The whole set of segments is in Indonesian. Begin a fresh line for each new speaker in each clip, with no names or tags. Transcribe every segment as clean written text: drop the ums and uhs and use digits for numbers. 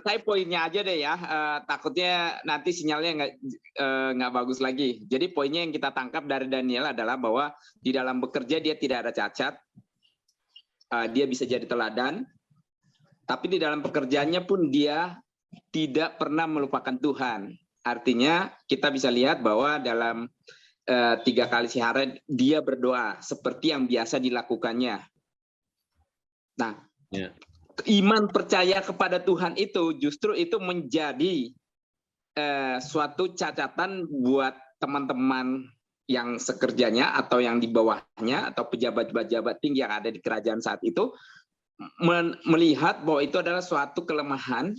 Saya poinnya aja deh ya. Takutnya nanti sinyalnya nggak bagus lagi. Jadi poinnya yang kita tangkap dari Daniel adalah bahwa di dalam bekerja dia tidak ada cacat, dia bisa jadi teladan. Tapi di dalam pekerjaannya pun dia tidak pernah melupakan Tuhan. Artinya kita bisa lihat bahwa dalam 3 kali sehari dia berdoa seperti yang biasa dilakukannya. Nah, iman percaya kepada Tuhan itu justru itu menjadi suatu catatan buat teman-teman yang sekerjanya atau yang di bawahnya atau pejabat-pejabat tinggi yang ada di kerajaan saat itu, melihat bahwa itu adalah suatu kelemahan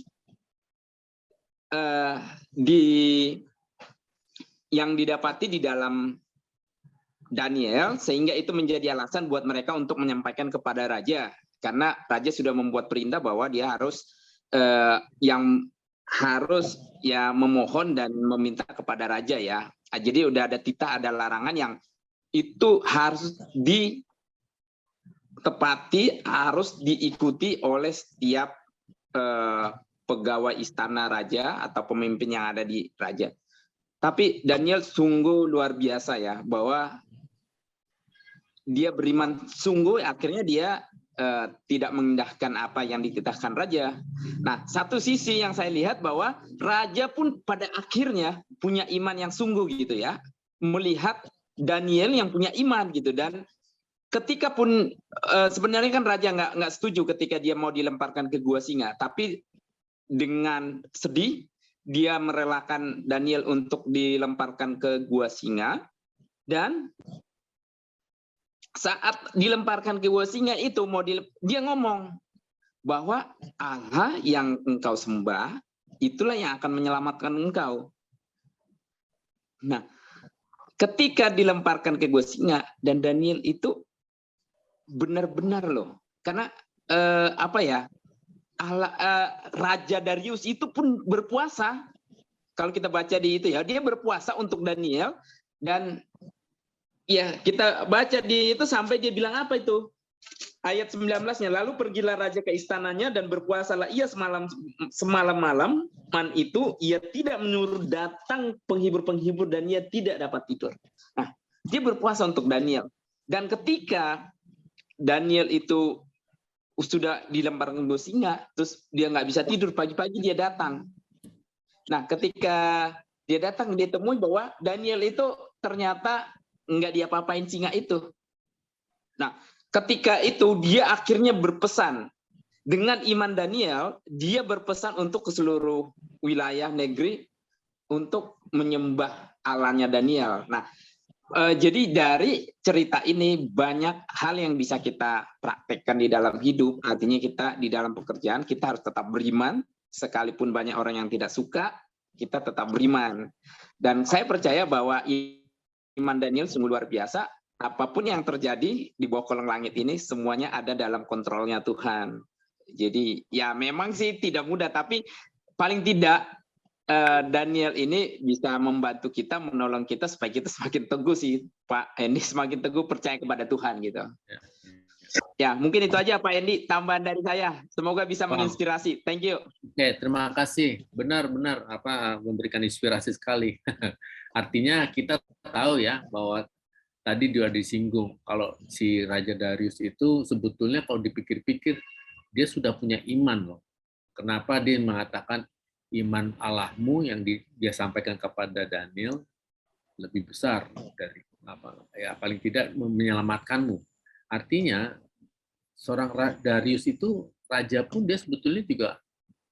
yang didapati di dalam Daniel, sehingga itu menjadi alasan buat mereka untuk menyampaikan kepada raja, karena raja sudah membuat perintah bahwa dia harus memohon dan meminta kepada raja ya. Jadi udah ada titah, ada larangan yang itu harus ditepati, harus diikuti oleh setiap pegawai istana raja atau pemimpin yang ada di raja. Tapi Daniel sungguh luar biasa ya, bahwa dia beriman sungguh, akhirnya dia tidak mengindahkan apa yang dititahkan raja. Nah, satu sisi yang saya lihat bahwa raja pun pada akhirnya punya iman yang sungguh gitu ya, melihat Daniel yang punya iman gitu. Dan ketika pun sebenarnya kan raja nggak setuju ketika dia mau dilemparkan ke gua singa, tapi dengan sedih dia merelakan Daniel untuk dilemparkan ke gua singa. Dan saat dilemparkan ke gua singa itu dia ngomong bahwa Allah yang engkau sembah itulah yang akan menyelamatkan engkau. Nah, ketika dilemparkan ke gua singa, dan Daniel itu benar-benar loh, karena Raja Darius itu pun berpuasa. Kalau kita baca di itu ya, dia berpuasa untuk Daniel. Dan ya kita baca di itu sampai dia bilang apa itu? Ayat 19-nya, lalu pergilah raja ke istananya dan berpuasalah ia semalam-malam. Itu ia tidak menyuruh datang penghibur-penghibur dan ia tidak dapat tidur. Nah, dia berpuasa untuk Daniel. Dan ketika Daniel itu sudah dilemparkan ke singa, terus dia nggak bisa tidur, pagi-pagi dia datang. Nah, ketika dia datang, dia temui bahwa Daniel itu ternyata nggak diapa-apain singa itu. Nah, ketika itu dia akhirnya berpesan. Dengan iman Daniel, dia berpesan untuk ke seluruh wilayah negeri untuk menyembah Allahnya Daniel. Nah, jadi dari cerita ini banyak hal yang bisa kita praktekkan di dalam hidup. Artinya kita di dalam pekerjaan kita harus tetap beriman, sekalipun banyak orang yang tidak suka, kita tetap beriman. Dan saya percaya bahwa iman Daniel sungguh luar biasa. Apapun yang terjadi di bawah kolong langit ini semuanya ada dalam kontrolnya Tuhan. Jadi ya memang sih tidak mudah, tapi paling tidak Daniel ini bisa membantu kita, menolong kita supaya kita semakin teguh sih, Pak Hendy, semakin teguh percaya kepada Tuhan gitu. Ya, mungkin itu aja Pak Hendy, tambahan dari saya. Semoga bisa menginspirasi. Thank you.
Oke, terima kasih. Benar-benar memberikan inspirasi sekali. Artinya kita tahu ya bahwa tadi dia disinggung kalau si Raja Darius itu sebetulnya kalau dipikir-pikir dia sudah punya iman loh. Kenapa dia mengatakan iman Allahmu yang dia sampaikan kepada Daniel lebih besar dari paling tidak menyelamatkanmu. Artinya seorang Darius itu raja pun dia sebetulnya juga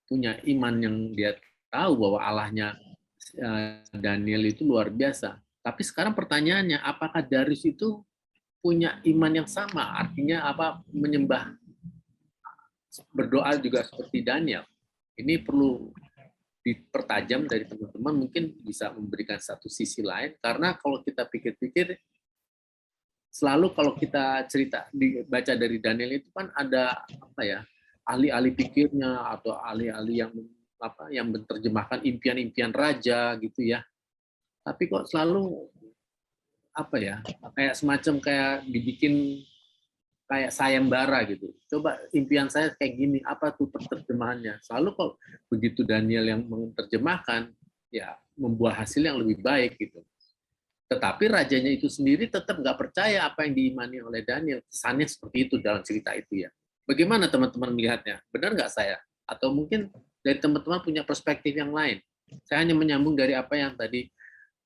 punya iman yang dia tahu bahwa Allahnya Daniel itu luar biasa. Tapi sekarang pertanyaannya, apakah Darius itu punya iman yang sama? Artinya menyembah, berdoa juga seperti Daniel. Ini perlu dipertajam dari teman-teman, mungkin bisa memberikan satu sisi lain, karena kalau kita pikir-pikir selalu kalau kita baca dari Daniel itu kan ada ahli-ahli pikirnya atau ahli-ahli yang menerjemahkan impian-impian raja gitu ya, tapi kok selalu kayak semacam kayak dibikin kayak sayembara gitu. Coba impian saya kayak gini, apa tuh terjemahannya? Selalu kok begitu Daniel yang menerjemahkan, ya membuat hasil yang lebih baik gitu. Tetapi rajanya itu sendiri tetap nggak percaya apa yang diimani oleh Daniel. Kesannya seperti itu dalam cerita itu ya. Bagaimana teman-teman melihatnya? Benar nggak saya? Atau mungkin dari teman-teman punya perspektif yang lain? Saya hanya menyambung dari apa yang tadi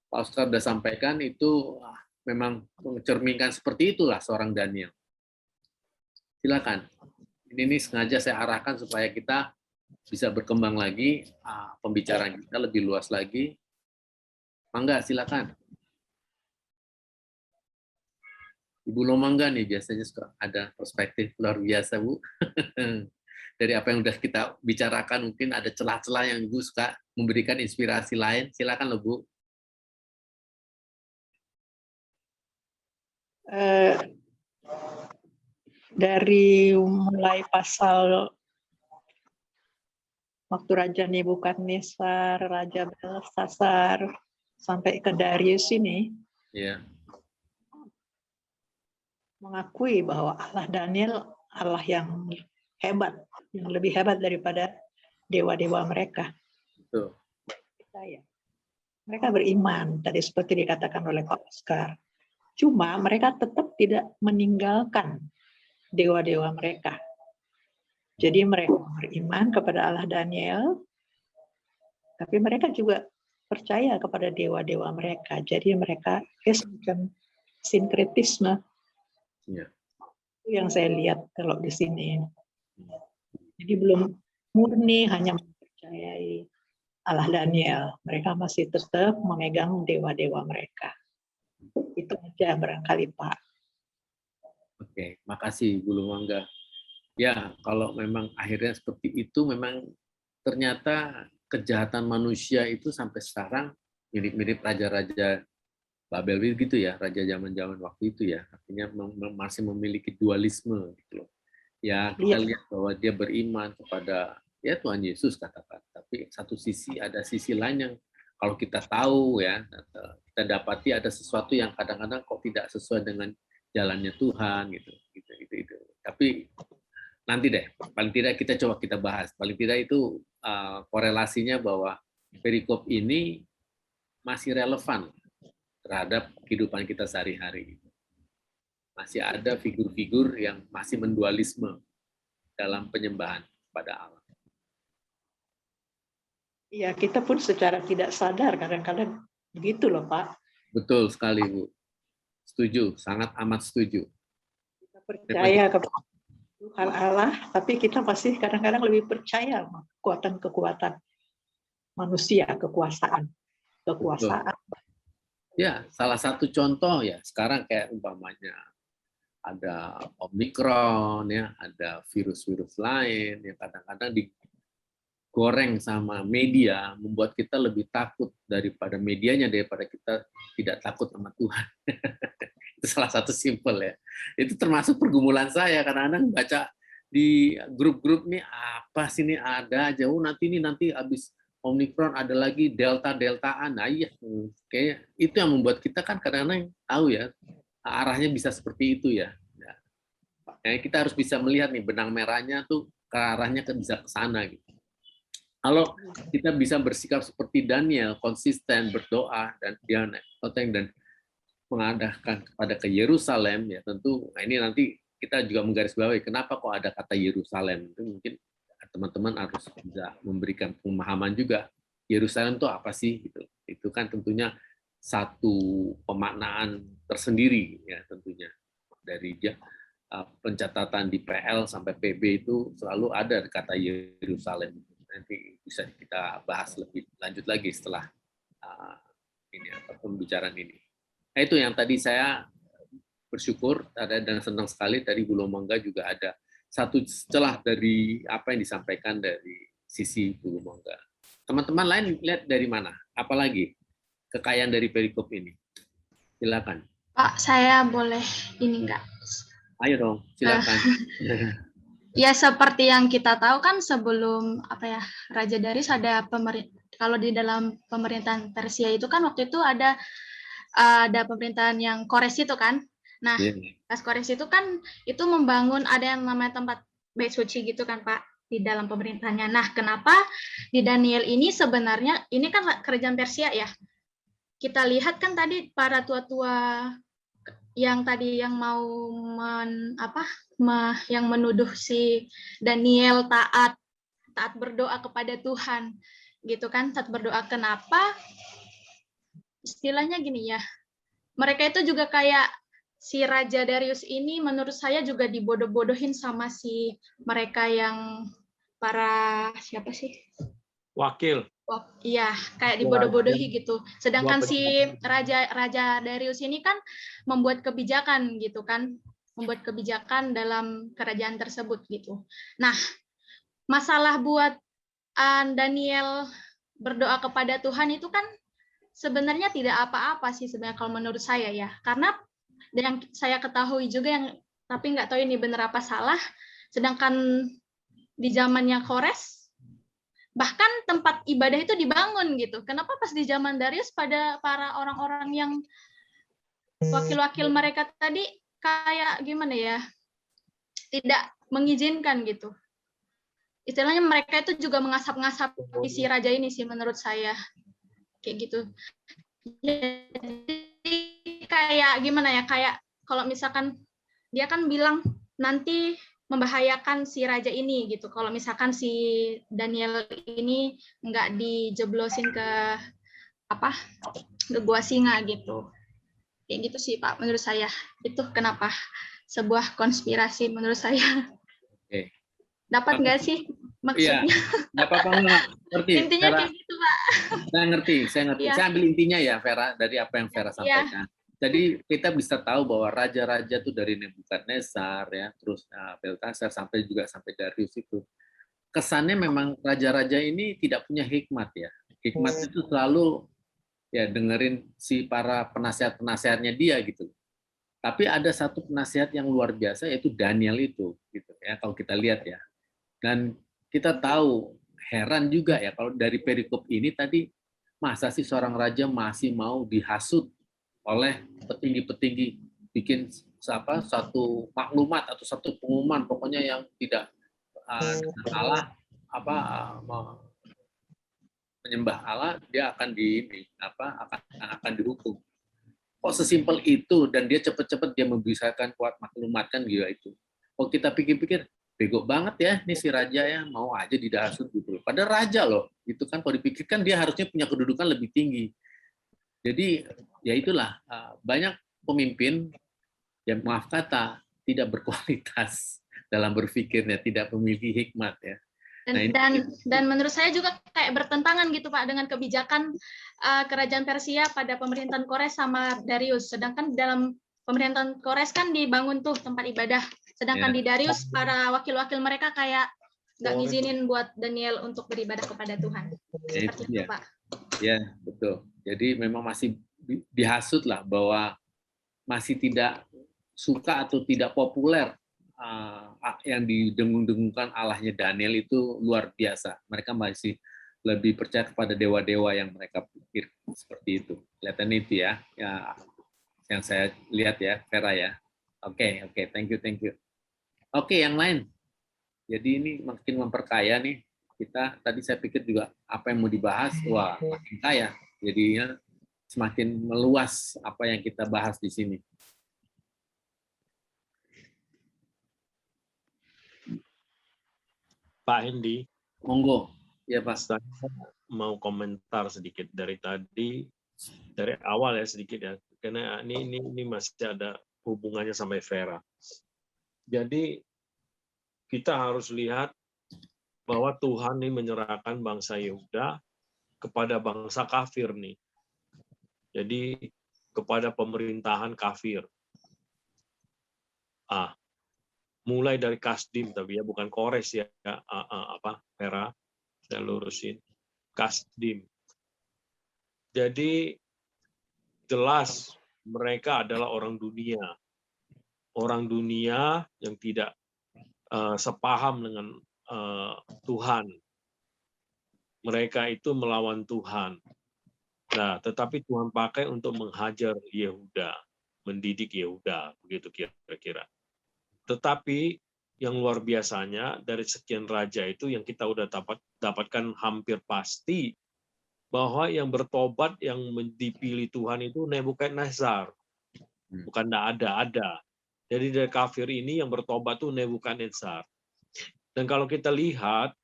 Pak Oscar sudah sampaikan, itu memang mencerminkan seperti itulah seorang Daniel. Silakan. Ini sengaja saya arahkan supaya kita bisa berkembang lagi, pembicaraan kita lebih luas lagi. Mangga, silakan. Ibu Lomangga nih biasanya suka ada perspektif luar biasa, Bu. Dari apa yang sudah kita bicarakan, mungkin ada celah-celah yang Ibu suka memberikan inspirasi lain. Silakan loh, Bu.
Dari mulai pasal waktu Raja Nebukadnezar, Raja Belsasar, sampai ke Darius ini,
Ya.
mengakui bahwa Allah Daniel Allah yang hebat, yang lebih hebat daripada dewa-dewa mereka.
Betul.
Mereka beriman, tadi seperti dikatakan oleh Pak Oscar. Cuma mereka tetap tidak meninggalkan dewa-dewa mereka. Jadi mereka beriman kepada Allah Daniel, tapi mereka juga percaya kepada dewa-dewa mereka. Jadi mereka semacam sinkretisme.
Ya.
Itu yang saya lihat kalau di sini. Jadi belum murni hanya mempercayai Allah Daniel. Mereka masih tetap memegang dewa-dewa mereka. Itu aja barangkali Pak.
Oke, makasih Bu Lumangga. Ya, kalau memang akhirnya seperti itu, memang ternyata kejahatan manusia itu sampai sekarang mirip-mirip raja-raja Babel gitu ya, raja zaman-zaman waktu itu ya, artinya masih memiliki dualisme gitu loh. Ya, kita lihat bahwa dia beriman kepada ya Tuhan Yesus katakan, tapi satu sisi ada sisi lain yang kalau kita tahu ya, kita dapati ada sesuatu yang kadang-kadang kok tidak sesuai dengan jalannya Tuhan gitu. Tapi nanti deh, paling tidak kita coba kita bahas. Paling tidak itu korelasinya bahwa perikop ini masih relevan terhadap kehidupan kita sehari-hari. Masih ada figur-figur yang masih mendualisme dalam penyembahan kepada Allah.
Iya, kita pun secara tidak sadar kadang-kadang begitu loh Pak.
Betul sekali Bu. Setuju, sangat amat setuju.
Kita percaya kepada Tuhan Allah, tapi kita pasti kadang-kadang lebih percaya kekuatan-kekuatan manusia, kekuasaan.
Betul. Ya, salah satu contoh ya sekarang kayak umpamanya ada Omikron ya, ada virus-virus lain yang kadang-kadang digoreng sama media membuat kita lebih takut daripada medianya, daripada kita tidak takut sama Tuhan. Itu salah satu simpel ya. Itu termasuk pergumulan saya kadang-kadang baca di grup-grup nih, apa sih ini ada aja, nanti habis Omikron ada lagi delta-deltaan. Nah iya, kayak itu yang membuat kita kan kadang-kadang tahu ya, arahnya bisa seperti itu ya. Nah, kita harus bisa melihat nih benang merahnya tuh ke arahnya bisa ke sana gitu. Kalau kita bisa bersikap seperti Daniel, konsisten berdoa dan dia dan mengadakan kepada ke Yerusalem ya tentu. Nah ini nanti kita juga menggarisbawahi kenapa kok ada kata Yerusalem, itu mungkin teman-teman harus bisa memberikan pemahaman juga Yerusalem itu apa sih gitu. Itu kan tentunya satu pemaknaan tersendiri ya tentunya. Dari pencatatan di PL sampai PB itu selalu ada kata Yerusalem. Nanti bisa kita bahas lebih lanjut lagi setelah pembicaraan ini. Nah itu yang tadi saya bersyukur dan senang sekali tadi Bu Lumangga juga ada satu celah dari apa yang disampaikan dari sisi Bu Lumangga. Teman-teman lain lihat dari mana? Apalagi kekayaan dari perikop ini? Silakan.
Pak, saya boleh ini enggak?
Ayo dong, silakan.
Ya seperti yang kita tahu kan sebelum Raja Darius ada kalau di dalam pemerintahan Persia itu kan waktu itu ada pemerintahan yang Kores itu kan. Nah, pas Kores itu kan itu membangun ada yang namanya tempat bait suci gitu kan Pak di dalam pemerintahnya. Nah, kenapa di Daniel ini sebenarnya ini kan kerajaan Persia ya. Kita lihat kan tadi para tua-tua yang tadi yang mau yang menuduh si Daniel taat berdoa kepada Tuhan gitu kan, taat berdoa. Kenapa? Istilahnya gini ya. Mereka itu juga kayak si Raja Darius ini menurut saya juga dibodoh-bodohin sama si mereka yang para siapa sih?
Wakil.
Iya, kayak dibodoh-bodohi gitu. Sedangkan si Raja Darius ini kan membuat kebijakan gitu kan, membuat kebijakan dalam kerajaan tersebut gitu. Nah, masalah buat Daniel berdoa kepada Tuhan itu kan sebenarnya tidak apa-apa sih sebenarnya kalau menurut saya ya. Karena yang saya ketahui juga yang tapi nggak tahu ini benar apa salah. Sedangkan di zamannya Kores bahkan tempat ibadah itu dibangun gitu. Kenapa pas di zaman Darius pada para orang-orang yang wakil-wakil mereka tadi kayak gimana ya? Tidak mengizinkan gitu. Istilahnya mereka itu juga mengasap-ngasap isi raja ini sih menurut saya. Kayak gitu. Jadi kayak gimana ya? Kayak kalau misalkan dia kan bilang nanti membahayakan si raja ini gitu. Kalau misalkan si Daniel ini nggak dijeblosin ke gua singa gitu. Kayak gitu sih Pak menurut saya. Itu kenapa sebuah konspirasi menurut saya.
Oke.
Dapat nggak sih maksudnya?
Iya, nggak apa-apa, ngerti.
Intinya
Vera,
kayak gitu Pak.
saya ngerti.
Iya.
Saya ambil intinya ya, Vera, dari apa yang Vera sampaikan. Jadi kita bisa tahu bahwa raja-raja itu dari Nebukadnezar ya, terus Beltasar sampai Darius itu. Kesannya memang raja-raja ini tidak punya hikmat ya. Hikmat itu selalu ya dengerin si para penasihat-penasihatnya dia gitu. Tapi ada satu penasihat yang luar biasa yaitu Daniel itu gitu ya kalau kita lihat ya. Dan kita tahu heran juga ya kalau dari perikop ini tadi masa sih seorang raja masih mau dihasut oleh petinggi-petinggi bikin satu maklumat atau satu pengumuman pokoknya yang tidak Allah menyembah Allah dia akan akan dihukum. Kok sesimpel itu dan dia cepat-cepat dia membisarkan kuat maklumatkan gitu itu. Kok kita pikir-pikir bego banget ya ini si raja ya mau aja didahasut gitu. Padahal raja loh itu kan kalau dipikirkan dia harusnya punya kedudukan lebih tinggi. Jadi ya itulah banyak pemimpin yang maaf kata tidak berkualitas dalam berpikirnya, tidak memiliki hikmat ya.
Dan menurut saya juga kayak bertentangan gitu Pak dengan kebijakan kerajaan Persia pada pemerintahan Kores sama Darius. Sedangkan dalam pemerintahan Kores kan dibangun tuh tempat ibadah. Sedangkan di Darius para wakil-wakil mereka kayak nggak ngizinin buat Daniel untuk beribadah kepada Tuhan. Seperti itu Pak.
Ya betul. Jadi memang masih dihasut lah bahwa masih tidak suka atau tidak populer yang didengung-dengungkan Allahnya Daniel itu luar biasa. Mereka masih lebih percaya kepada dewa-dewa yang mereka pikir seperti itu. Kelihatan itu ya yang saya lihat ya, Vera ya. Oke, thank you. Oke, yang lain. Jadi ini makin memperkaya nih. Kita tadi saya pikir juga apa yang mau dibahas, wah makin kaya. Jadinya semakin meluas apa yang kita bahas di sini.
Pak Hendi.
Monggo. Ya Pak.
Saya mau komentar sedikit dari awal ya sedikit ya. Karena ini masih ada hubungannya sampai Vera. Jadi kita harus lihat bahwa Tuhan ini menyerahkan bangsa Yehuda kepada bangsa kafir nih. Jadi kepada pemerintahan kafir. Mulai dari Kasdim tapi ya bukan Kores ya, Vera, saya lurusin. Kasdim. Jadi jelas mereka adalah orang dunia. Orang dunia yang tidak sepaham dengan Tuhan. Mereka itu melawan Tuhan. Nah, tetapi Tuhan pakai untuk menghajar Yehuda. mendidik Yehuda, begitu kira-kira. Tetapi yang luar biasanya dari sekian raja itu yang kita udah dapatkan hampir pasti bahwa yang bertobat yang dipilih Tuhan itu Nebukadnezar. Bukan ada. Jadi dari kafir ini yang bertobat tuh Nebukadnezar. Dan kalau kita lihat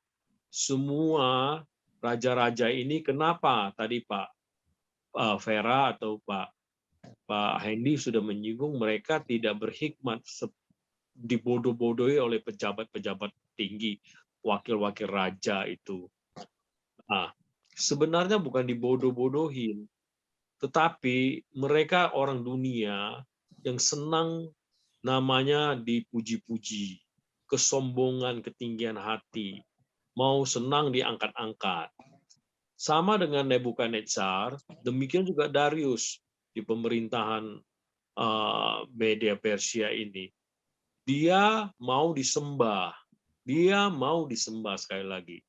semua raja-raja ini kenapa tadi Pak Vera atau Pak Hendy sudah menyinggung mereka tidak berhikmat, dibodoh-bodohi oleh pejabat-pejabat tinggi, wakil-wakil raja itu. Nah, sebenarnya bukan dibodoh-bodohin, tetapi mereka orang dunia yang senang namanya dipuji-puji, kesombongan, ketinggian hati, mau senang diangkat-angkat. Sama dengan Nebukadnezar, demikian juga Darius di pemerintahan Media Persia ini. Dia mau disembah sekali lagi.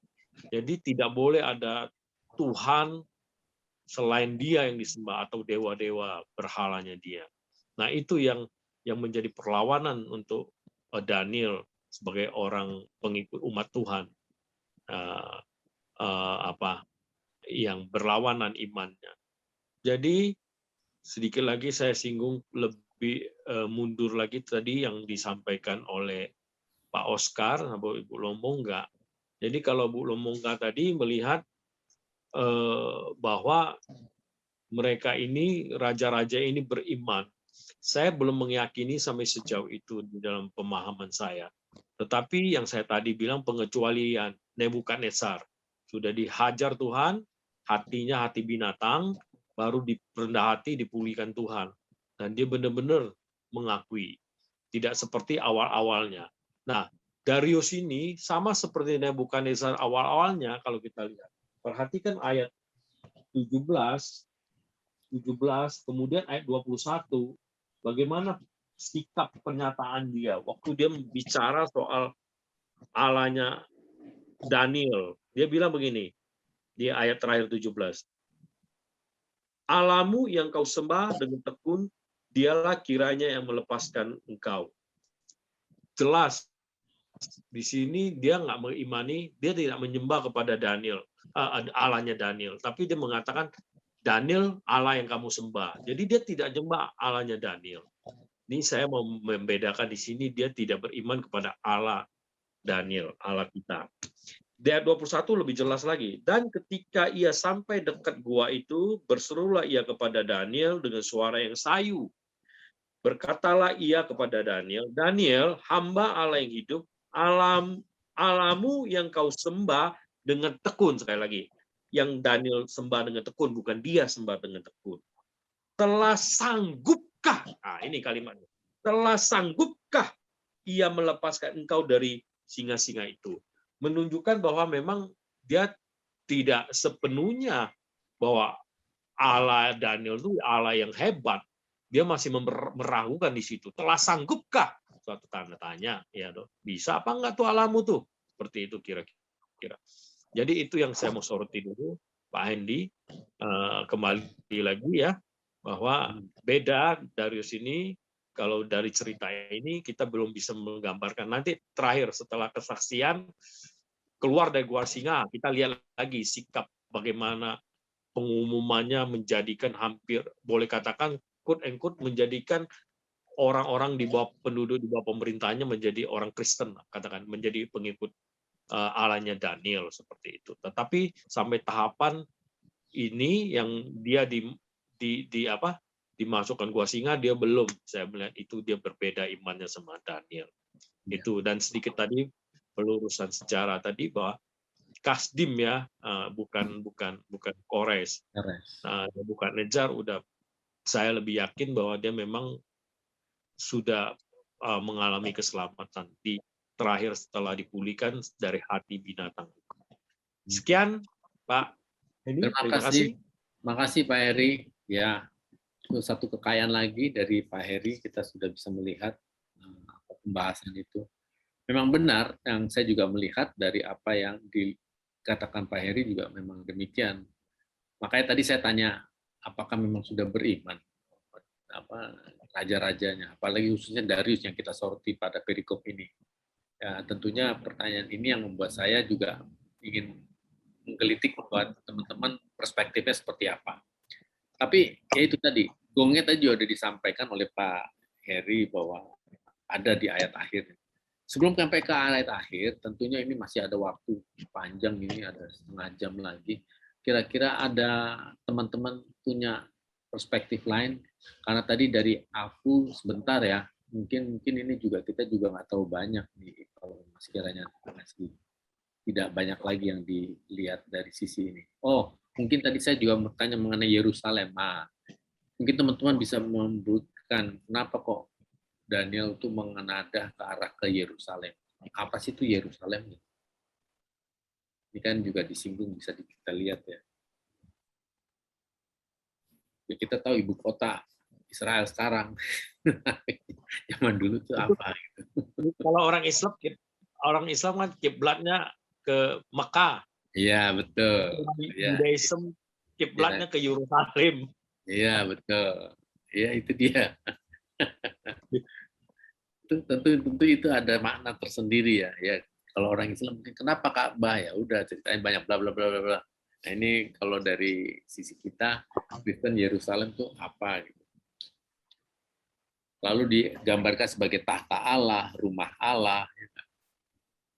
Jadi tidak boleh ada Tuhan selain dia yang disembah atau dewa-dewa berhalanya dia. Nah itu yang menjadi perlawanan untuk Daniel sebagai orang pengikut umat Tuhan, yang berlawanan imannya. Jadi sedikit lagi saya singgung lebih mundur lagi tadi yang disampaikan oleh Pak Oscar atau Ibu Lombongga. Jadi kalau Bu Lombongga tadi melihat bahwa mereka ini raja-raja ini beriman, saya belum meyakini sampai sejauh itu di dalam pemahaman saya. Tetapi yang saya tadi bilang pengecualian Nebukadnezar sudah dihajar Tuhan, hatinya hati binatang, baru rendah hati dipulihkan Tuhan. Dan dia benar-benar mengakui. Tidak seperti awal-awalnya. Nah, Darius ini sama seperti Nebukadnezar awal-awalnya kalau kita lihat. Perhatikan ayat 17, kemudian ayat 21, bagaimana sikap pernyataan dia. Waktu dia bicara soal Allahnya Daniel, dia bilang begini, di ayat terakhir 17. Allahmu yang kau sembah dengan tekun, dialah kiranya yang melepaskan engkau. Jelas di sini dia nggak mengimani, dia tidak menyembah kepada Daniel, Allahnya Daniel, tapi dia mengatakan Daniel Allah yang kamu sembah. Jadi dia tidak menyembah Allahnya Daniel. Ini saya mau membedakan di sini dia tidak beriman kepada Allah Daniel, Allah kita. Di ayat 21 lebih jelas lagi. Dan ketika ia sampai dekat gua itu, berserulah ia kepada Daniel dengan suara yang sayu. Berkatalah ia kepada Daniel, Daniel, hamba Allah yang hidup, Allahmu yang kau sembah dengan tekun, sekali lagi. Yang Daniel sembah dengan tekun, bukan dia sembah dengan tekun. Telah sanggupkah, nah ini kalimatnya, telah sanggupkah ia melepaskan engkau dari singa-singa itu? Menunjukkan bahwa memang dia tidak sepenuhnya bahwa Allah Daniel itu Allah yang hebat. Dia masih meragukan di situ. Telah sanggupkah? Suatu tanda tanya. Ya, bisa apa enggak tuh Allahmu tuh? Seperti itu kira-kira. Jadi itu yang saya mau soroti dulu, Pak Hendy. Kembali lagi ya, bahwa beda Darius ini, kalau dari cerita ini kita belum bisa menggambarkan. Nanti terakhir setelah kesaksian, keluar dari gua singa, kita lihat lagi sikap bagaimana pengumumannya menjadikan hampir, boleh katakan, quote and quote, menjadikan orang-orang di bawah penduduk di bawah pemerintahnya menjadi orang Kristen, katakan menjadi pengikut Allahnya Daniel seperti itu. Tetapi sampai tahapan ini yang dia dimasukkan gua singa, dia belum, saya melihat itu dia berbeda imannya sama Daniel. Itu, dan sedikit tadi pelurusan sejarah tadi bahwa Kasdim ya, bukan Kores. Nah, Nebukadnezar udah, saya lebih yakin bahwa dia memang sudah mengalami keselamatan di terakhir setelah dipulihkan dari hati binatang. Sekian, Pak Hendy.
Terima kasih. Terima kasih Pak Heri. Ya, satu kekayaan lagi dari Pak Heri, kita sudah bisa melihat pembahasan itu. Memang benar, yang saya juga melihat dari apa yang dikatakan Pak Heri juga memang demikian. Makanya tadi saya tanya, apakah memang sudah beriman? raja-rajanya, apalagi khususnya Darius yang kita soroti pada perikop ini. Ya, tentunya pertanyaan ini yang membuat saya juga ingin menggelitik membuat teman-teman perspektifnya seperti apa. Tapi ya itu tadi, gongnya tadi juga sudah disampaikan oleh Pak Heri bahwa ada di ayat akhir. Sebelum sampai ke ayat akhir, tentunya ini masih ada waktu panjang, ini ada setengah jam lagi. Kira-kira ada teman-teman punya perspektif lain? Karena tadi dari aku sebentar ya, mungkin ini juga kita juga nggak tahu banyak nih kalau sekiranya masih tidak banyak lagi yang dilihat dari sisi ini. Oh, mungkin tadi saya juga bertanya mengenai Yerusalem. Mungkin teman-teman bisa membuktikan kenapa kok Daniel itu mengenadah ke arah ke Yerusalem. Apa sih itu Yerusalem? Ini kan juga disinggung, bisa kita lihat ya. Ya kita tahu ibu kota Israel sekarang. Zaman dulu tuh apa? Gitu.
Kalau orang Islam kan kiblatnya ke Mekah.
Iya, betul.
Judaism kiblatnya ke Yerusalem.
Iya, betul. Iya, itu dia. tentu itu ada makna tersendiri ya. Ya, kalau orang Islam mungkin kenapa Ka'bah, ya udah ceritain banyak bla bla bla bla bla. Nah, ini kalau dari sisi kita Kristen, Yerusalem tuh apa gitu. Lalu digambarkan sebagai tahta Allah, rumah Allah.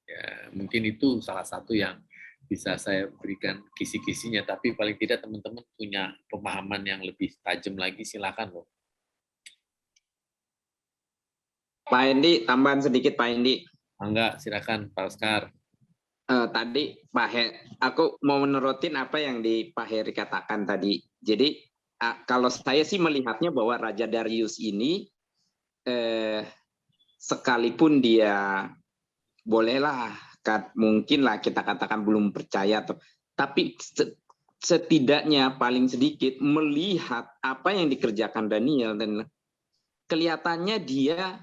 Ya, mungkin itu salah satu yang bisa saya berikan kisi-kisinya, tapi paling tidak teman-teman punya pemahaman yang lebih tajam lagi, silakan loh.
Pak Hendi, tambahan sedikit Pak Hendi.
Enggak, silakan Pak Oscar.
Tadi Pak aku mau menerutin apa yang di Pak Heri katakan tadi. Jadi kalau saya sih melihatnya bahwa Raja Darius ini sekalipun dia bolehlah mungkinlah kita katakan belum percaya, tapi setidaknya paling sedikit melihat apa yang dikerjakan Daniel dan kelihatannya dia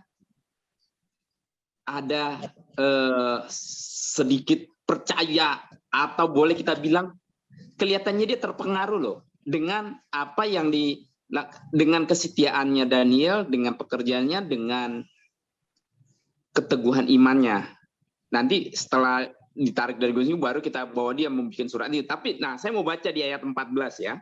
ada sedikit percaya, atau boleh kita bilang kelihatannya dia terpengaruh loh dengan apa yang dengan kesetiaannya Daniel, dengan pekerjaannya, dengan keteguhan imannya. Nanti setelah ditarik dari gunung baru kita bawa dia membuat surat ini. Tapi saya mau baca di ayat 14 ya.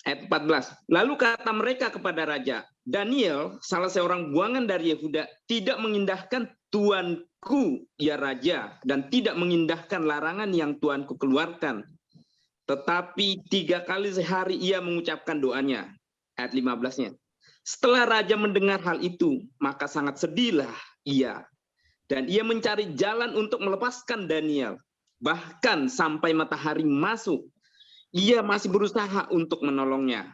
Ayat 14. Lalu kata mereka kepada raja, Daniel, salah seorang buangan dari Yehuda, tidak mengindahkan tuanku ya raja, dan tidak mengindahkan larangan yang tuanku keluarkan. Tetapi 3 kali sehari ia mengucapkan doanya. Ayat 15-nya. Setelah raja mendengar hal itu, maka sangat sedihlah ia. Dan ia mencari jalan untuk melepaskan Daniel. Bahkan sampai matahari masuk, ia masih berusaha untuk menolongnya.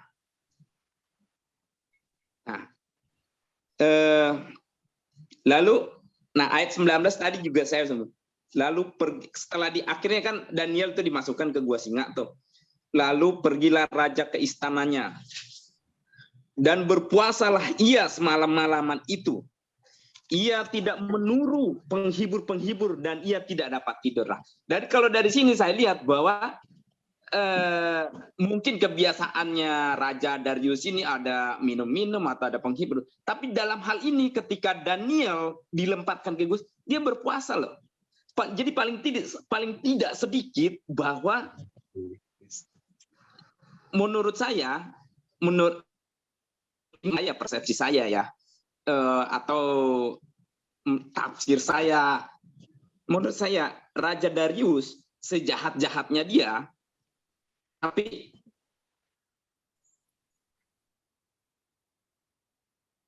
Lalu ayat 19 tadi juga saya sebut. Lalu setelah akhirnya kan Daniel itu dimasukkan ke gua singa tuh. Lalu pergilah raja ke istananya. Dan berpuasalah ia semalam-malaman itu. Ia tidak menuru penghibur-penghibur dan ia tidak dapat tidur. Dan kalau dari sini saya lihat bahwa mungkin kebiasaannya Raja Darius ini ada minum-minum atau ada penghibur. Tapi dalam hal ini ketika Daniel dilempatkan ke Gus, dia berpuasa loh. Jadi paling tidak sedikit bahwa menurut saya persepsi saya ya, atau tafsir saya, menurut saya Raja Darius sejahat-jahatnya dia, tapi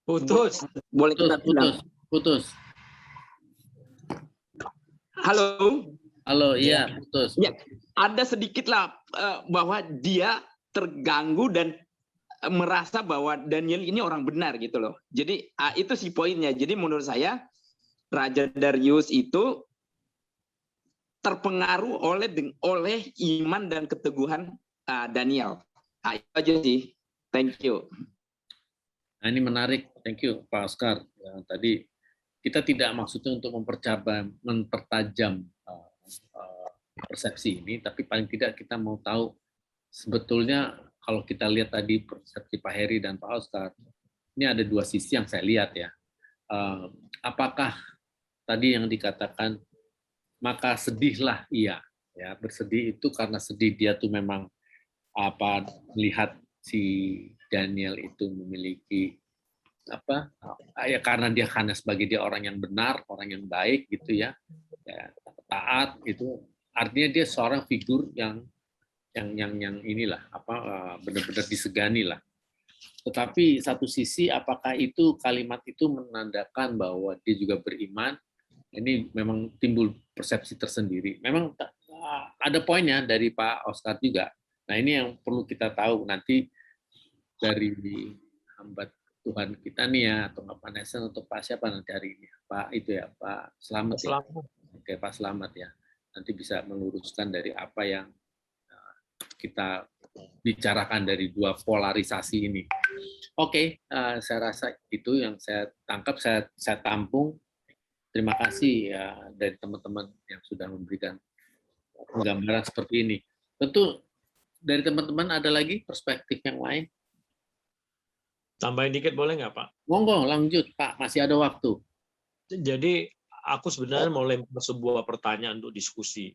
putus.
Boleh kita bilang.
Putus.
Halo,
iya putus.
Ya, ada sedikit lah bahwa dia terganggu dan merasa bahwa Daniel ini orang benar gitu loh. Jadi itu sih poinnya. Jadi menurut saya Raja Darius itu terpengaruh oleh iman dan keteguhan Daniel. Itu aja sih. Thank you.
Nah, ini menarik. Thank you Pak Oscar. Tadi kita tidak maksudnya untuk mempertajam persepsi ini, tapi paling tidak kita mau tahu sebetulnya kalau kita lihat tadi persepsi Pak Heri dan Pak Oscar, ini ada dua sisi yang saya lihat ya. Apakah tadi yang dikatakan maka sedihlah ia, ya bersedih itu karena sedih dia tuh memang melihat si Daniel itu memiliki ya karena dia sebagai dia orang yang benar, orang yang baik gitu ya taat itu artinya dia seorang figur yang inilah benar-benar disegani lah. Tetapi satu sisi apakah itu kalimat itu menandakan bahwa dia juga beriman? Ini memang timbul persepsi tersendiri. Memang ada poinnya dari Pak Oscar juga. Nah ini yang perlu kita tahu nanti dari hamba Tuhan kita nih ya, atau Pak Nesen atau Pak siapa nanti hari ini? Pak itu ya, Pak Slamet. Ya? Oke, Pak Slamet ya. Nanti bisa meluruskan dari apa yang kita bicarakan dari dua polarisasi ini. Oke, saya rasa itu yang saya tangkap, saya tampung. Terima kasih ya dari teman-teman yang sudah memberikan gambaran seperti ini. Tentu dari teman-teman ada lagi perspektif yang lain?
Tambahin dikit boleh nggak, Pak?
Monggo, lanjut Pak, masih ada waktu.
Jadi aku sebenarnya mau lempar sebuah pertanyaan untuk diskusi.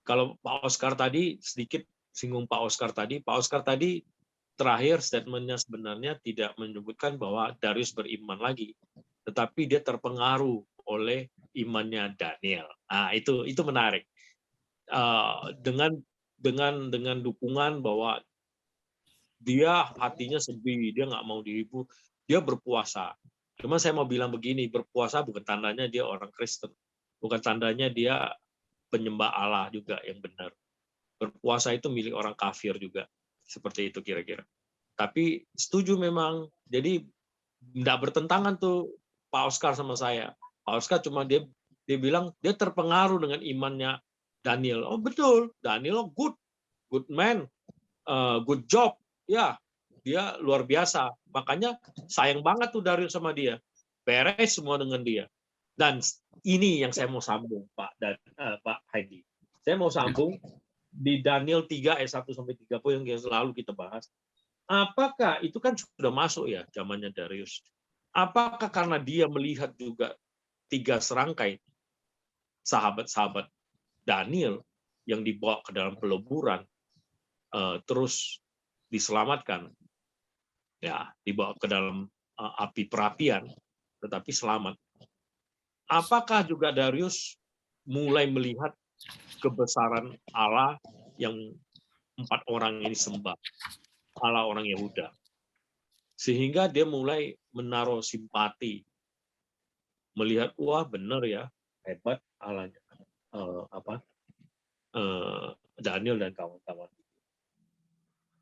Kalau Pak Oscar tadi sedikit singgung Pak Oscar tadi terakhir statementnya sebenarnya tidak menyebutkan bahwa Darius beriman lagi, tetapi dia terpengaruh oleh imannya Daniel. Nah, itu menarik. Dengan dukungan bahwa dia hatinya sedih, dia nggak mau dihibur, dia berpuasa. Cuma saya mau bilang begini, berpuasa bukan tandanya dia orang Kristen, bukan tandanya dia penyembah Allah juga yang benar. Berpuasa itu milik orang kafir juga, seperti itu kira-kira. Tapi setuju memang, jadi nggak bertentangan tuh Pak Oscar sama saya. Pak Oscar cuma dia bilang dia terpengaruh dengan imannya Daniel. Oh betul, Daniel good man, good job, ya dia luar biasa. Makanya sayang banget tuh Darius sama dia, beres semua dengan dia. Dan ini yang saya mau sambung Pak Heidi. Saya mau sambung di Daniel 3 ayat 1 sampai 30 yang selalu kita bahas. Apakah itu kan sudah masuk ya zamannya Darius? Apakah karena dia melihat juga 3 serangkai sahabat-sahabat Daniel yang dibawa ke dalam peleburan terus diselamatkan, ya dibawa ke dalam api perapian, tetapi selamat. Apakah juga Darius mulai melihat kebesaran Allah yang 4 orang ini sembah, Allah orang Yehuda, sehingga dia mulai menaruh simpati, melihat wah benar ya hebat Allahnya Daniel dan kawan-kawan.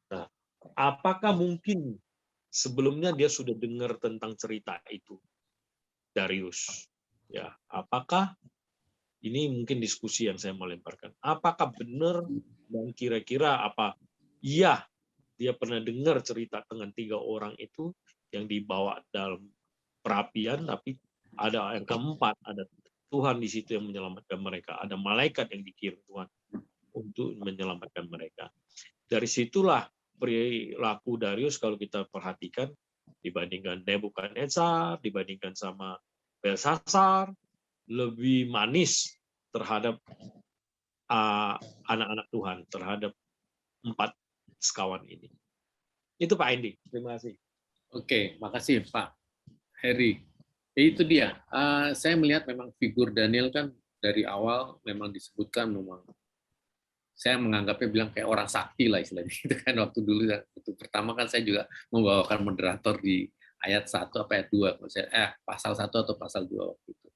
Nah, apakah mungkin sebelumnya dia sudah dengar tentang cerita itu Darius? Ya, apakah ini mungkin diskusi yang saya mau lemparkan. Apakah benar dan kira-kira apa? Iya, dia pernah dengar cerita dengan 3 orang itu yang dibawa dalam perapian, tapi ada yang keempat, ada Tuhan di situ yang menyelamatkan mereka. Ada malaikat yang dikirim Tuhan untuk menyelamatkan mereka. Dari situlah perilaku Darius kalau kita perhatikan dibandingkan Nebukadnezar, dibandingkan sama Belsasar, lebih manis terhadap anak-anak Tuhan, terhadap 4 sekawan ini. Itu Pak Andy. Terima kasih.
Oke, makasih Pak Heri. Itu dia. Saya melihat memang figur Daniel kan dari awal memang disebutkan memang saya menganggapnya bilang kayak orang sakti lah istilahnya. Itu kan waktu dulu waktu pertama kan saya juga membawakan moderator di ayat 1 atau ayat 2 pasal 1 atau pasal 2 waktu itu.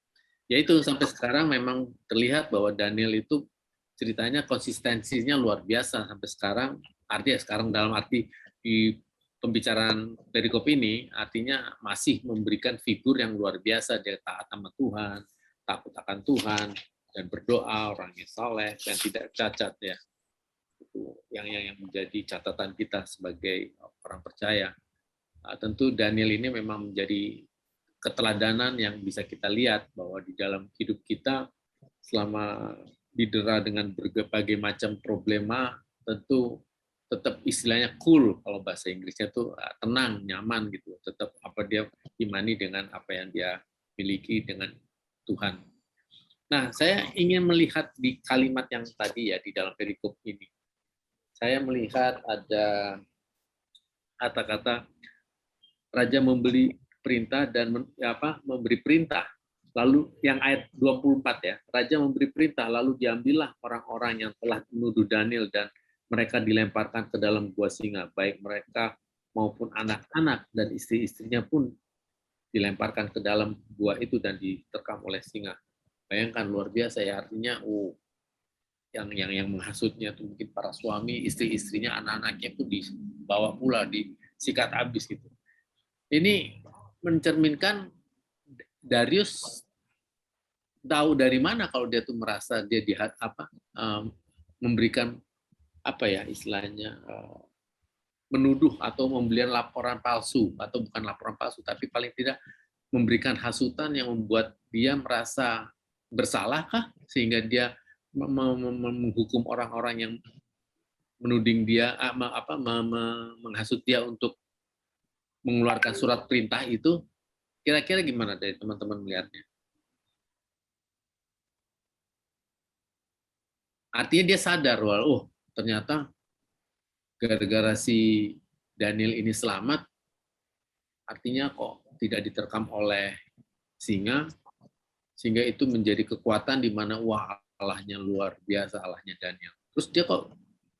Ya itu sampai sekarang memang terlihat bahwa Daniel itu ceritanya konsistensinya luar biasa sampai sekarang. Artinya sekarang dalam arti di pembicaraan dari kopi ini artinya masih memberikan figur yang luar biasa. Dia taat sama Tuhan, takut akan Tuhan, dan berdoa, orangnya saleh dan tidak cacat ya. Itu yang menjadi catatan kita sebagai orang percaya. Tentu Daniel ini memang menjadi keteladanan yang bisa kita lihat bahwa di dalam hidup kita selama didera dengan berbagai macam problema, tentu tetap istilahnya cool, kalau bahasa Inggrisnya tuh tenang, nyaman gitu. Tetap apa dia imani dengan apa yang dia miliki dengan Tuhan. Nah, saya ingin melihat di kalimat yang tadi ya di dalam perikop ini. Saya melihat ada kata-kata raja memberi perintah dan memberi perintah. Lalu yang ayat 24 ya, raja memberi perintah lalu diambillah orang-orang yang telah menuduh Daniel dan mereka dilemparkan ke dalam gua singa, baik mereka maupun anak-anak dan istri-istrinya pun dilemparkan ke dalam gua itu dan diterkam oleh singa. Bayangkan luar biasa ya, artinya yang menghasutnya itu mungkin para suami, istri-istrinya, anak-anaknya itu dibawa pula, disikat habis gitu. Ini mencerminkan Darius tahu dari mana kalau dia tuh merasa dia memberikan apa ya istilahnya menuduh atau memberikan laporan palsu, atau bukan laporan palsu tapi paling tidak memberikan hasutan yang membuat dia merasa bersalahkah sehingga dia menghukum orang-orang yang menuding dia menghasut dia untuk mengeluarkan surat perintah itu. Kira-kira gimana dari teman-teman melihatnya? Artinya dia sadar bahwa ternyata gara-gara si Daniel ini selamat, artinya kok tidak diterkam oleh singa, sehingga itu menjadi kekuatan di mana Allahnya luar biasa, Allahnya Daniel. Terus dia kok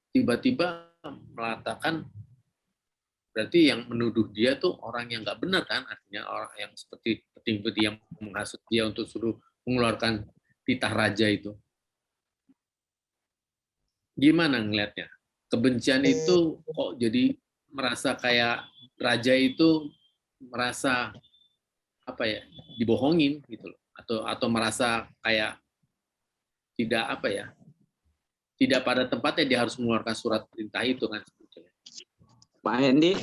tiba-tiba mengatakan berarti yang menuduh dia tuh orang yang nggak benar kan, artinya orang yang seperti peti-peti yang menghasut dia untuk suruh mengeluarkan titah raja itu. Gimana ngelihatnya? Kebencian itu kok jadi merasa kayak raja itu merasa apa ya, dibohongin gitu loh, atau merasa kayak tidak tidak pada tempatnya dia harus mengeluarkan surat perintah itu kan sebetulnya.
Pak Hendy,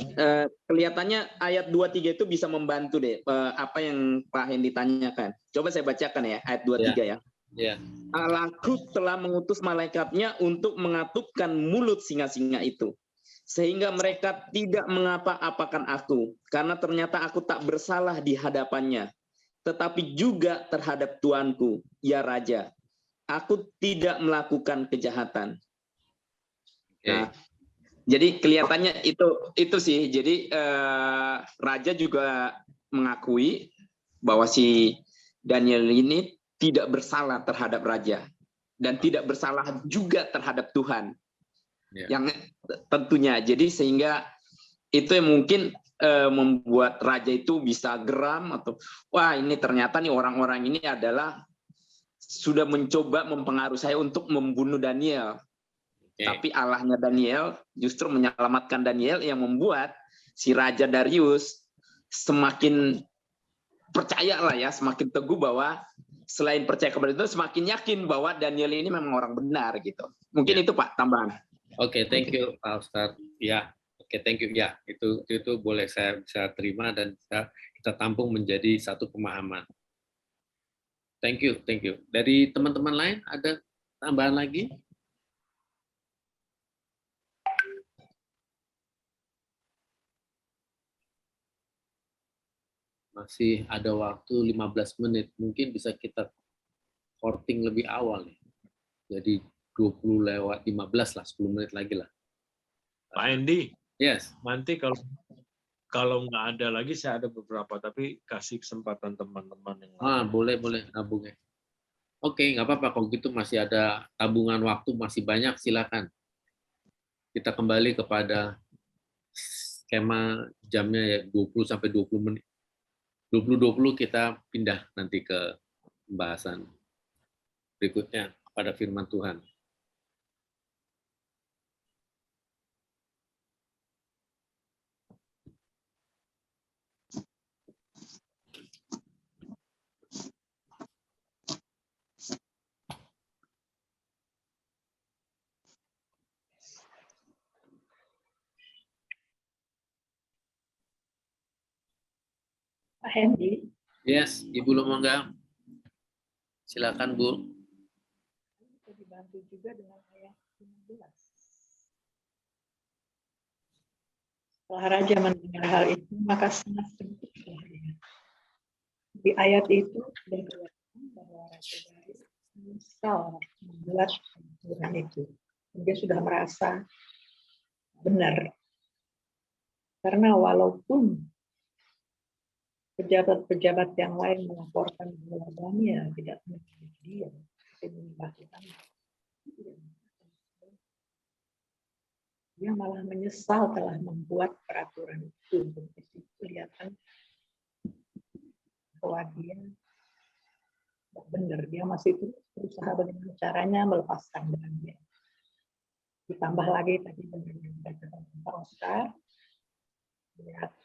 kelihatannya ayat 23 itu bisa membantu deh apa yang Pak Hendy tanyakan. Coba saya bacakan ya, ayat 23 ya.
Ya.
Allahku telah mengutus malaikatnya untuk mengatupkan mulut singa-singa itu, sehingga mereka tidak mengapa-apakan aku, karena ternyata aku tak bersalah di hadapannya, tetapi juga terhadap Tuanku, ya Raja. Aku tidak melakukan kejahatan. Nah, jadi kelihatannya itu sih. Jadi Raja juga mengakui bahwa si Daniel ini tidak bersalah terhadap Raja dan tidak bersalah juga terhadap Tuhan. Yang tentunya. Jadi sehingga itu yang mungkin membuat Raja itu bisa geram atau wah ini ternyata nih orang-orang ini adalah sudah mencoba mempengaruhi saya untuk membunuh Daniel. Tapi Allahnya Daniel justru menyelamatkan Daniel yang membuat si Raja Darius semakin percaya lah ya, semakin teguh bahwa selain percaya kepada itu semakin yakin bahwa Daniel ini memang orang benar gitu. Mungkin itu Pak tambahan.
Oke, thank you Pak Ustadz. Ya, oke, thank you. Ya, itu boleh saya bisa terima dan kita tampung menjadi satu pemahaman. Thank you. Dari teman-teman lain ada tambahan lagi? Masih ada waktu 15 menit. Mungkin bisa kita voting lebih awal nih. Jadi 20 lewat 15 lah, 10 menit lagi lah.
Pak Hendy,
yes.
Nanti kalau nggak ada lagi, saya ada beberapa, tapi kasih kesempatan teman-teman yang lain.
Boleh nabung ya. Oke, nggak apa-apa. Kalau gitu masih ada tabungan waktu, masih banyak, silakan. Kita kembali kepada skema jamnya ya 20 sampai 20 menit. 20-20 kita pindah nanti ke pembahasan berikutnya pada firman Tuhan.
Pak Hendy.
Yes, Ibu Lumangga. Silakan, Bu.
Bisa dibantu juga dengan ayat 15. Setelah raja mendengar hal itu, maka sangat sedihlah dia. Di ayat itu sudah kelihatan bahwa Raja Darius menyesal membuat aturan itu. Dia sudah merasa benar. Karena walaupun pejabat-pejabat yang lain melaporkan bahwa Daniel tidak menyembah dia, tapi menyembah Tuhan, dia malah menyesal telah membuat peraturan itu. Di situ kelihatan bahwa dia tidak benar, dia masih berusaha bagaimana caranya melepaskan Daniel. Ditambah lagi tadi dengan yang dikatakan Pak Oscar, lihat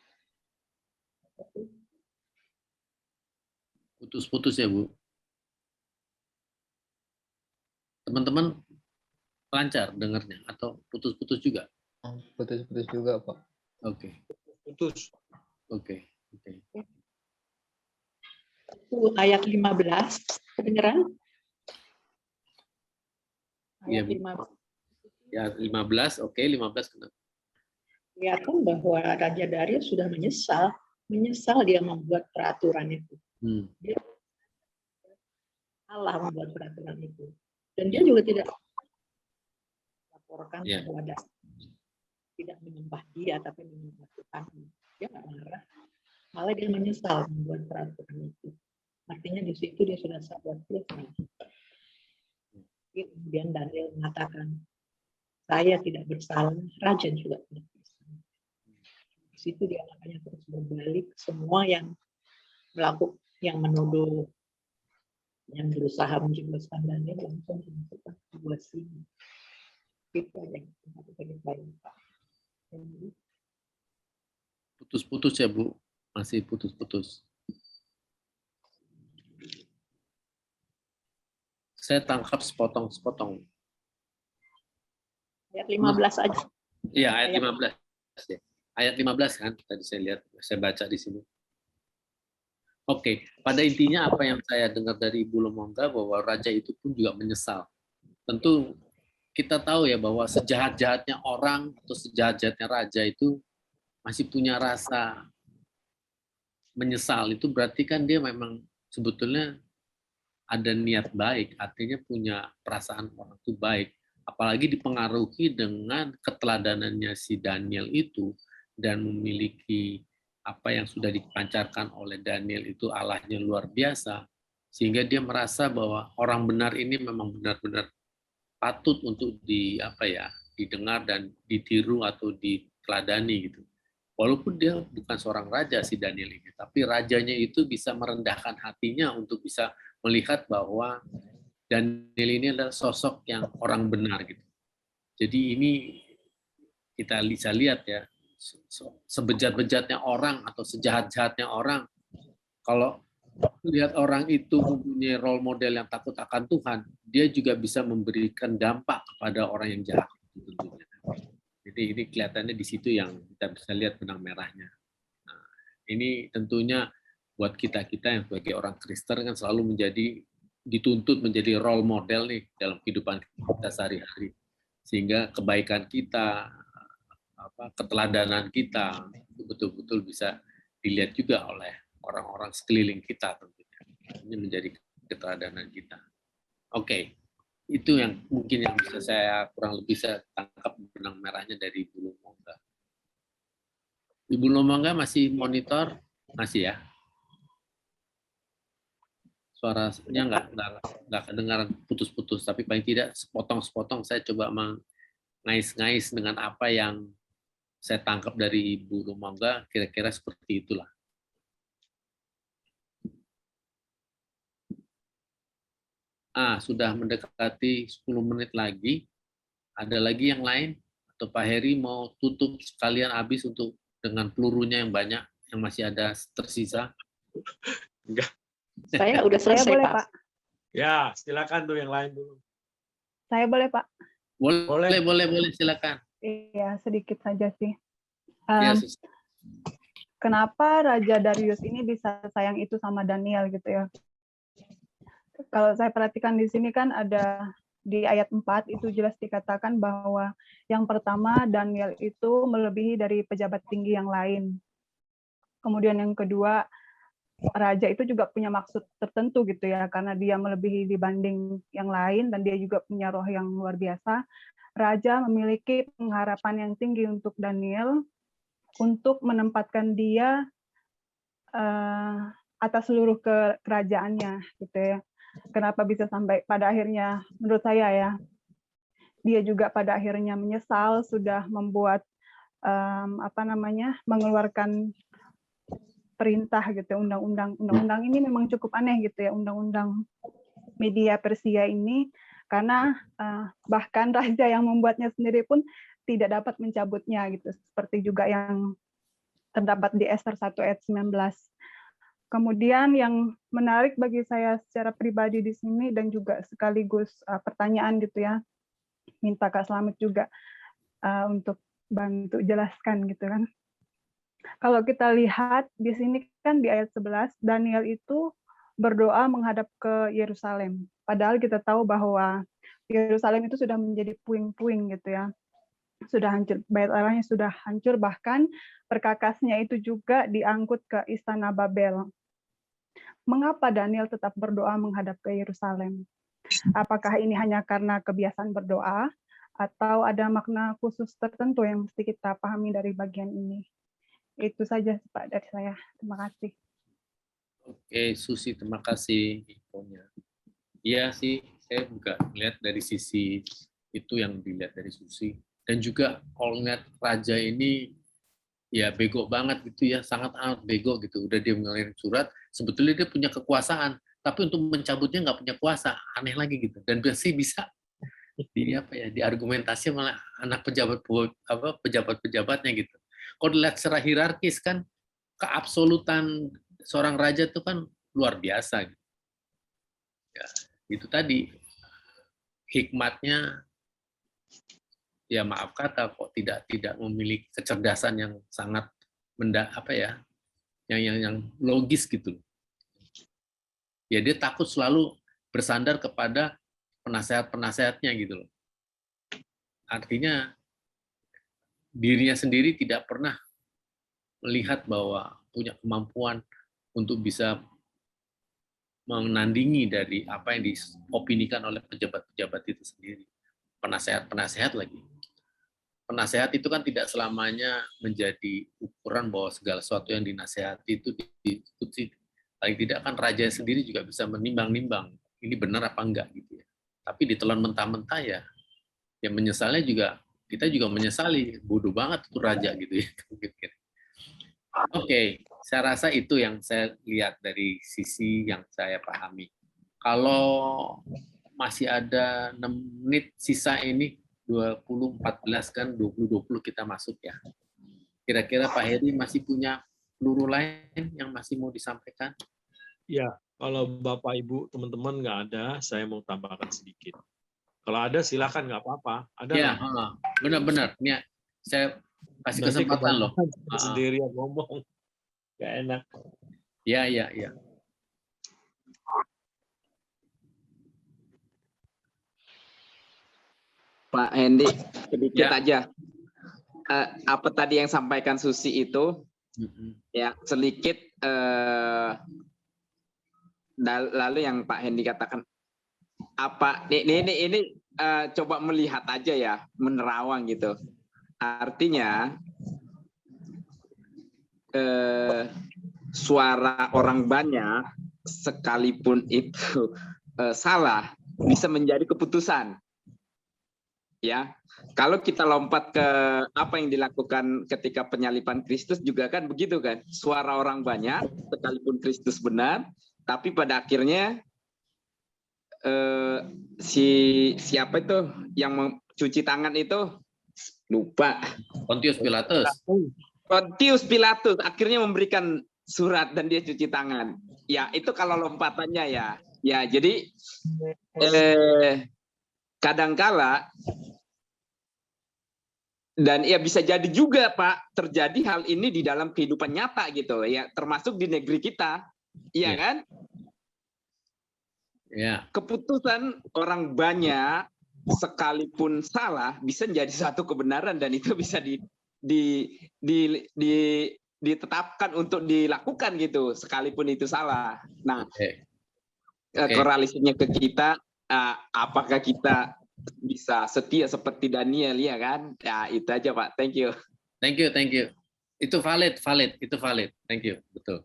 Putus-putus ya, Bu. Teman-teman lancar dengarnya atau putus-putus juga?
Putus-putus juga, Pak.
Oke.
Putus.
Oke.
itu ayat 15, kedengeran?
Iya,
Ayat
Bu.
15.
Ya, 15, oke, 15 kenapa?
Kelihatan bahwa Raja Darius sudah menyesal dia membuat peraturan itu. Dia salah membuat peraturan itu. Dan dia juga tidak laporkan bahwa tidak menyembah dia, tapi menyembah Tuhan. Dia nggak marah. Malah dia menyesal membuat peraturan itu. Artinya di situ dia sudah sadar. Kemudian Daniel mengatakan, saya tidak bersalah, raja juga tidak bersalah. Di situ dia makanya terus berbalik, semua yang melakukan, yang menuduh, yang berusaha menjebloskan Daniel langsung dimasukkan ke sebuah sini. Itu yang harus baik-baik.
Putus-putus ya, Bu. Masih putus-putus. Saya tangkap sepotong-sepotong.
Ayat 15 aja.
Iya, ayat 15. Ya. Ayat 15 kan, tadi saya lihat, saya baca di sini. Oke, pada intinya apa yang saya dengar dari Ibu Lomongga bahwa raja itu pun juga menyesal. Tentu kita tahu ya bahwa sejahat-jahatnya orang atau sejahat-jahatnya raja itu masih punya rasa menyesal. Itu berarti kan dia memang sebetulnya ada niat baik, artinya punya perasaan orang itu baik. Apalagi dipengaruhi dengan keteladanannya si Daniel itu dan memiliki apa yang sudah dipancarkan oleh Daniel itu Allahnya luar biasa, sehingga dia merasa bahwa orang benar ini memang benar-benar patut untuk didengar dan ditiru atau diteladani gitu. Walaupun dia bukan seorang raja si Daniel ini, tapi rajanya itu bisa merendahkan hatinya untuk bisa melihat bahwa Daniel ini adalah sosok yang orang benar gitu. Jadi ini kita bisa lihat ya, sebejat-bejatnya orang atau sejahat-jahatnya orang, kalau lihat orang itu mempunyai role model yang takut akan Tuhan, dia juga bisa memberikan dampak kepada orang yang jahat. Jadi ini kelihatannya di situ yang kita bisa lihat benang merahnya. Nah, ini tentunya buat kita-kita yang sebagai orang Kristen kan selalu dituntut menjadi role model nih dalam kehidupan kita sehari-hari. Sehingga kebaikan kita, keteladanan kita betul-betul bisa dilihat juga oleh orang-orang sekeliling kita tentunya. Ini menjadi keteladanan kita. Oke, itu yang mungkin yang bisa saya kurang lebih saya tangkap benang merahnya dari Ibu Lomongga. Ibu Lomongga masih monitor? Masih ya? Suaranya nggak kedengaran putus-putus, tapi paling tidak sepotong-sepotong saya coba mengais-ngais dengan apa yang saya tangkap dari Ibu Lomongga, kira-kira seperti itulah. Sudah mendekati 10 menit lagi. Ada lagi yang lain? Atau Pak Heri mau tutup sekalian habis untuk dengan pelurunya yang banyak, yang masih ada tersisa?
Enggak.
Saya udah selesai,
boleh,
Pak.
Ya, silakan tuh yang lain dulu.
Saya boleh, Pak?
Boleh, silakan.
Iya, sedikit saja sih.
Ya,
Kenapa Raja Darius ini bisa sayang itu sama Daniel gitu ya? Kalau saya perhatikan di sini kan ada di ayat 4 itu jelas dikatakan bahwa yang pertama Daniel itu melebihi dari pejabat tinggi yang lain. Kemudian yang kedua, raja itu juga punya maksud tertentu gitu ya, karena dia melebihi dibanding yang lain dan dia juga punya roh yang luar biasa. Raja memiliki pengharapan yang tinggi untuk Daniel untuk menempatkan dia atas seluruh kerajaannya gitu ya. Kenapa bisa sampai pada akhirnya, menurut saya ya, dia juga pada akhirnya menyesal sudah membuat mengeluarkan perintah gitu, undang-undang ini memang cukup aneh gitu ya, undang-undang media Persia ini, karena bahkan raja yang membuatnya sendiri pun tidak dapat mencabutnya gitu, seperti juga yang terdapat di Ester 1 ayat 19. Kemudian yang menarik bagi saya secara pribadi di sini dan juga sekaligus pertanyaan gitu ya, minta Kak Slamet juga untuk bantu jelaskan gitu kan. Kalau kita lihat di sini kan di ayat 11, Daniel itu berdoa menghadap ke Yerusalem. Padahal kita tahu bahwa Yerusalem itu sudah menjadi puing-puing gitu ya. Sudah hancur, bait Allahnya sudah hancur, bahkan perkakasnya itu juga diangkut ke istana Babel. Mengapa Daniel tetap berdoa menghadap ke Yerusalem? Apakah ini hanya karena kebiasaan berdoa, atau ada makna khusus tertentu yang mesti kita pahami dari bagian ini? Itu saja Pak dari saya. Terima kasih.
Oke, Susi, terima kasih infonya. Iya sih, saya juga melihat dari sisi itu yang dilihat dari Susi. Dan juga kalau lihat raja ini ya bego banget gitu ya, sangat amat bego gitu. Udah dia mengirim surat, sebetulnya dia punya kekuasaan, tapi untuk mencabutnya nggak punya kuasa, aneh lagi gitu. Dan pasti bisa diargumentasi malah anak pejabat-pejabatnya gitu. Kalau dilihat secara hierarkis kan, keabsolutan seorang raja itu kan luar biasa. Gitu. Ya, itu tadi hikmatnya. Ya maaf kata kok tidak memiliki kecerdasan yang sangat yang logis gitu. Ya dia takut selalu bersandar kepada penasehat-penasehatnya gitu loh. Artinya dirinya sendiri tidak pernah melihat bahwa punya kemampuan untuk bisa menandingi dari apa yang diopinikan oleh pejabat-pejabat itu sendiri. Penasehat-penasehat lagi. Penasehat itu kan tidak selamanya menjadi ukuran bahwa segala sesuatu yang dinasehati itu diikuti. Paling tidak kan raja sendiri juga bisa menimbang-nimbang ini benar apa enggak gitu ya. Tapi ditelan mentah-mentah ya menyesalnya juga, kita juga menyesali, bodoh banget itu raja gitu ya. Oke, saya rasa itu yang saya lihat dari sisi yang saya pahami. Kalau masih ada 6 menit sisa ini, 2014 kan 2020 kita masuk ya. Kira-kira Pak Heri masih punya peluru lain yang masih mau disampaikan?
Ya, kalau Bapak Ibu teman-teman nggak ada, saya mau tambahkan sedikit. Kalau ada silakan, nggak apa-apa. Ada
ya,
lah.
Benar-benar. Nih, saya kasih kesempatan loh.
Sendiri yang ngomong, nggak enak.
Ya.
Pak Hendy, sedikit aja. Apa tadi yang sampaikan Susi itu, ya sedikit. Lalu yang Pak Hendy katakan, apa? Ini coba melihat aja ya, menerawang gitu. Artinya suara orang banyak, sekalipun itu salah, bisa menjadi keputusan. Ya, kalau kita lompat ke apa yang dilakukan ketika penyaliban Kristus juga kan begitu kan, suara orang banyak sekalipun Kristus benar, tapi pada akhirnya siapa itu yang mencuci tangan itu lupa.
Pontius
Pilatus akhirnya memberikan surat dan dia cuci tangan. Ya itu kalau lompatannya ya. Ya jadi kadangkala dan ya bisa jadi juga Pak terjadi hal ini di dalam kehidupan nyata gitu ya, termasuk di negeri kita, iya kan?
Ya.
Keputusan orang banyak sekalipun salah bisa menjadi satu kebenaran dan itu bisa ditetapkan untuk dilakukan gitu sekalipun itu salah. Nah, korelasinya ke kita, apakah kita bisa setia seperti Daniel ya kan? Ya itu aja Pak. Thank you.
Thank you. Itu valid. Thank you. Betul.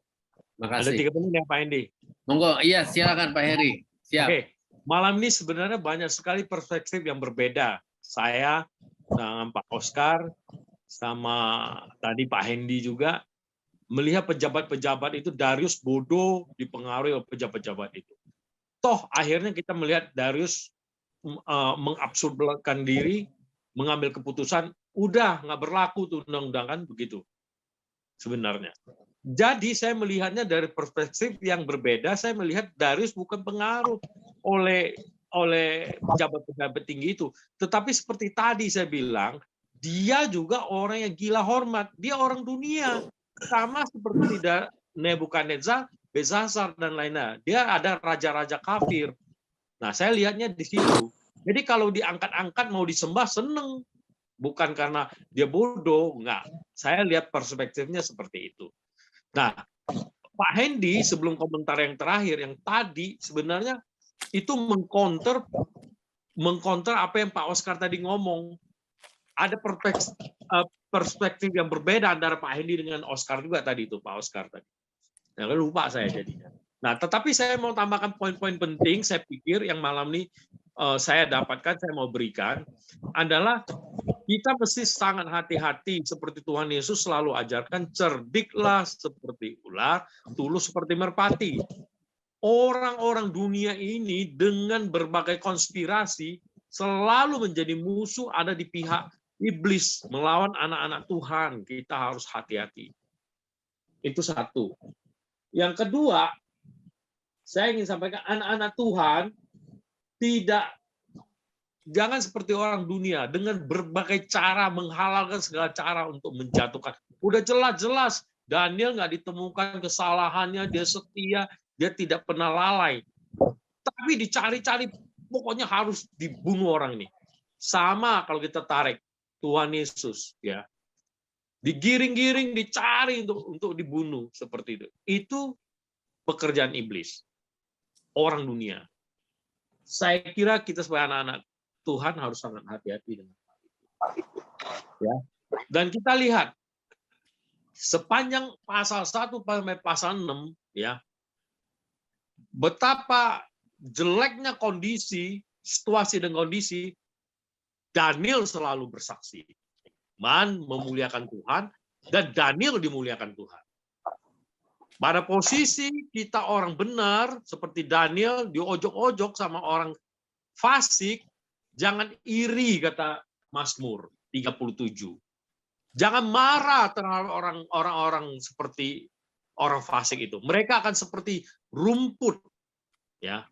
Ada
Makasih.
3 menit ya Pak Hendy.
Monggo, iya silakan Pak Heri. Siap.
Oke. Malam ini sebenarnya banyak sekali perspektif yang berbeda. Saya dengan Pak Oscar sama tadi Pak Hendy juga melihat pejabat-pejabat itu Darius bodoh dipengaruhi oleh pejabat-pejabat itu. Toh akhirnya kita melihat Darius mengabsurdkan diri, mengambil keputusan, udah nggak berlaku tuh undang-undang kan begitu sebenarnya. Jadi saya melihatnya dari perspektif yang berbeda. Saya melihat Darius bukan pengaruh oleh pejabat-pejabat tinggi itu, tetapi seperti tadi saya bilang, dia juga orang yang gila hormat. Dia orang dunia, sama seperti Nebukadnezar, Belshazzar dan lainnya. Dia ada raja-raja kafir. Nah, saya lihatnya di situ. Jadi kalau diangkat-angkat mau disembah seneng, bukan karena dia bodoh, enggak. Saya lihat perspektifnya seperti itu. Nah, Pak Hendy sebelum komentar yang terakhir yang tadi sebenarnya itu mengcounter apa yang Pak Oscar tadi ngomong. Ada perspektif yang berbeda antara Pak Hendy dengan Oscar juga tadi itu, Pak Oscar tadi. Nah, lupa saya jadinya. Nah, tetapi saya mau tambahkan poin-poin penting, saya pikir yang malam ini saya dapatkan, saya mau berikan, adalah kita mesti sangat hati-hati seperti Tuhan Yesus selalu ajarkan, cerdiklah seperti ular, tulus seperti merpati. Orang-orang dunia ini dengan berbagai konspirasi selalu menjadi musuh ada di pihak iblis melawan anak-anak Tuhan. Kita harus hati-hati. Itu satu. Yang kedua, saya ingin sampaikan anak-anak Tuhan jangan seperti orang dunia dengan berbagai cara menghalalkan segala cara untuk menjatuhkan. Udah jelas-jelas Daniel nggak ditemukan kesalahannya, dia setia, dia tidak pernah lalai. Tapi dicari-cari, pokoknya harus dibunuh orang ini. Sama kalau kita tarik Tuhan Yesus, ya, digiring-giring, dicari untuk dibunuh seperti itu. Itu pekerjaan iblis, orang dunia. Saya kira kita sebagai anak-anak Tuhan harus sangat hati-hati dengan hal itu. Ya. Dan kita lihat sepanjang pasal 1 sampai pasal 6, ya, betapa jeleknya kondisi, situasi dan kondisi, Daniel selalu bersaksi. Man memuliakan Tuhan, dan Daniel dimuliakan Tuhan. Pada posisi kita orang benar, seperti Daniel, diojok-ojok sama orang fasik, jangan iri, kata Mazmur 37. Jangan marah terhadap orang-orang seperti orang fasik itu. Mereka akan seperti rumput, ya,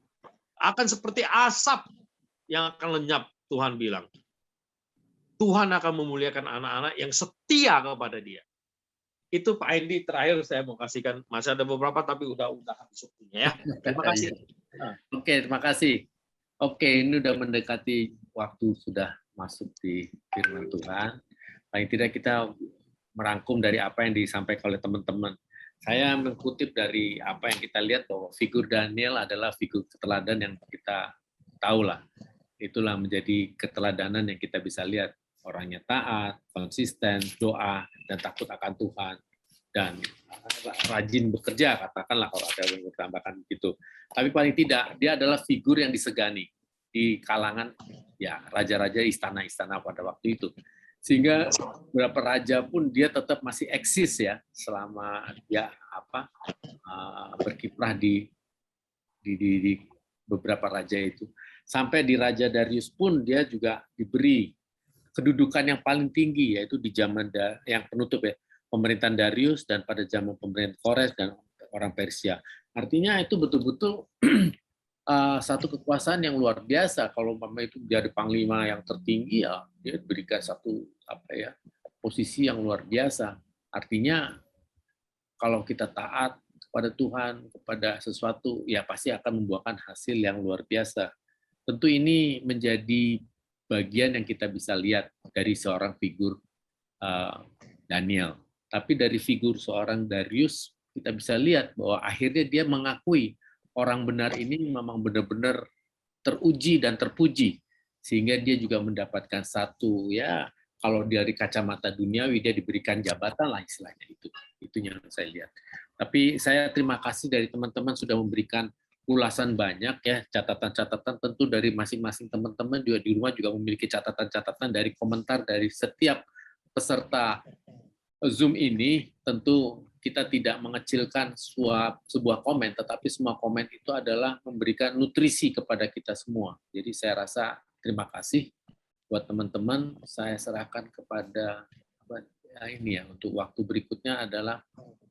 akan seperti asap yang akan lenyap. Tuhan bilang, Tuhan akan memuliakan anak-anak yang setia kepada Dia. Itu Pak Hendy terakhir saya mau kasihkan. Masih ada beberapa tapi udah habis waktunya ya. Terima kasih.
Oke, terima kasih. Oke, ini udah mendekati waktu, sudah masuk di firman Tuhan. Paling tidak kita merangkum dari apa yang disampaikan oleh teman-teman. Saya mengutip dari apa yang kita lihat bahwa figur Daniel adalah figur keteladanan yang kita tahu lah. Itulah menjadi keteladanan yang kita bisa lihat. Orangnya taat, konsisten, doa, dan takut akan Tuhan. Dan rajin bekerja, katakanlah kalau ada yang ditambahkan gitu. Tapi paling tidak, dia adalah figur yang disegani di kalangan ya raja-raja istana-istana pada waktu itu. Sehingga beberapa raja pun dia tetap masih eksis ya selama dia berkiprah di beberapa raja itu. Sampai di Raja Darius pun dia juga diberi kedudukan yang paling tinggi, yaitu di zaman yang penutup ya, pemerintahan Darius dan pada zaman pemerintahan Kores dan orang Persia. Artinya itu betul-betul satu kekuasaan yang luar biasa. Kalau itu jadi panglima yang tertinggi, ya dia diberikan satu posisi yang luar biasa. Artinya kalau kita taat kepada Tuhan, kepada sesuatu, ya pasti akan membuahkan hasil yang luar biasa. Tentu ini menjadi bagian yang kita bisa lihat dari seorang figur Daniel. Tapi dari figur seorang Darius, kita bisa lihat bahwa akhirnya dia mengakui orang benar ini memang benar-benar teruji dan terpuji, sehingga dia juga mendapatkan satu, ya kalau dari kacamata duniawi dia diberikan jabatan lah istilahnya, itu yang saya lihat. Tapi saya terima kasih dari teman-teman sudah memberikan ulasan banyak ya, catatan-catatan tentu dari masing-masing teman-teman juga di rumah juga memiliki catatan-catatan dari komentar dari setiap peserta Zoom ini. Tentu kita tidak mengecilkan sebuah komen, tetapi semua komen itu adalah memberikan nutrisi kepada kita semua. Jadi saya rasa terima kasih buat teman-teman. Saya serahkan kepada ini ya, untuk waktu berikutnya adalah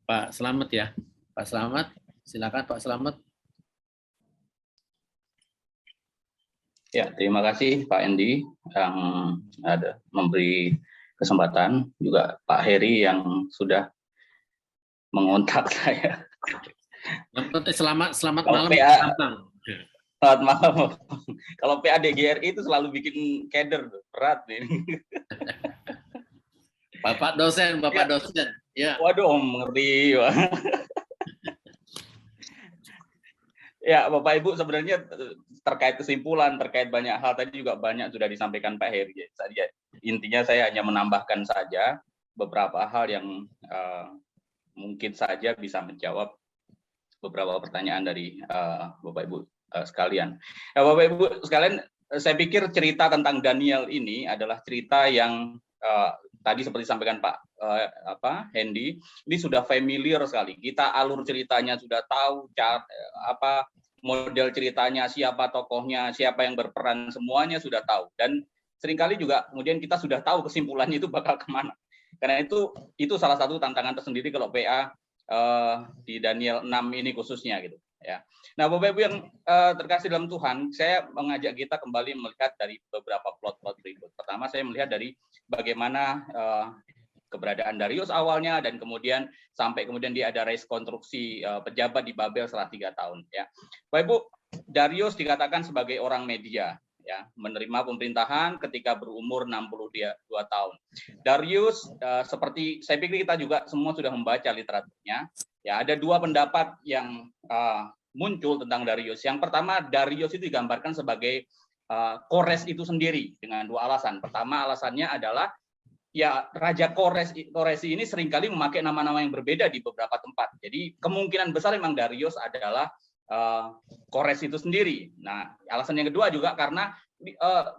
Pak Slamet ya. Pak Slamet, silakan Pak Slamet.
Ya, terima kasih Pak Endi yang ada memberi kesempatan, juga Pak Heri yang sudah mengontak saya.
Selamat
Kalau
malam.
Selamat malam. Kalau PADGRI itu selalu bikin keder, berat nih.
Bapak dosen. Ya.
Waduh, mengerti. Ya, Bapak Ibu, sebenarnya terkait kesimpulan, terkait banyak hal tadi juga banyak sudah disampaikan Pak Heri. Intinya saya hanya menambahkan saja beberapa hal yang mungkin saja bisa menjawab beberapa pertanyaan dari Bapak Ibu sekalian. Bapak Ibu sekalian, saya pikir cerita tentang Daniel ini adalah cerita yang tadi seperti disampaikan Pak Hendy, ini sudah familiar sekali. Kita alur ceritanya sudah tahu, model ceritanya, siapa tokohnya, siapa yang berperan, semuanya sudah tahu. Dan seringkali juga kemudian kita sudah tahu kesimpulannya itu bakal kemana. Karena itu salah satu tantangan tersendiri kalau PA di Daniel 6 ini khususnya gitu ya. Nah, Bapak Ibu yang terkasih dalam Tuhan, saya mengajak kita kembali melihat dari beberapa plot-plot berikut. Pertama, saya melihat dari bagaimana keberadaan Darius awalnya, dan kemudian sampai kemudian dia ada rekonstruksi pejabat di Babel setelah 3 tahun ya. Bapak Ibu, Darius dikatakan sebagai orang media ya, menerima pemerintahan ketika berumur 62 tahun. Darius seperti saya pikir kita juga semua sudah membaca literaturnya ya, ada dua pendapat yang muncul tentang Darius. Yang pertama, Darius itu digambarkan sebagai Kores itu sendiri dengan dua alasan. Pertama, alasannya adalah ya Raja Koresi ini seringkali memakai nama-nama yang berbeda di beberapa tempat. Jadi kemungkinan besar memang Darius adalah Kores itu sendiri. Nah, alasan yang kedua juga karena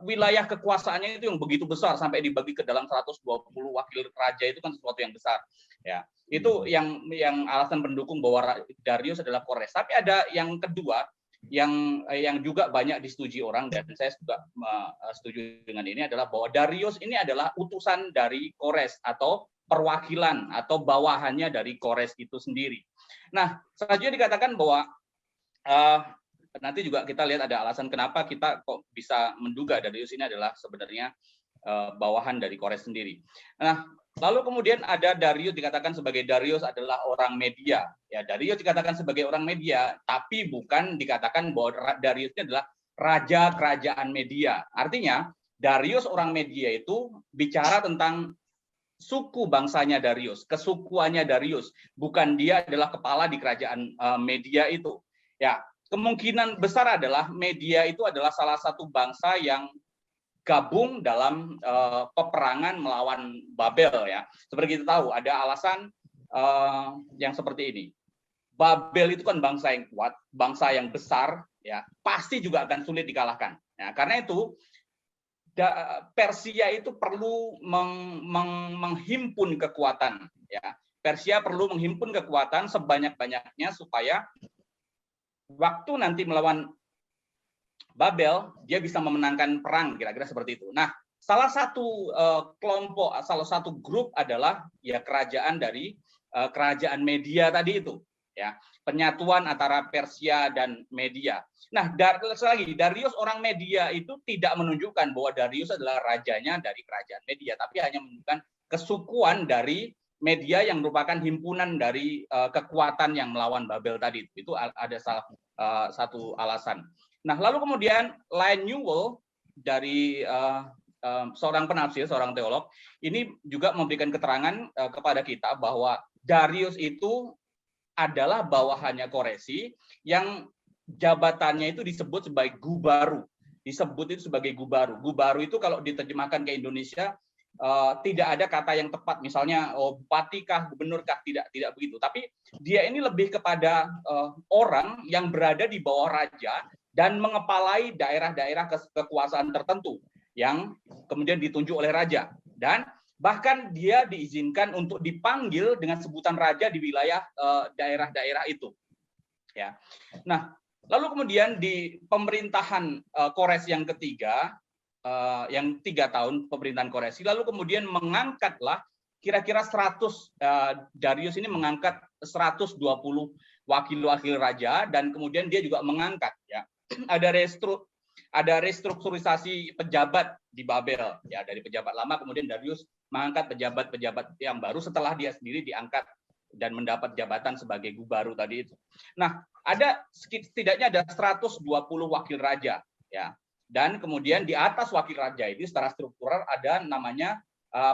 wilayah kekuasaannya itu yang begitu besar sampai dibagi ke dalam 120 wakil raja, itu kan sesuatu yang besar. Ya, itu yang alasan pendukung bahwa Darius adalah Kores. Tapi ada yang kedua yang juga banyak disetujui orang, dan saya juga setuju dengan ini, adalah bahwa Darius ini adalah utusan dari Kores atau perwakilan atau bawahannya dari Kores itu sendiri. Nah, selanjutnya dikatakan bahwa nanti juga kita lihat ada alasan kenapa kita kok bisa menduga Darius ini adalah sebenarnya bawahan dari Kores sendiri. Nah, lalu kemudian ada Darius dikatakan sebagai Darius adalah orang media. Ya, Darius dikatakan sebagai orang media, tapi bukan dikatakan bahwa Darius ini adalah raja kerajaan media. Artinya, Darius orang media itu bicara tentang suku bangsanya Darius, kesukuannya Darius, bukan dia adalah kepala di kerajaan media itu. Ya, kemungkinan besar adalah media itu adalah salah satu bangsa yang gabung dalam peperangan melawan Babel ya. Seperti kita tahu ada alasan yang seperti ini. Babel itu kan bangsa yang kuat, bangsa yang besar ya, pasti juga akan sulit dikalahkan. Ya, karena itu Persia itu perlu menghimpun kekuatan ya. Persia perlu menghimpun kekuatan sebanyak-banyaknya supaya waktu nanti melawan Babel, dia bisa memenangkan perang, kira-kira seperti itu. Nah, salah satu kelompok, salah satu grup adalah ya kerajaan dari kerajaan Media tadi itu, ya penyatuan antara Persia dan Media. Nah, lagi Darius orang Media itu tidak menunjukkan bahwa Darius adalah rajanya dari kerajaan Media, tapi hanya menunjukkan kesukuan dari Media yang merupakan himpunan dari kekuatan yang melawan Babel tadi. Itu ada salah satu alasan. Nah, lalu kemudian Lion Newell seorang penafsir, seorang teolog, ini juga memberikan keterangan kepada kita bahwa Darius itu adalah bawahannya Koresi yang jabatannya itu disebut sebagai gubaru. Disebut itu sebagai gubaru. Gubaru itu kalau diterjemahkan ke Indonesia tidak ada kata yang tepat, misalnya bupati kah, gubernur kah, tidak begitu. Tapi dia ini lebih kepada orang yang berada di bawah raja dan mengepalai daerah-daerah kekuasaan tertentu yang kemudian ditunjuk oleh raja. Dan bahkan dia diizinkan untuk dipanggil dengan sebutan raja di wilayah daerah-daerah itu. Ya. Nah, lalu kemudian di pemerintahan Kores yang ketiga, yang 3 tahun pemerintahan Koresi, lalu kemudian mengangkatlah kira-kira 100, Darius ini mengangkat 120 wakil-wakil raja, dan kemudian dia juga mengangkat, ya, ada restrukturisasi pejabat di Babel, ya, dari pejabat lama kemudian Darius mengangkat pejabat-pejabat yang baru setelah dia sendiri diangkat dan mendapat jabatan sebagai gubaru tadi itu. Nah, setidaknya ada 120 wakil raja, ya. Dan kemudian di atas wakil raja ini secara struktural ada namanya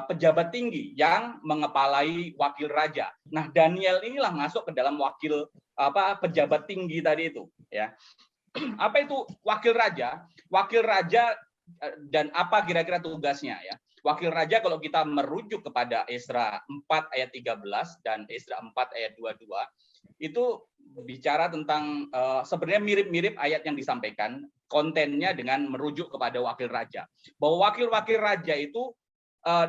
pejabat tinggi yang mengepalai wakil raja. Nah, Daniel inilah masuk ke dalam pejabat tinggi tadi itu, ya. Apa itu wakil raja? Wakil raja dan apa kira-kira tugasnya, ya? Wakil raja kalau kita merujuk kepada Esra 4 ayat 13 dan Esra 4 ayat 22 itu bicara tentang sebenarnya mirip-mirip ayat yang disampaikan, kontennya dengan merujuk kepada wakil raja. Bahwa wakil-wakil raja itu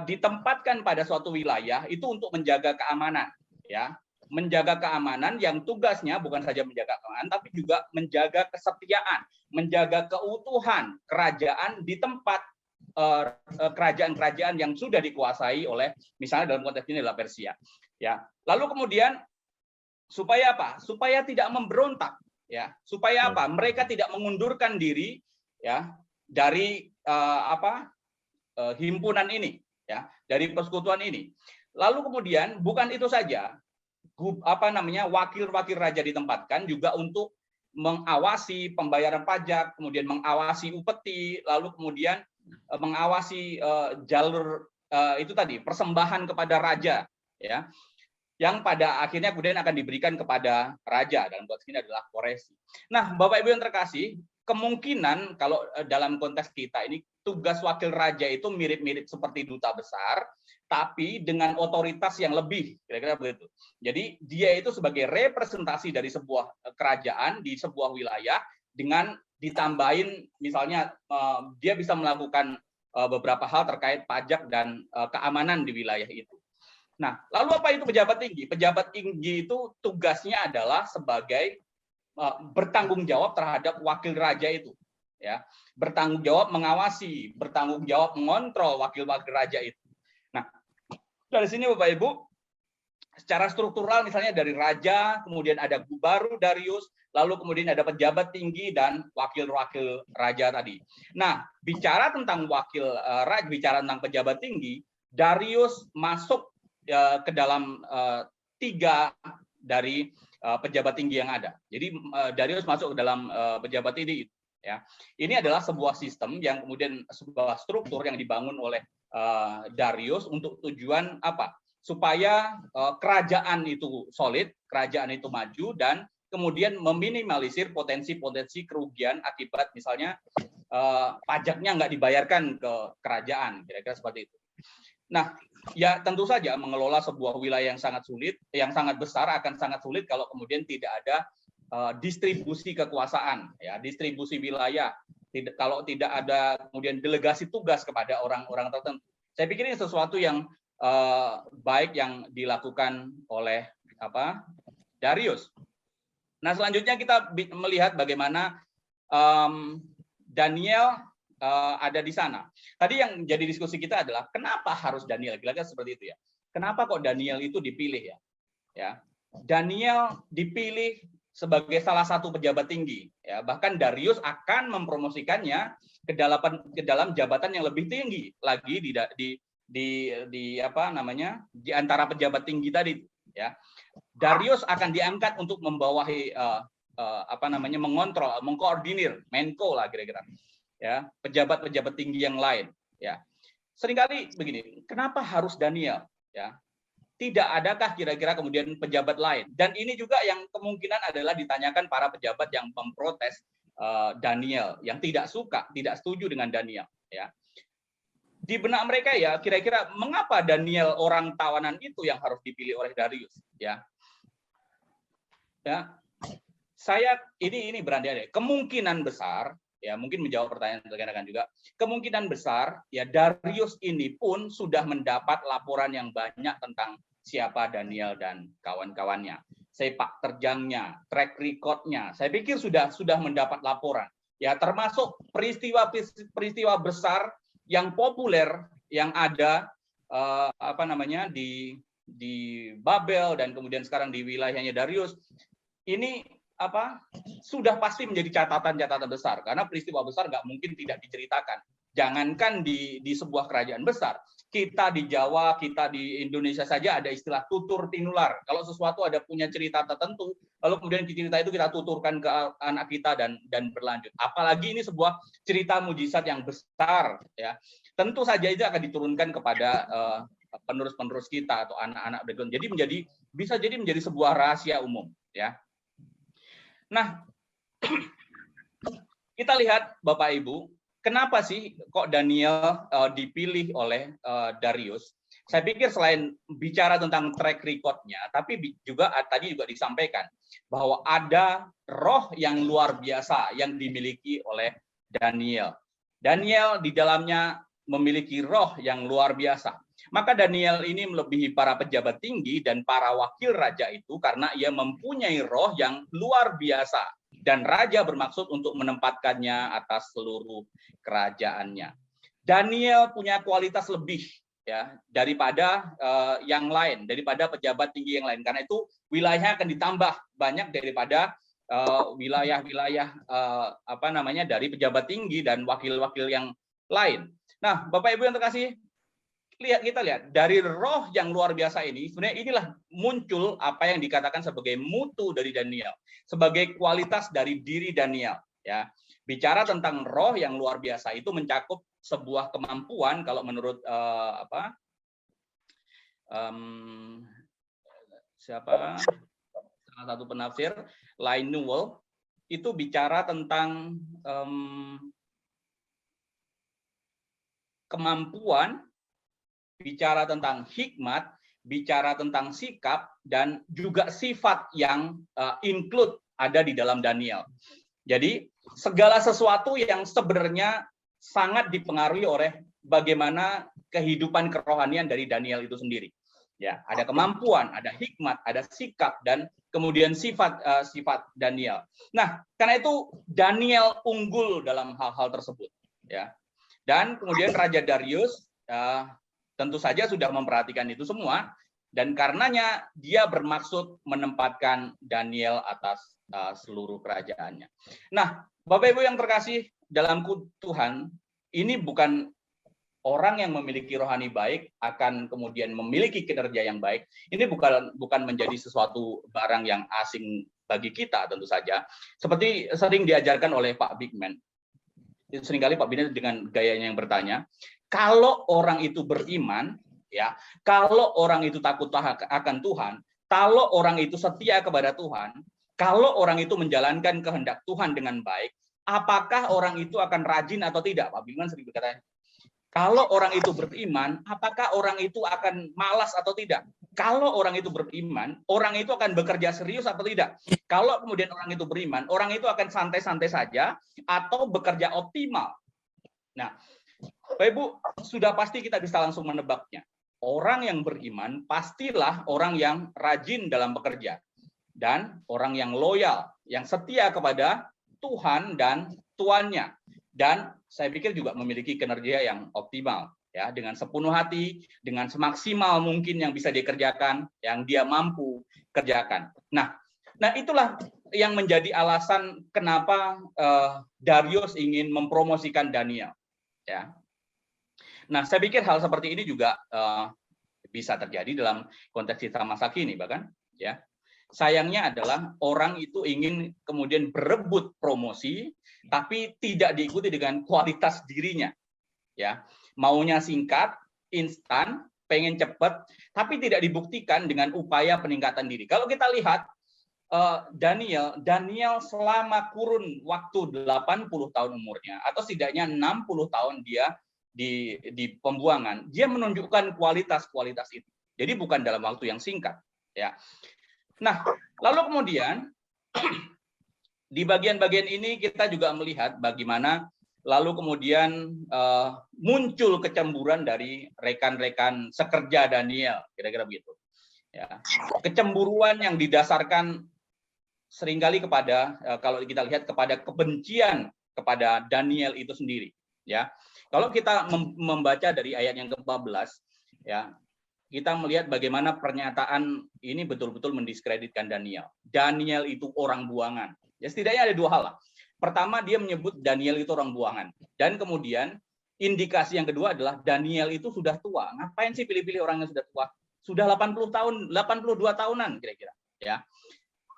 ditempatkan pada suatu wilayah itu untuk menjaga keamanan, ya. Menjaga keamanan yang tugasnya bukan saja menjaga keamanan tapi juga menjaga kesetiaan, menjaga keutuhan kerajaan di tempat kerajaan-kerajaan yang sudah dikuasai oleh, misalnya dalam konteks ini adalah Persia, ya. Lalu kemudian supaya apa? Supaya tidak memberontak, ya. Supaya apa? Mereka tidak mengundurkan diri, ya, dari himpunan ini, ya, dari persekutuan ini. Lalu kemudian bukan itu saja, wakil-wakil raja ditempatkan juga untuk mengawasi pembayaran pajak, kemudian mengawasi upeti, lalu kemudian mengawasi jalur itu tadi persembahan kepada raja, ya, yang pada akhirnya kemudian akan diberikan kepada raja, dalam konteks ini adalah Koresi. Nah, Bapak Ibu yang terkasih, kemungkinan kalau dalam konteks kita ini tugas wakil raja itu mirip-mirip seperti duta besar, tapi dengan otoritas yang lebih, kira-kira begitu. Jadi dia itu sebagai representasi dari sebuah kerajaan di sebuah wilayah dengan ditambahin misalnya dia bisa melakukan beberapa hal terkait pajak dan keamanan di wilayah itu. Nah, lalu apa itu pejabat tinggi? Pejabat tinggi itu tugasnya adalah sebagai bertanggung jawab terhadap wakil raja itu, ya. Bertanggung jawab mengawasi, bertanggung jawab mengontrol wakil-wakil raja itu. Nah, dari sini Bapak Ibu, secara struktural misalnya dari raja, kemudian ada gubaru Darius, lalu kemudian ada pejabat tinggi dan wakil-wakil raja tadi. Nah, bicara tentang wakil raja, bicara tentang pejabat tinggi, Darius masuk ke dalam 3 dari pejabat tinggi yang ada. Jadi Darius masuk ke dalam pejabat ini, ya. Ini adalah sebuah sistem yang kemudian sebuah struktur yang dibangun oleh Darius untuk tujuan apa? Supaya kerajaan itu solid, kerajaan itu maju, dan kemudian meminimalisir potensi-potensi kerugian akibat misalnya pajaknya nggak dibayarkan ke kerajaan, kira-kira seperti itu. Nah, ya tentu saja mengelola sebuah wilayah yang sangat sulit, yang sangat besar akan sangat sulit kalau kemudian tidak ada distribusi kekuasaan, ya, distribusi wilayah. Kalau tidak ada kemudian delegasi tugas kepada orang-orang tertentu. Saya pikir ini sesuatu yang baik yang dilakukan oleh Darius. Nah, selanjutnya kita melihat bagaimana Daniel ada di sana. Tadi yang jadi diskusi kita adalah kenapa harus Daniel? Kira-kira seperti itu, ya. Kenapa kok Daniel itu dipilih, ya? Ya, Daniel dipilih sebagai salah satu pejabat tinggi, ya. Bahkan Darius akan mempromosikannya ke dalam jabatan yang lebih tinggi lagi di antara pejabat tinggi tadi, ya. Darius akan diangkat untuk membawahi mengontrol, mengkoordinir, Menko lah kira-kira. ya, pejabat-pejabat tinggi yang lain, ya. Seringkali begini, kenapa harus Daniel, ya? Tidak adakah kira-kira kemudian pejabat lain? Dan ini juga yang kemungkinan adalah ditanyakan para pejabat yang memprotes Daniel, yang tidak suka, tidak setuju dengan Daniel, ya. Di benak mereka ya, kira-kira mengapa Daniel orang tawanan itu yang harus dipilih oleh Darius, ya? Ya, saya ini berandai-andai kemungkinan besar, ya, mungkin menjawab pertanyaan rekan-rekan juga, kemungkinan besar ya Darius ini pun sudah mendapat laporan yang banyak tentang siapa Daniel dan kawan-kawannya, sepak terjangnya, track record-nya. Saya pikir sudah mendapat laporan, ya, termasuk peristiwa besar yang populer yang ada di Babel dan kemudian sekarang di wilayahnya Darius. Ini sudah pasti menjadi catatan-catatan besar, karena peristiwa besar nggak mungkin tidak diceritakan. Jangankan di sebuah kerajaan besar, kita di Jawa, kita di Indonesia saja ada istilah tutur tinular. Kalau sesuatu ada punya cerita tertentu, lalu kemudian cerita itu kita tuturkan ke anak kita dan berlanjut. Apalagi ini sebuah cerita mujizat yang besar, ya. Tentu saja itu akan diturunkan kepada penerus-penerus kita atau anak-anak berikutnya. Jadi bisa jadi menjadi sebuah rahasia umum, ya. Nah, kita lihat Bapak Ibu, kenapa sih kok Daniel dipilih oleh Darius? Saya pikir selain bicara tentang track record-nya, tapi juga tadi juga disampaikan bahwa ada roh yang luar biasa yang dimiliki oleh Daniel. Daniel di dalamnya memiliki roh yang luar biasa. Maka Daniel ini melebihi para pejabat tinggi dan para wakil raja itu karena ia mempunyai roh yang luar biasa. Dan raja bermaksud untuk menempatkannya atas seluruh kerajaannya. Daniel punya kualitas lebih, ya, daripada yang lain, daripada pejabat tinggi yang lain. Karena itu wilayahnya akan ditambah banyak daripada wilayah-wilayah dari pejabat tinggi dan wakil-wakil yang lain. Nah, Bapak Ibu yang terkasih, kita lihat dari roh yang luar biasa ini, sebenarnya inilah muncul apa yang dikatakan sebagai mutu dari Daniel, sebagai kualitas dari diri Daniel, ya. Bicara tentang roh yang luar biasa itu mencakup sebuah kemampuan, kalau menurut salah satu penafsir, Lain Newell, itu bicara tentang kemampuan, bicara tentang hikmat, bicara tentang sikap, dan juga sifat yang include ada di dalam Daniel. Jadi segala sesuatu yang sebenarnya sangat dipengaruhi oleh bagaimana kehidupan kerohanian dari Daniel itu sendiri. Ya, ada kemampuan, ada hikmat, ada sikap, dan kemudian sifat Daniel. Nah, karena itu Daniel unggul dalam hal-hal tersebut. Ya, dan kemudian Raja Darius tentu saja sudah memperhatikan itu semua, dan karenanya dia bermaksud menempatkan Daniel atas seluruh kerajaannya. Nah, Bapak Ibu yang terkasih dalam Tuhan, ini bukan orang yang memiliki rohani baik akan kemudian memiliki kinerja yang baik. Ini bukan menjadi sesuatu barang yang asing bagi kita tentu saja. Seperti sering diajarkan oleh Pak Bigman. Seringkali Pak Bigman dengan gayanya yang bertanya, kalau orang itu beriman, ya, kalau orang itu takut akan Tuhan, kalau orang itu setia kepada Tuhan, kalau orang itu menjalankan kehendak Tuhan dengan baik, apakah orang itu akan rajin atau tidak? Pak Bigman sering berkata, kalau orang itu beriman, apakah orang itu akan malas atau tidak? Kalau orang itu beriman, orang itu akan bekerja serius atau tidak? Kalau kemudian orang itu beriman, orang itu akan santai-santai saja atau bekerja optimal. Nah, Bapak Ibu, sudah pasti kita bisa langsung menebaknya. Orang yang beriman pastilah orang yang rajin dalam bekerja. Dan orang yang loyal, yang setia kepada Tuhan dan tuannya. Dan saya pikir juga memiliki kinerja yang optimal, ya, dengan sepenuh hati, dengan semaksimal mungkin yang bisa dikerjakan, yang dia mampu kerjakan. Nah itulah yang menjadi alasan kenapa Darius ingin mempromosikan Daniel, ya. Nah, saya pikir hal seperti ini juga bisa terjadi dalam konteks kita masa kini bahkan, ya. sayangnya adalah orang itu ingin kemudian berebut promosi, tapi tidak diikuti dengan kualitas dirinya. Ya, maunya singkat, instan, pengen cepat, tapi tidak dibuktikan dengan upaya peningkatan diri. Kalau kita lihat Daniel selama kurun waktu 80 tahun umurnya, atau setidaknya 60 tahun dia di pembuangan, dia menunjukkan kualitas-kualitas itu. Jadi bukan dalam waktu yang singkat. Ya. Nah, lalu kemudian di bagian-bagian ini kita juga melihat bagaimana lalu kemudian muncul kecemburuan dari rekan-rekan sekerja Daniel, kira-kira begitu. Ya. Kecemburuan yang didasarkan seringkali kepada kalau kita lihat kepada kebencian kepada Daniel itu sendiri. Ya, kalau kita membaca dari ayat yang ke-14, ya, kita melihat bagaimana pernyataan ini betul-betul mendiskreditkan Daniel. Daniel itu orang buangan. Ya, setidaknya ada dua hal lah. Pertama, dia menyebut Daniel itu orang buangan. Dan kemudian indikasi yang kedua adalah Daniel itu sudah tua. Ngapain sih pilih-pilih orang yang sudah tua? Sudah 80 tahun, 82 tahunan kira-kira. Ya.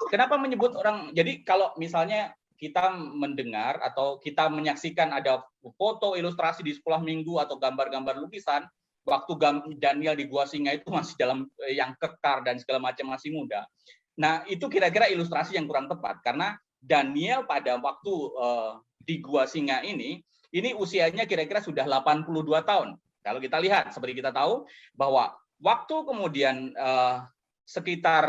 Kenapa menyebut orang? Jadi kalau misalnya kita mendengar atau kita menyaksikan ada foto ilustrasi di sekolah minggu atau gambar-gambar lukisan, waktu Daniel di Gua Singa itu masih dalam yang kekar dan segala macam, masih muda. Nah, itu kira-kira ilustrasi yang kurang tepat karena Daniel pada waktu di Gua Singa ini usianya kira-kira sudah 82 tahun. Kalau kita lihat, seperti kita tahu bahwa waktu kemudian sekitar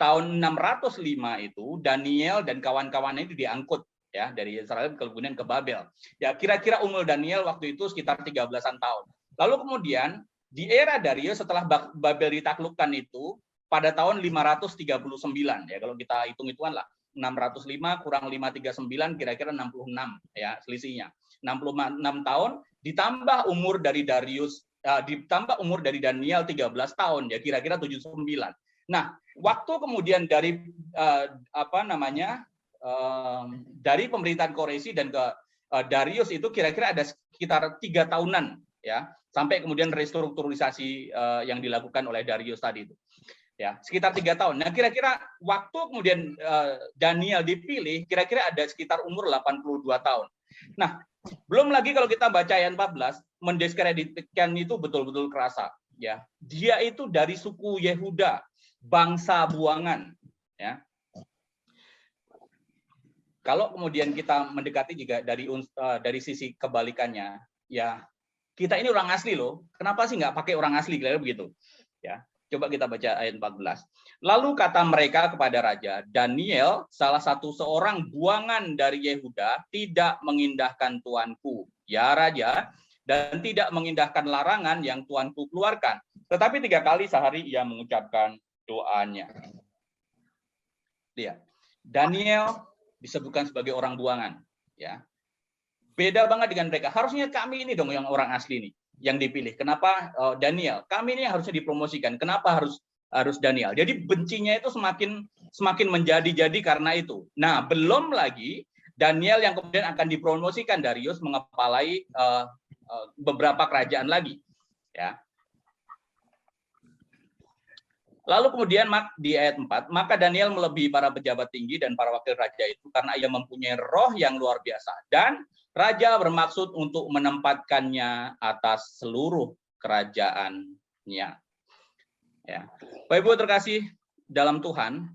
tahun 605 itu Daniel dan kawan-kawannya itu diangkut ya dari Yerusalem kemudian ke Babel. Ya, kira-kira umur Daniel waktu itu sekitar 13-an tahun. Lalu kemudian di era Darius setelah Babel ditaklukkan itu pada tahun 539 ya, kalau kita hitung-hitungan lah 605 kurang 539 kira-kira 66 ya selisihnya. 66 tahun ditambah umur dari Darius ditambah umur dari Daniel 13 tahun ya kira-kira 79. Nah, waktu kemudian dari dari pemerintahan Koreshi dan ke Darius itu kira-kira ada sekitar 3 tahunan ya, sampai kemudian restrukturisasi yang dilakukan oleh Darius tadi itu. Ya, sekitar 3 tahun. Nah, kira-kira waktu kemudian Daniel dipilih kira-kira ada sekitar umur 82 tahun. Nah, belum lagi kalau kita baca ayat 14 mendiskreditkan itu betul-betul kerasa ya. Dia itu dari suku Yehuda, bangsa buangan ya. Kalau kemudian kita mendekati juga dari sisi kebalikannya ya, kita ini orang asli loh, kenapa sih nggak pakai orang asli kira-kira begitu ya. Coba kita baca ayat 14. Lalu kata mereka kepada raja, Daniel, salah satu seorang buangan dari Yehuda, tidak mengindahkan tuanku, ya raja, dan tidak mengindahkan larangan yang tuanku keluarkan. Tetapi 3 kali sehari ia mengucapkan doanya. Lihat, Daniel disebutkan sebagai orang buangan. Ya, beda banget dengan mereka. Harusnya kami ini dong yang orang asli nih yang dipilih. Kenapa Daniel? Kami ini yang harusnya dipromosikan. Kenapa harus Daniel? Jadi bencinya itu semakin menjadi-jadi karena itu. Nah, belum lagi Daniel yang kemudian akan dipromosikan Darius mengepalai beberapa kerajaan lagi. Ya. Lalu kemudian di ayat 4, maka Daniel melebihi para pejabat tinggi dan para wakil raja itu karena ia mempunyai roh yang luar biasa. Dan raja bermaksud untuk menempatkannya atas seluruh kerajaannya. Ya. Bapak Ibu terkasih dalam Tuhan,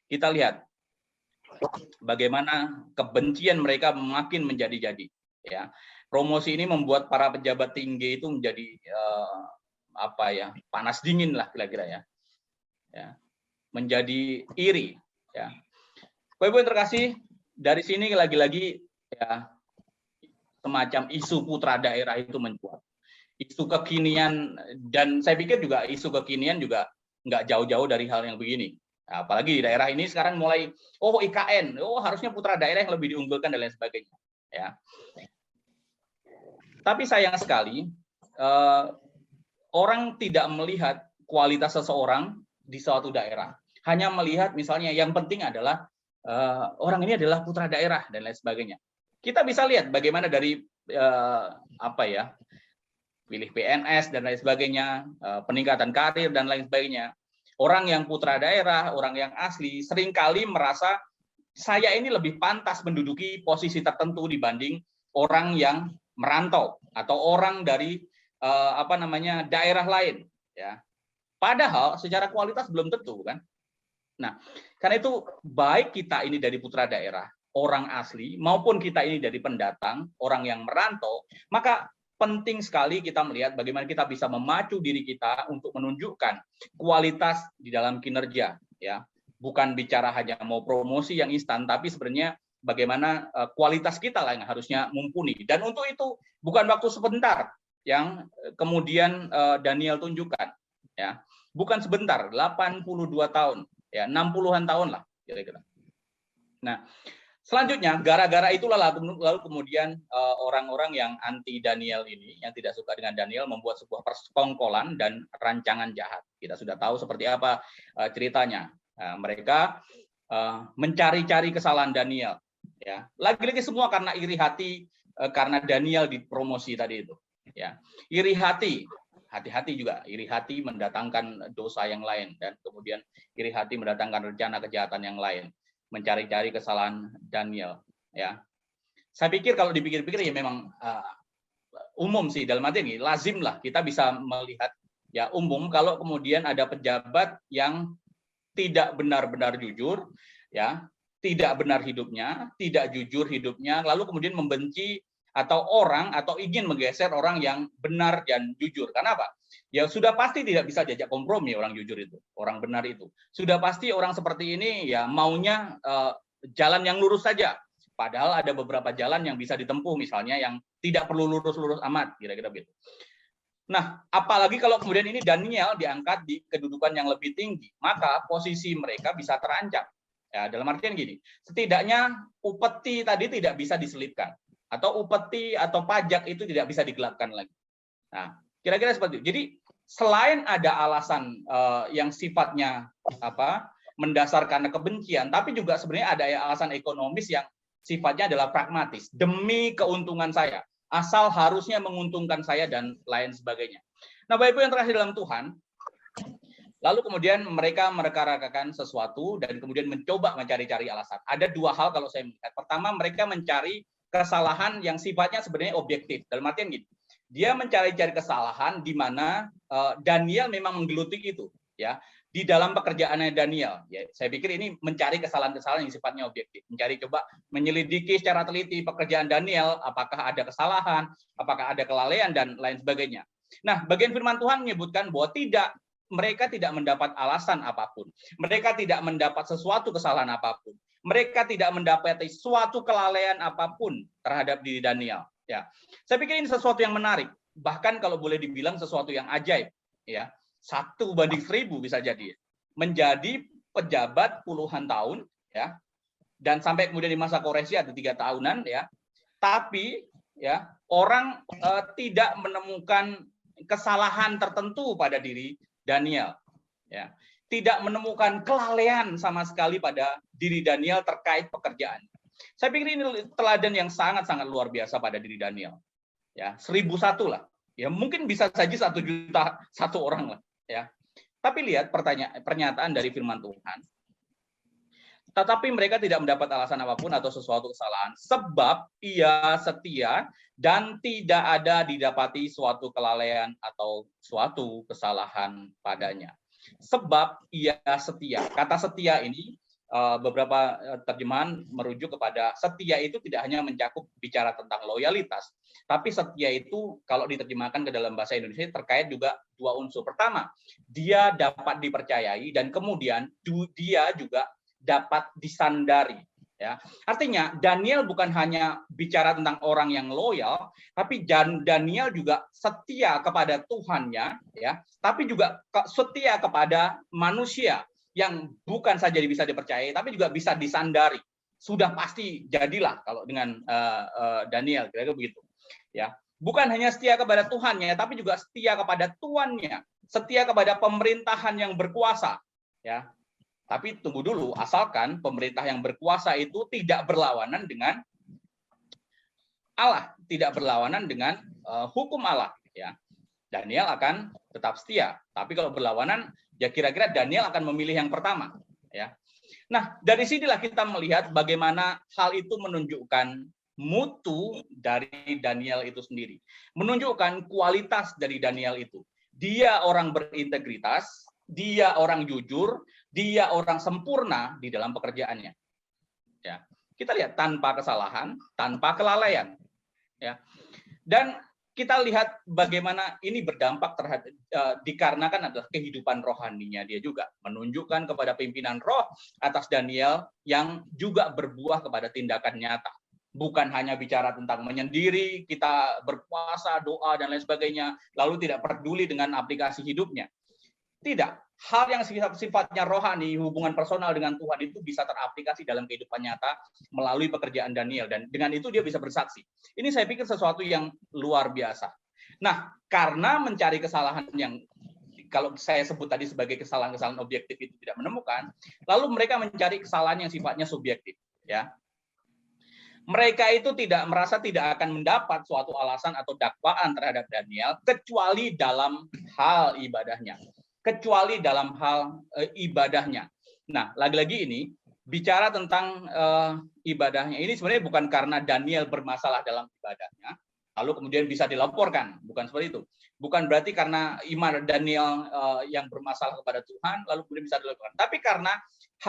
kita lihat bagaimana kebencian mereka makin menjadi-jadi. Ya. Promosi ini membuat para pejabat tinggi itu menjadi panas dingin lah kira-kira ya, menjadi iri. Ya. Bapak Ibu terkasih, dari sini lagi-lagi ya semacam isu putra daerah itu mencuat. Isu kekinian, dan saya pikir juga isu kekinian juga nggak jauh-jauh dari hal yang begini. Nah, apalagi di daerah ini sekarang mulai, IKN, harusnya putra daerah yang lebih diunggulkan dan lain sebagainya. Ya. Tapi sayang sekali, orang tidak melihat kualitas seseorang di suatu daerah. Hanya melihat misalnya yang penting adalah orang ini adalah putra daerah dan lain sebagainya. Kita bisa lihat bagaimana dari pilih PNS dan lain sebagainya, peningkatan karir dan lain sebagainya. Orang yang putra daerah, orang yang asli, seringkali merasa saya ini lebih pantas menduduki posisi tertentu dibanding orang yang merantau atau orang dari daerah lain, ya. Padahal secara kualitas belum tentu, kan. Nah, karena itu baik kita ini dari putra daerah, orang asli, maupun kita ini dari pendatang, orang yang merantau, maka penting sekali kita melihat bagaimana kita bisa memacu diri kita untuk menunjukkan kualitas di dalam kinerja, ya. Bukan bicara hanya mau promosi yang instan, tapi sebenarnya bagaimana kualitas kita lah yang harusnya mumpuni. Dan untuk itu bukan waktu sebentar yang kemudian Daniel tunjukkan, ya. Bukan sebentar, 82 tahun, ya, 60-an tahun lah kira-kira. Nah, selanjutnya, gara-gara itulah lalu kemudian orang-orang yang anti Daniel ini, yang tidak suka dengan Daniel, membuat sebuah persekongkolan dan rancangan jahat. Kita sudah tahu seperti apa ceritanya. Mereka mencari-cari kesalahan Daniel. Ya, lagi-lagi semua karena iri hati, karena Daniel dipromosi tadi itu. Ya, iri hati, hati-hati juga. Iri hati mendatangkan dosa yang lain, dan kemudian iri hati mendatangkan rencana kejahatan yang lain. Mencari-cari kesalahan Daniel, ya. Saya pikir kalau dipikir-pikir ya memang umum sih, dalam arti ini lazim lah kita bisa melihat, ya, umum kalau kemudian ada pejabat yang tidak benar-benar jujur, ya, tidak benar hidupnya, tidak jujur hidupnya, lalu kemudian membenci atau ingin menggeser orang yang benar dan jujur. Karena apa? Ya sudah pasti tidak bisa diajak kompromi orang jujur itu, orang benar itu. Sudah pasti orang seperti ini ya maunya jalan yang lurus saja. Padahal ada beberapa jalan yang bisa ditempuh, misalnya yang tidak perlu lurus-lurus amat, kira-kira begitu. Nah, apalagi kalau kemudian ini Daniel diangkat di kedudukan yang lebih tinggi, maka posisi mereka bisa terancam. Ya, dalam artian gini, setidaknya upeti tadi tidak bisa diselipkan, atau upeti atau pajak itu tidak bisa digelapkan lagi. Nah, kira-kira seperti itu. Jadi selain ada alasan yang sifatnya mendasar karena kebencian, tapi juga sebenarnya ada alasan ekonomis yang sifatnya adalah pragmatis, demi keuntungan saya, asal harusnya menguntungkan saya dan lain sebagainya. Nah, Bapak Ibu yang terkasih dalam Tuhan, lalu kemudian mereka mereka-rekakan sesuatu dan kemudian mencoba mencari-cari alasan. Ada dua hal kalau saya melihat. Pertama, mereka mencari kesalahan yang sifatnya sebenarnya objektif. Dalam artian gini, dia mencari-cari kesalahan di mana Daniel memang menggeluti itu, ya. Di dalam pekerjaannya Daniel, ya, saya pikir ini mencari kesalahan-kesalahan yang sifatnya objektif, mencari coba menyelidiki secara teliti pekerjaan Daniel, apakah ada kesalahan, apakah ada kelalaian dan lain sebagainya. Nah, bagian firman Tuhan menyebutkan bahwa mereka tidak mendapat alasan apapun, mereka tidak mendapat sesuatu kesalahan apapun, mereka tidak mendapati suatu kelalaian apapun terhadap diri Daniel. Ya, saya pikir ini sesuatu yang menarik, bahkan kalau boleh dibilang sesuatu yang ajaib. Ya, 1:1000 bisa jadi, menjadi pejabat puluhan tahun, ya, dan sampai kemudian di masa Koreksi ada 3 tahunan, ya. Tapi ya orang tidak menemukan kesalahan tertentu pada diri Daniel, ya. Tidak menemukan kelalaian sama sekali pada diri Daniel terkait pekerjaan. Saya pikir ini teladan yang sangat-sangat luar biasa pada diri Daniel. Ya, 1001 lah. Ya, mungkin bisa saja 1 juta satu orang lah, ya. Tapi lihat pernyataan dari firman Tuhan. Tetapi mereka tidak mendapat alasan apapun atau sesuatu kesalahan, sebab ia setia dan tidak ada didapati suatu kelalaian atau suatu kesalahan padanya. Sebab ia setia. Kata setia ini beberapa terjemahan merujuk kepada setia itu tidak hanya mencakup bicara tentang loyalitas, tapi setia itu kalau diterjemahkan ke dalam bahasa Indonesia terkait juga 2 unsur. Pertama, dia dapat dipercayai dan kemudian dia juga dapat disandari. Ya, artinya Daniel bukan hanya bicara tentang orang yang loyal, tapi Daniel juga setia kepada Tuhannya, ya, tapi juga setia kepada manusia yang bukan saja bisa dipercayai, tapi juga bisa disandari. Sudah pasti jadilah kalau dengan Daniel, kira-kira begitu. Ya, bukan hanya setia kepada Tuhannya, tapi juga setia kepada tuannya, setia kepada pemerintahan yang berkuasa. Ya. Tapi tunggu dulu, asalkan pemerintah yang berkuasa itu tidak berlawanan dengan Allah, tidak berlawanan dengan hukum Allah. Ya. Daniel akan tetap setia. Tapi kalau berlawanan, ya kira-kira Daniel akan memilih yang pertama. Ya. Nah, dari sinilah kita melihat bagaimana hal itu menunjukkan mutu dari Daniel itu sendiri. Menunjukkan kualitas dari Daniel itu. Dia orang berintegritas, dia orang jujur, dia orang sempurna di dalam pekerjaannya. Ya. Kita lihat tanpa kesalahan, tanpa kelalaian. Ya. Dan kita lihat bagaimana ini berdampak terhadap dikarenakan adalah kehidupan rohaninya dia juga, menunjukkan kepada pimpinan roh atas Daniel yang juga berbuah kepada tindakan nyata. Bukan hanya bicara tentang menyendiri, kita berpuasa, doa dan lain sebagainya, lalu tidak peduli dengan aplikasi hidupnya. Tidak. Hal yang sifatnya rohani, hubungan personal dengan Tuhan itu bisa teraplikasi dalam kehidupan nyata melalui pekerjaan Daniel. Dan dengan itu dia bisa bersaksi. Ini saya pikir sesuatu yang luar biasa. Nah, karena mencari kesalahan yang kalau saya sebut tadi sebagai kesalahan-kesalahan objektif itu tidak menemukan, lalu mereka mencari kesalahan yang sifatnya subjektif. Ya. Mereka itu merasa tidak akan mendapat suatu alasan atau dakwaan terhadap Daniel kecuali dalam hal ibadahnya. Kecuali dalam hal ibadahnya. Nah, lagi-lagi ini bicara tentang ibadahnya ini sebenarnya bukan karena Daniel bermasalah dalam ibadahnya, lalu kemudian bisa dilaporkan, bukan seperti itu. Bukan berarti karena iman Daniel yang bermasalah kepada Tuhan, lalu kemudian bisa dilaporkan. Tapi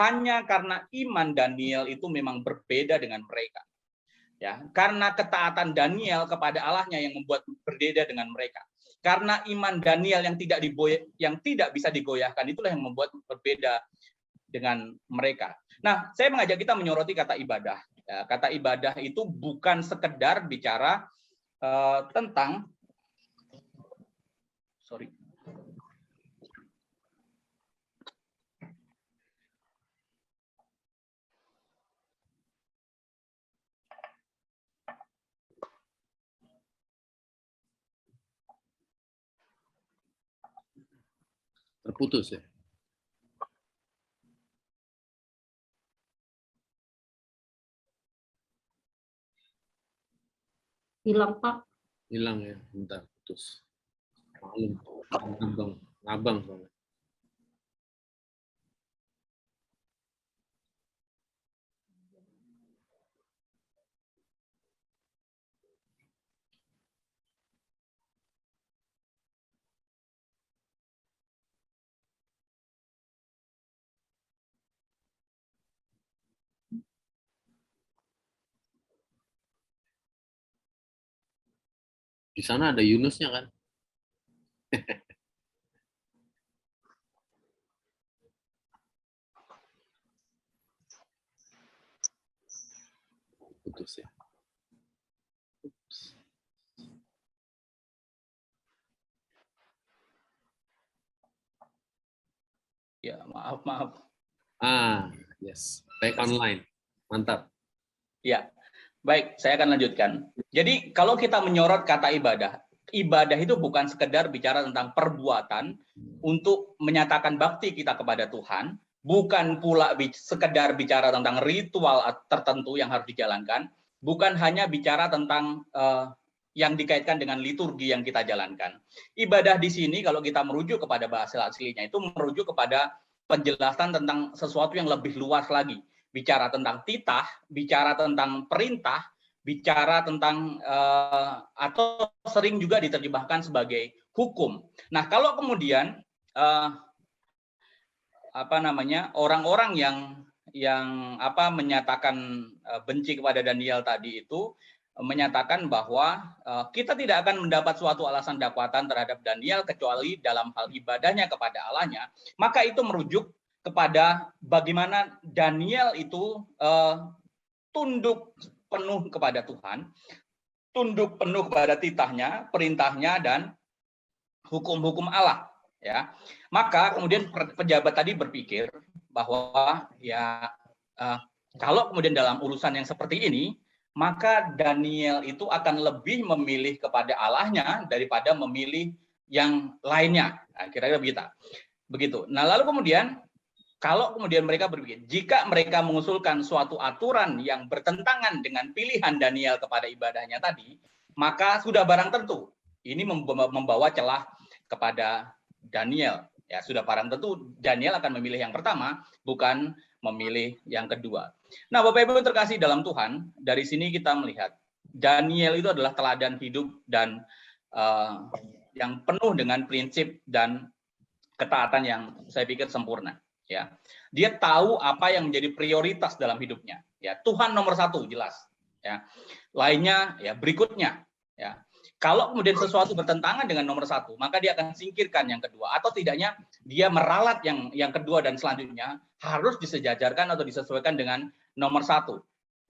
hanya karena iman Daniel itu memang berbeda dengan mereka. Ya, karena ketaatan Daniel kepada Allahnya yang membuat berbeda dengan mereka. Karena iman Daniel yang tidak bisa digoyahkan itulah yang membuat berbeda dengan mereka. Nah, saya mengajak kita menyoroti kata ibadah. Ya, kata ibadah itu bukan sekedar bicara tentang
Terputus ya.
Hilang, Pak.
Hilang ya, bentar putus. Maklum, ngabang soalnya. Di sana ada Yunusnya kan? Putus ya.
Ya, maaf.
Yes. Baik online. Mantap.
Ya. Baik, saya akan lanjutkan. Jadi kalau kita menyorot kata ibadah, ibadah itu bukan sekedar bicara tentang perbuatan untuk menyatakan bakti kita kepada Tuhan, bukan pula sekedar bicara tentang ritual tertentu yang harus dijalankan, bukan hanya bicara tentang yang dikaitkan dengan liturgi yang kita jalankan. Ibadah di sini kalau kita merujuk kepada bahasa aslinya itu merujuk kepada penjelasan tentang sesuatu yang lebih luas lagi. Bicara tentang titah, bicara tentang perintah, bicara tentang atau sering juga diterjemahkan sebagai hukum. Nah, kalau kemudian orang-orang yang menyatakan benci kepada Daniel tadi itu menyatakan bahwa kita tidak akan mendapat suatu alasan dakwatan terhadap Daniel kecuali dalam hal ibadahnya kepada Allahnya, maka itu merujuk kepada bagaimana Daniel itu tunduk penuh kepada Tuhan, tunduk penuh kepada titahnya, perintahnya, dan hukum-hukum Allah. Ya, maka kemudian pejabat tadi berpikir bahwa kalau kemudian dalam urusan yang seperti ini, maka Daniel itu akan lebih memilih kepada Allahnya daripada memilih yang lainnya. Nah, kira-kira begitu. Nah, lalu kemudian kalau kemudian mereka berpikir, jika mereka mengusulkan suatu aturan yang bertentangan dengan pilihan Daniel kepada ibadahnya tadi, maka sudah barang tentu ini membawa celah kepada Daniel. Ya, sudah barang tentu Daniel akan memilih yang pertama, bukan memilih yang kedua. Nah, Bapak Ibu terkasih dalam Tuhan, dari sini kita melihat Daniel itu adalah teladan hidup dan yang penuh dengan prinsip dan ketaatan yang saya pikir sempurna. Ya, dia tahu apa yang menjadi prioritas dalam hidupnya. Ya, Tuhan nomor satu jelas. Ya, lainnya ya berikutnya. Ya, kalau kemudian sesuatu bertentangan dengan nomor satu, maka dia akan singkirkan yang kedua, atau tidaknya dia meralat yang kedua dan selanjutnya harus disejajarkan atau disesuaikan dengan nomor satu.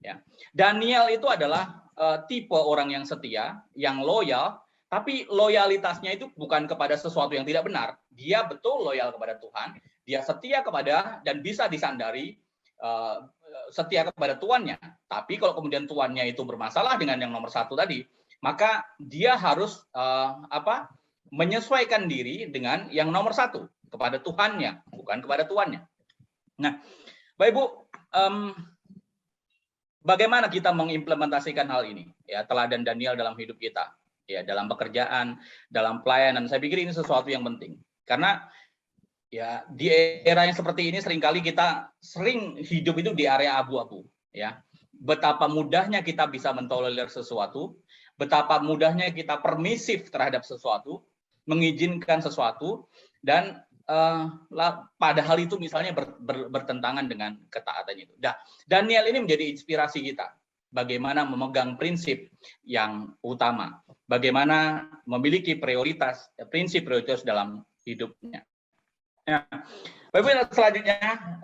Ya. Daniel itu adalah tipe orang yang setia, yang loyal, tapi loyalitasnya itu bukan kepada sesuatu yang tidak benar. Dia betul loyal kepada Tuhan, dia setia kepada dan bisa disandari setia kepada tuannya. Tapi kalau kemudian tuannya itu bermasalah dengan yang nomor satu tadi, maka dia harus menyesuaikan diri dengan yang nomor satu, kepada Tuhannya, bukan kepada tuannya. Nah, Bapak Ibu, bagaimana kita mengimplementasikan hal ini? Ya, teladan Daniel dalam hidup kita, ya, dalam pekerjaan, dalam pelayanan. Saya pikir ini sesuatu yang penting, karena ya di era yang seperti ini seringkali kita sering hidup itu di area abu-abu. Ya, betapa mudahnya kita bisa mentolerir sesuatu. Betapa mudahnya kita permisif terhadap sesuatu, mengizinkan sesuatu, dan padahal itu misalnya bertentangan dengan ketaatan itu. Nah, Daniel ini menjadi inspirasi kita. Bagaimana memegang prinsip yang utama. Bagaimana memiliki prinsip prioritas dalam hidupnya. Nah, Bapak selanjutnya,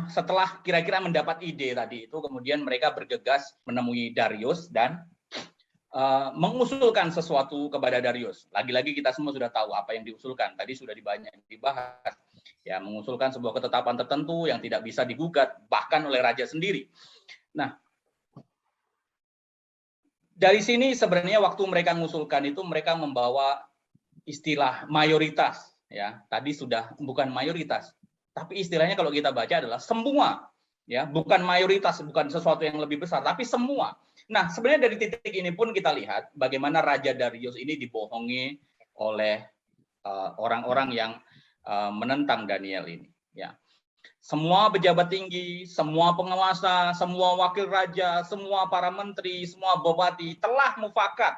setelah kira-kira mendapat ide tadi itu, kemudian mereka bergegas menemui Darius dan mengusulkan sesuatu kepada Darius. Lagi-lagi kita semua sudah tahu apa yang diusulkan. Tadi sudah banyak dibahas. Ya, mengusulkan sebuah ketetapan tertentu yang tidak bisa digugat bahkan oleh raja sendiri. Nah, dari sini sebenarnya waktu mereka mengusulkan itu mereka membawa istilah mayoritas. Ya, tadi sudah bukan mayoritas, tapi istilahnya kalau kita baca adalah semua. Ya, bukan mayoritas, bukan sesuatu yang lebih besar, tapi semua. Nah, sebenarnya dari titik ini pun kita lihat bagaimana Raja Darius ini dibohongi oleh orang-orang yang menentang Daniel ini. Ya, semua pejabat tinggi, semua penguasa, semua wakil raja, semua para menteri, semua bupati telah mufakat.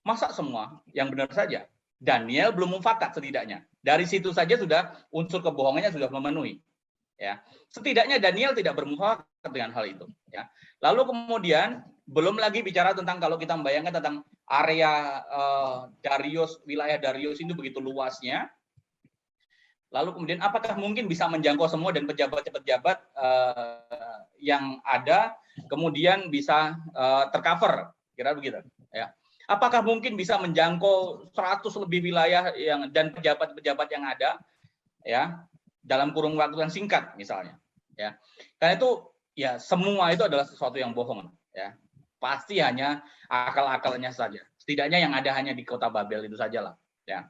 Masa semua? Yang benar saja. Daniel belum mufakat setidaknya. Dari situ saja sudah unsur kebohongannya sudah memenuhi. Ya, setidaknya Daniel tidak bermufakat dengan hal itu. Ya, lalu kemudian belum lagi bicara tentang kalau kita membayangkan tentang area Darius, wilayah Darius itu begitu luasnya. Lalu kemudian apakah mungkin bisa menjangkau semua dan pejabat-pejabat yang ada kemudian bisa tercover, kira begitu. Ya, apakah mungkin bisa menjangkau 100 lebih wilayah dan pejabat-pejabat yang ada, ya, dalam kurun waktu yang singkat misalnya, ya. Karena itu ya semua itu adalah sesuatu yang bohong, ya. Pasti hanya akal-akalnya saja. Setidaknya yang ada hanya di kota Babel itu sajalah, ya.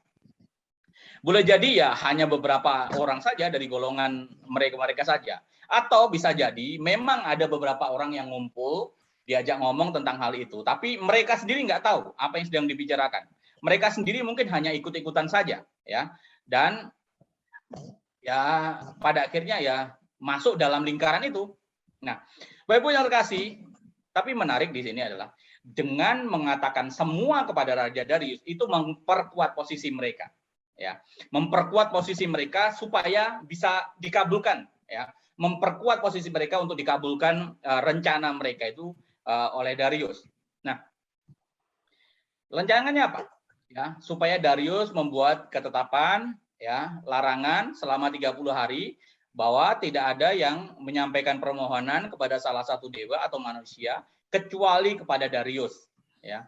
Boleh jadi ya hanya beberapa orang saja dari golongan mereka saja, atau bisa jadi memang ada beberapa orang yang ngumpul diajak ngomong tentang hal itu, tapi mereka sendiri nggak tahu apa yang sedang dibicarakan. Mereka sendiri mungkin hanya ikut-ikutan saja, ya. Dan ya pada akhirnya ya masuk dalam lingkaran itu. Nah, Bapak Ibu yang terkasih, tapi menarik di sini adalah dengan mengatakan semua kepada Raja Darius itu memperkuat posisi mereka, ya, memperkuat posisi mereka supaya bisa dikabulkan, ya, memperkuat posisi mereka untuk dikabulkan rencana mereka itu oleh Darius. Nah, rencananya apa? Ya, supaya Darius membuat ketetapan, ya, larangan selama 30 hari bahwa tidak ada yang menyampaikan permohonan kepada salah satu dewa atau manusia kecuali kepada Darius, ya.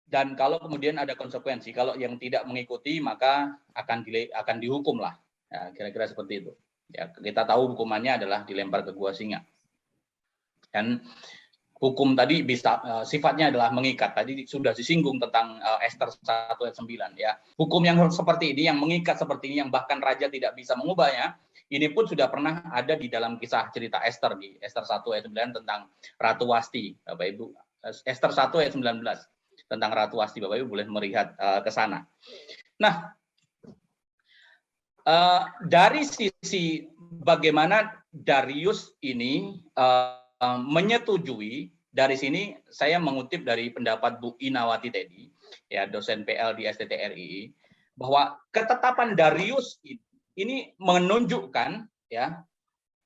Dan kalau kemudian ada konsekuensi, kalau yang tidak mengikuti maka akan dihukum lah, ya, kira-kira seperti itu. Ya, kita tahu hukumannya adalah dilempar ke gua singa. Dan hukum tadi bisa sifatnya adalah mengikat. Tadi sudah disinggung tentang Ester 1 ayat 9, ya. Hukum yang seperti ini, yang mengikat seperti ini, yang bahkan raja tidak bisa mengubahnya, ini pun sudah pernah ada di dalam kisah cerita Ester, di Ester 1 ayat 9 tentang Ratu Wasti, Bapak Ibu. Ester 1 ayat 19. tentang Ratu Wasti. Bapak Ibu boleh melihat ke sana. Nah, dari sisi bagaimana Darius ini menyetujui, dari sini saya mengutip dari pendapat Bu Inawati Teddy, ya dosen PL di STTRI, bahwa ketetapan Darius ini menunjukkan, ya,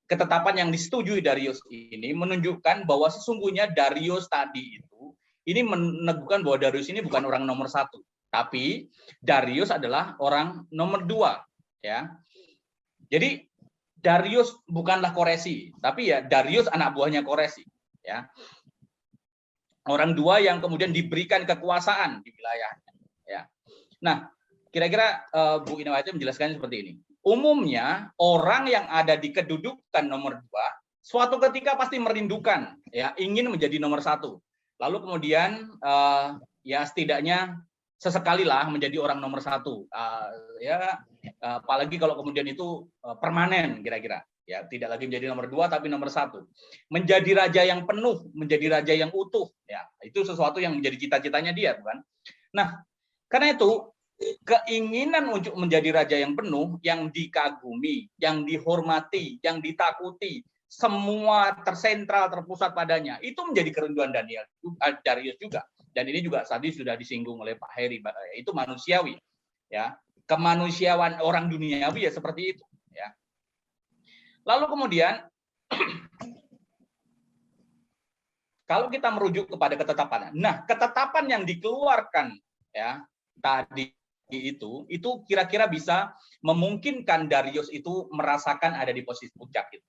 ketetapan yang disetujui Darius ini menunjukkan bahwa sesungguhnya Darius tadi itu ini meneguhkan bahwa Darius ini bukan orang nomor 1, tapi Darius adalah orang nomor 2, ya. Jadi Darius bukanlah Koresi, tapi ya Darius anak buahnya Koresi, ya. Orang 2 yang kemudian diberikan kekuasaan di wilayahnya, ya. Nah, kira-kira Bu Inawati menjelaskan seperti ini. Umumnya orang yang ada di kedudukan nomor 2 suatu ketika pasti merindukan, ya, ingin menjadi nomor 1. Lalu kemudian ya setidaknya sesekalilah menjadi orang nomor 1, ya, apalagi kalau kemudian itu permanen, kira-kira, ya, tidak lagi menjadi nomor 2 tapi nomor 1. Menjadi raja yang penuh, menjadi raja yang utuh, ya, itu sesuatu yang menjadi cita-citanya dia, bukan? Nah, karena itu keinginan untuk menjadi raja yang penuh, yang dikagumi, yang dihormati, yang ditakuti, semua tersentral, terpusat padanya, itu menjadi kerinduan Darius juga. Dan ini juga tadi sudah disinggung oleh Pak Heri, itu manusiawi, ya, kemanusiaan orang duniawi ya seperti itu, ya. Lalu kemudian kalau kita merujuk kepada ketetapan, nah ketetapan yang dikeluarkan, ya, tadi itu kira-kira bisa memungkinkan Darius itu merasakan ada di posisi puncak itu.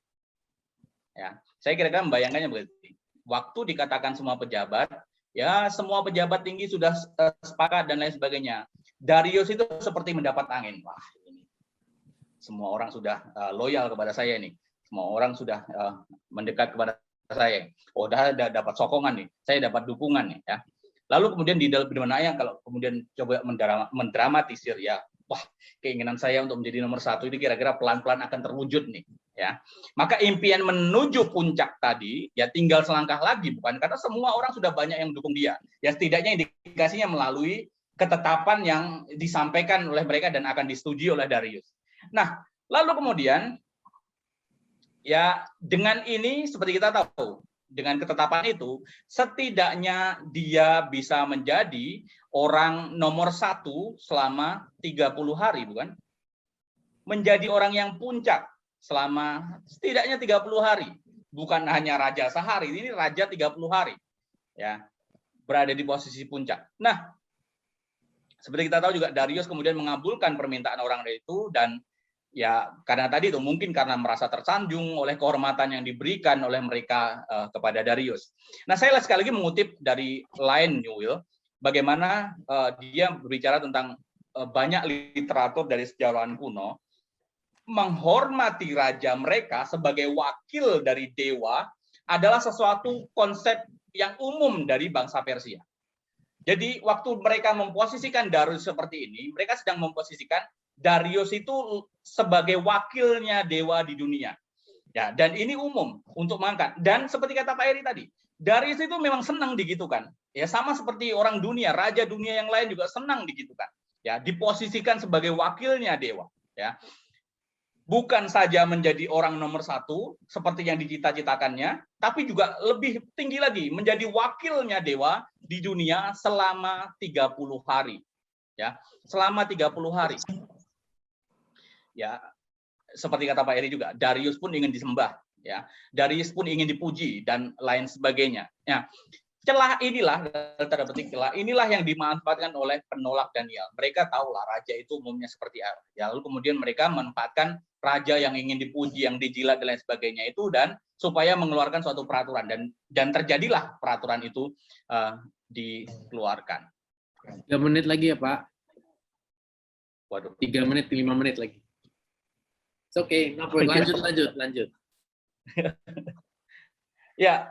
Ya, saya kira-kira membayangkannya begitu. Waktu dikatakan semua pejabat, ya semua pejabat tinggi sudah sepakat dan lain sebagainya. Darius itu seperti mendapat angin. Wah, ini semua orang sudah loyal kepada saya ini. Semua orang sudah mendekat kepada saya. Oh, udah dapat sokongan nih. Saya dapat dukungan nih, ya. Lalu kemudian di dalam benaknya kalau kemudian coba mendramatisir, ya, wah, keinginan saya untuk menjadi nomor 1 ini kira-kira pelan-pelan akan terwujud nih, ya. Maka impian menuju puncak tadi ya tinggal selangkah lagi, bukan, karena semua orang sudah banyak yang mendukung dia. Ya setidaknya indikasinya melalui ketetapan yang disampaikan oleh mereka dan akan disetujui oleh Darius. Nah, lalu kemudian ya dengan ini seperti kita tahu, dengan ketetapan itu, setidaknya dia bisa menjadi orang nomor 1 selama 30 hari, bukan? Menjadi orang yang puncak selama setidaknya 30 hari. Bukan hanya raja sehari, ini raja 30 hari. Ya, berada di posisi puncak. Nah, seperti kita tahu juga Darius kemudian mengabulkan permintaan orang itu, dan ya karena tadi itu mungkin karena merasa tersanjung oleh kehormatan yang diberikan oleh mereka kepada Darius. Nah, saya sekali lagi mengutip dari Line Newell, bagaimana dia berbicara tentang banyak literatur dari sejarawan kuno menghormati raja mereka sebagai wakil dari dewa adalah sesuatu konsep yang umum dari bangsa Persia. Jadi waktu mereka memposisikan Darius seperti ini, mereka sedang memposisikan Darius itu sebagai wakilnya dewa di dunia. Ya, dan ini umum untuk mengangkat. Dan seperti kata Pak Heri tadi, Darius itu memang senang digitukan. Ya, sama seperti orang dunia, raja dunia yang lain juga senang digitukan. Ya, diposisikan sebagai wakilnya dewa. Ya, bukan saja menjadi orang nomor 1 seperti yang dicita-citakannya, tapi juga lebih tinggi lagi menjadi wakilnya dewa di dunia selama 30 hari. Ya, selama 30 hari. Ya, seperti kata Pak Heri juga, Darius pun ingin disembah, ya. Darius pun ingin dipuji dan lain sebagainya. Ya, celah inilah, tanda petik celah inilah yang dimanfaatkan oleh penolak Daniel. Mereka tahulah raja itu umumnya seperti apa. Ya, lalu kemudian mereka memanfaatkan raja yang ingin dipuji, yang dijilat dan lain sebagainya itu, dan supaya mengeluarkan suatu peraturan, dan terjadilah peraturan itu dikeluarkan.
3 menit lagi ya Pak.
Waduh.
3 menit, 5 menit lagi. Oke, lanjut.
Ya,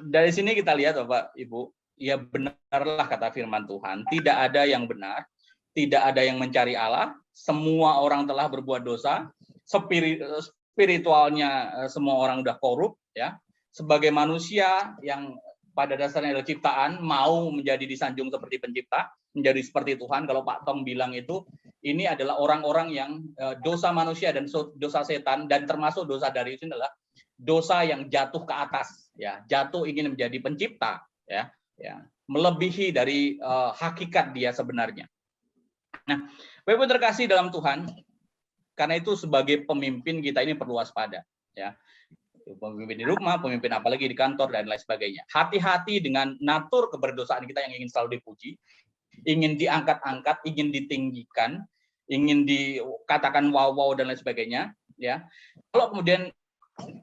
dari sini kita lihat Bapak Ibu, ya benarlah kata firman Tuhan, tidak ada yang benar, tidak ada yang mencari Allah, semua orang telah berbuat dosa, spiritualnya semua orang udah korup, ya. Sebagai manusia yang pada dasarnya adalah ciptaan, mau menjadi disanjung seperti pencipta, menjadi seperti Tuhan. Kalau Pak Tong bilang itu, ini adalah orang-orang yang dosa manusia dan dosa setan, dan termasuk dosa Darius ini adalah dosa yang jatuh ke atas, ya, jatuh ingin menjadi pencipta, ya, melebihi dari hakikat dia sebenarnya. Nah, Bapak Ibu terkasih dalam Tuhan, karena itu sebagai pemimpin kita ini perlu waspada, ya. Pemimpin di rumah, pemimpin apalagi di kantor dan lain sebagainya. Hati-hati dengan natur keberdosaan kita yang ingin selalu dipuji, ingin diangkat-angkat, ingin ditinggikan, ingin dikatakan wow-wow dan lain sebagainya, ya. Kalau kemudian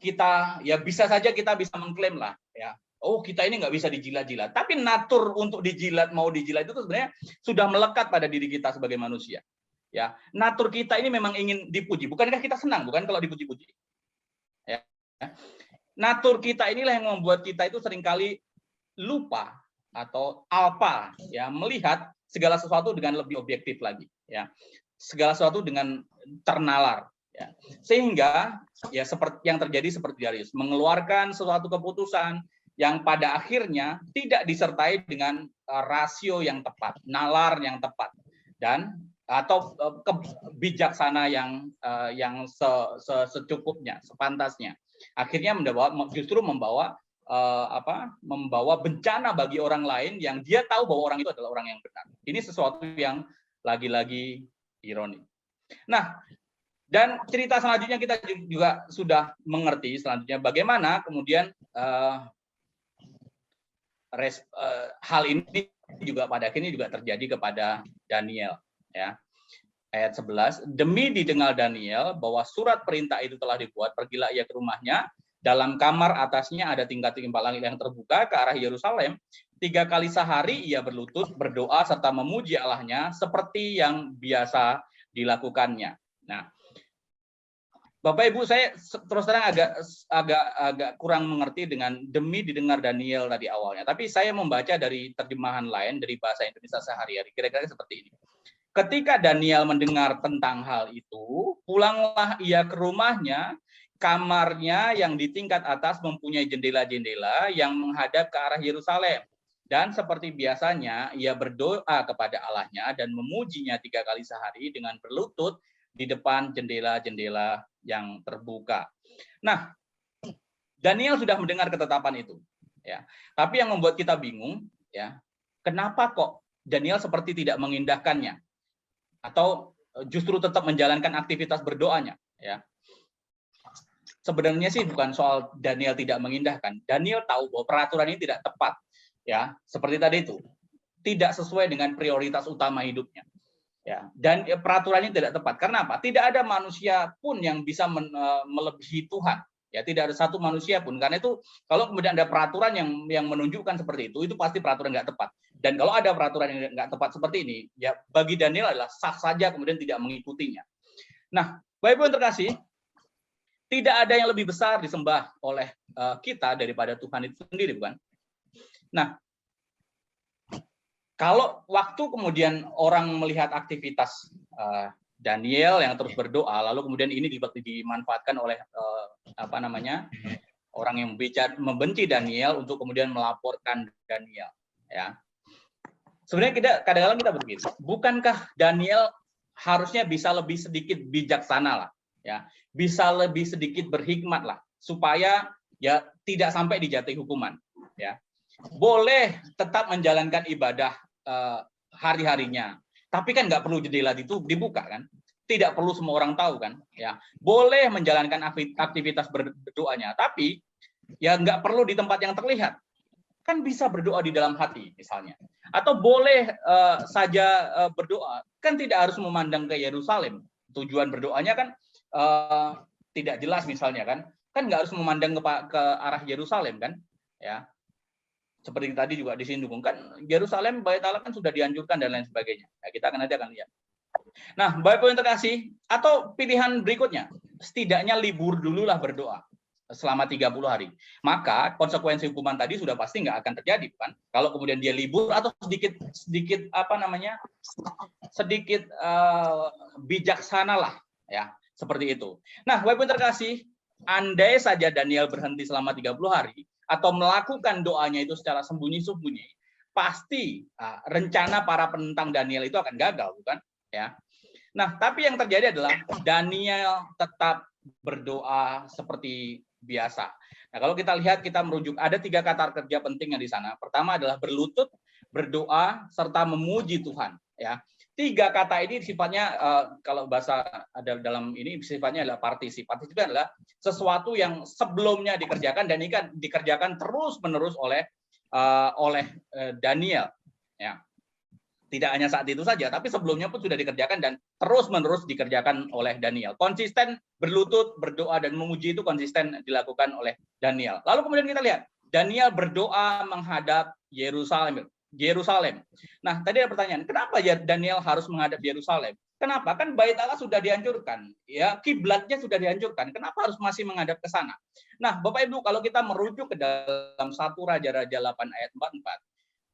kita, ya bisa saja kita bisa mengklaim lah, ya. Oh, kita ini nggak bisa dijilat-jilat. Tapi natur untuk dijilat, mau dijilat itu sebenarnya sudah melekat pada diri kita sebagai manusia. Ya, natur kita ini memang ingin dipuji. Bukankah kita senang, bukan kalau dipuji-puji? Ya. Natur kita inilah yang membuat kita itu seringkali lupa atau alpa, ya, melihat segala sesuatu dengan lebih objektif lagi, ya, segala sesuatu dengan ternalar, ya, sehingga ya seperti yang terjadi seperti Darius mengeluarkan suatu keputusan yang pada akhirnya tidak disertai dengan rasio yang tepat, nalar yang tepat, dan atau bijaksana yang secukupnya, sepantasnya. Akhirnya justru membawa bencana bagi orang lain yang dia tahu bahwa orang itu adalah orang yang benar. Ini sesuatu yang lagi-lagi ironi. Nah, dan cerita selanjutnya kita juga sudah mengerti selanjutnya bagaimana kemudian hal ini juga pada akhirnya juga terjadi kepada Daniel, ya. Ayat 11, demi didengar Daniel bahwa surat perintah itu telah dibuat, pergilah ia ke rumahnya, dalam kamar atasnya ada tingkat langit yang terbuka ke arah Yerusalem, 3 kali sehari ia berlutut, berdoa, serta memuji Allahnya, seperti yang biasa dilakukannya. Nah, Bapak Ibu, saya terus terang agak kurang mengerti dengan demi didengar Daniel tadi awalnya, tapi saya membaca dari terjemahan lain, dari bahasa Indonesia sehari-hari, kira-kira seperti ini. Ketika Daniel mendengar tentang hal itu, pulanglah ia ke rumahnya, kamarnya yang di tingkat atas mempunyai jendela-jendela yang menghadap ke arah Yerusalem. Dan seperti biasanya, ia berdoa kepada Allahnya dan memujinya 3 kali sehari dengan berlutut di depan jendela-jendela yang terbuka. Nah, Daniel sudah mendengar ketetapan itu, ya. Tapi yang membuat kita bingung, ya, kenapa kok Daniel seperti tidak mengindahkannya? Atau justru tetap menjalankan aktivitas berdoanya, ya. Sebenarnya sih bukan soal Daniel tidak mengindahkan. Daniel tahu bahwa peraturan ini tidak tepat, ya, seperti tadi itu, tidak sesuai dengan prioritas utama hidupnya, ya. Dan peraturan ini tidak tepat. Karena apa? Tidak ada manusia pun yang bisa melebihi Tuhan, ya. Tidak ada satu manusia pun. Karena itu kalau kemudian ada peraturan yang menunjukkan seperti itu pasti peraturan nggak tepat. Dan kalau ada peraturan yang nggak tepat seperti ini, ya bagi Daniel adalah sah saja kemudian tidak mengikutinya. Nah, Bapak Ibu yang terkasih, tidak ada yang lebih besar disembah oleh kita daripada Tuhan itu sendiri, bukan? Nah, kalau waktu kemudian orang melihat aktivitas Daniel yang terus berdoa, lalu kemudian ini dimanfaatkan oleh orang yang membenci Daniel untuk kemudian melaporkan Daniel, ya. Sebenarnya kadang-kadang kita berpikir, bukankah Daniel harusnya bisa lebih sedikit bijaksana lah, ya, bisa lebih sedikit berhikmat lah, supaya ya tidak sampai dijatuhi hukuman, ya. Boleh tetap menjalankan ibadah hari-harinya, tapi kan nggak perlu jendela itu dibuka kan, tidak perlu semua orang tahu kan, ya. Boleh menjalankan aktivitas berdoanya, tapi ya nggak perlu di tempat yang terlihat. Kan bisa berdoa di dalam hati misalnya, atau boleh saja berdoa, kan tidak harus memandang ke Yerusalem. Tujuan berdoanya kan tidak jelas misalnya kan nggak harus memandang ke arah Yerusalem kan, ya. Seperti tadi juga disinggung kan Yerusalem, Bait Allah kan sudah dianjurkan dan lain sebagainya. Ya, kita nanti akan lihat. Nah, Bapak yang terkasih, atau pilihan berikutnya, setidaknya libur dululah berdoa selama 30 hari. Maka konsekuensi hukuman tadi sudah pasti nggak akan terjadi, kan? Kalau kemudian dia libur atau sedikit bijaksana lah, ya, seperti itu. Nah, Bapak yang terkasih, andai saja Daniel berhenti selama 30 hari, atau melakukan doanya itu secara sembunyi-sembunyi, pasti rencana para penentang Daniel itu akan gagal, bukan? Ya. Nah, tapi yang terjadi adalah Daniel tetap berdoa seperti biasa. Nah, kalau kita lihat, kita merujuk ada 3 kata kerja penting yang di sana. Pertama adalah berlutut, berdoa, serta memuji Tuhan. Ya, 3 kata ini sifatnya kalau bahasa ada dalam ini sifatnya adalah partisip. Partisip adalah sesuatu yang sebelumnya dikerjakan dan ini kan dikerjakan terus-menerus oleh Daniel. Ya. Tidak hanya saat itu saja, tapi sebelumnya pun sudah dikerjakan dan terus-menerus dikerjakan oleh Daniel. Konsisten berlutut, berdoa, dan memuji itu konsisten dilakukan oleh Daniel. Lalu kemudian kita lihat, Daniel berdoa menghadap Yerusalem. Nah, tadi ada pertanyaan, kenapa ya Daniel harus menghadap Yerusalem? Kenapa? Kan bait Allah sudah dihancurkan, ya kiblatnya sudah dihancurkan. Kenapa harus masih menghadap ke sana? Nah, Bapak Ibu, kalau kita merujuk ke dalam 1 Raja-Raja 8 ayat 44,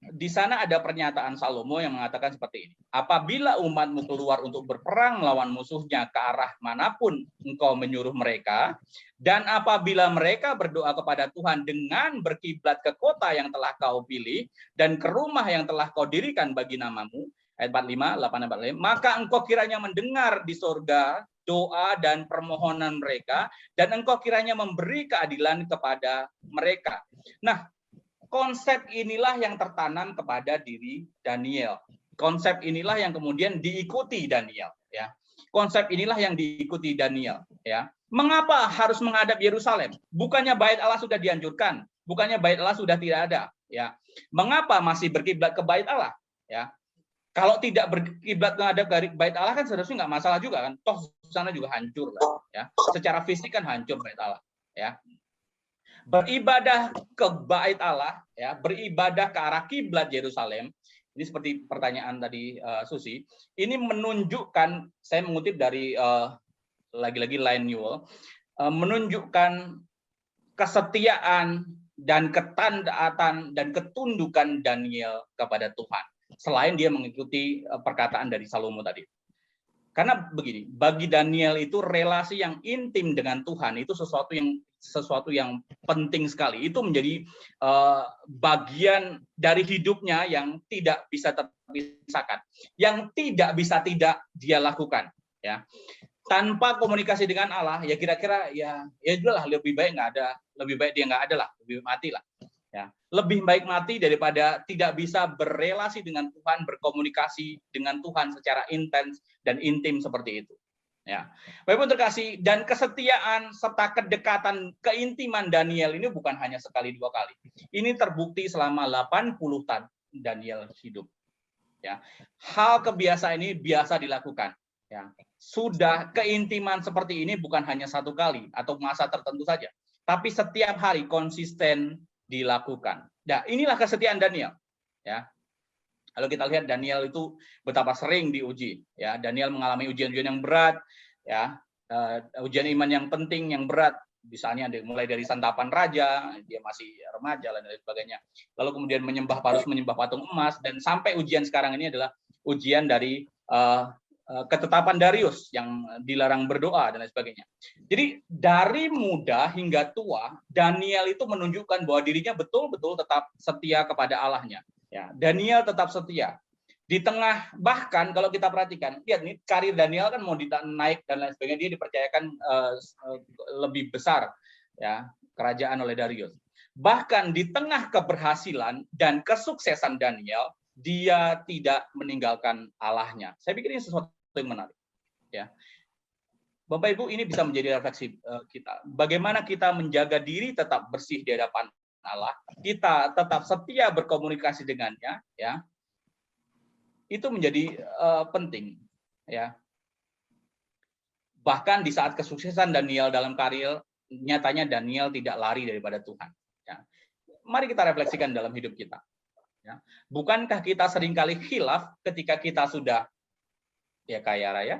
di sana ada pernyataan Salomo yang mengatakan seperti ini. Apabila umatmu keluar untuk berperang melawan musuhnya ke arah manapun engkau menyuruh mereka, dan apabila mereka berdoa kepada Tuhan dengan berkiblat ke kota yang telah kau pilih, dan ke rumah yang telah kau dirikan bagi namamu, ayat 45, 8, 45, maka engkau kiranya mendengar di surga doa dan permohonan mereka, dan engkau kiranya memberi keadilan kepada mereka. Nah, konsep inilah yang tertanam kepada diri Daniel. Konsep inilah yang kemudian diikuti Daniel. Ya, konsep inilah yang diikuti Daniel. Ya, mengapa harus menghadap Yerusalem? Bukannya bait Allah sudah dihancurkan, bukannya bait Allah sudah tidak ada. Ya, mengapa masih berkiblat ke bait Allah? Ya, kalau tidak berkiblat menghadap bait Allah kan seharusnya nggak masalah juga kan? Toh sana juga hancur lah. Ya, secara fisik kan hancur bait Allah. Ya. Beribadah ke bait Allah, ya, beribadah ke arah kiblat Yerusalem. Ini seperti pertanyaan tadi Susi. Ini menunjukkan, saya mengutip dari lagi-lagi Line Newell, menunjukkan kesetiaan dan ketandaatan dan ketundukan Daniel kepada Tuhan. Selain dia mengikuti perkataan dari Salomo tadi. Karena begini, bagi Daniel itu relasi yang intim dengan Tuhan itu sesuatu yang penting sekali. Itu menjadi bagian dari hidupnya yang tidak bisa terpisahkan, yang tidak bisa tidak dia lakukan. Ya, tanpa komunikasi dengan Allah, ya kira-kira ya udahlah, lebih baik nggak ada, lebih baik dia nggak ada lah, lebih mati lah. Ya, lebih baik mati daripada tidak bisa berelasi dengan Tuhan, berkomunikasi dengan Tuhan secara intens dan intim seperti itu. Ya, Bapak Ibu terkasih, dan kesetiaan serta kedekatan, keintiman Daniel ini bukan hanya sekali 2 kali. Ini terbukti selama 80 tahun Daniel hidup. Ya, hal kebiasaan ini biasa dilakukan. Ya, sudah keintiman seperti ini bukan hanya 1 kali atau masa tertentu saja, tapi setiap hari konsisten dilakukan. Nah, inilah kesetiaan Daniel. Ya, kalau kita lihat Daniel itu betapa sering diuji. Ya, Daniel mengalami ujian-ujian yang berat. Ya, ujian iman yang penting, yang berat. Misalnya mulai dari santapan raja, dia masih remaja dan lain sebagainya. Lalu kemudian harus menyembah patung emas, dan sampai ujian sekarang ini adalah ujian dari ketetapan Darius yang dilarang berdoa dan lain sebagainya. Jadi dari muda hingga tua, Daniel itu menunjukkan bahwa dirinya betul-betul tetap setia kepada Allahnya. Ya, Daniel tetap setia. Di tengah, bahkan kalau kita perhatikan, lihat nih karir Daniel kan mau naik dan lain sebagainya, dia dipercayakan lebih besar ya kerajaan oleh Darius. Bahkan di tengah keberhasilan dan kesuksesan Daniel, dia tidak meninggalkan Allahnya. Saya pikir ini sesuatu yang menarik. Ya, Bapak Ibu, ini bisa menjadi refleksi kita. Bagaimana kita menjaga diri tetap bersih di hadapan Allah, kita tetap setia berkomunikasi dengannya, ya, itu menjadi penting. Ya, bahkan di saat kesuksesan Daniel dalam karir, nyatanya Daniel tidak lari daripada Tuhan. Ya. Mari kita refleksikan dalam hidup kita. Ya. Bukankah kita seringkali khilaf ketika kita sudah ya kaya raya?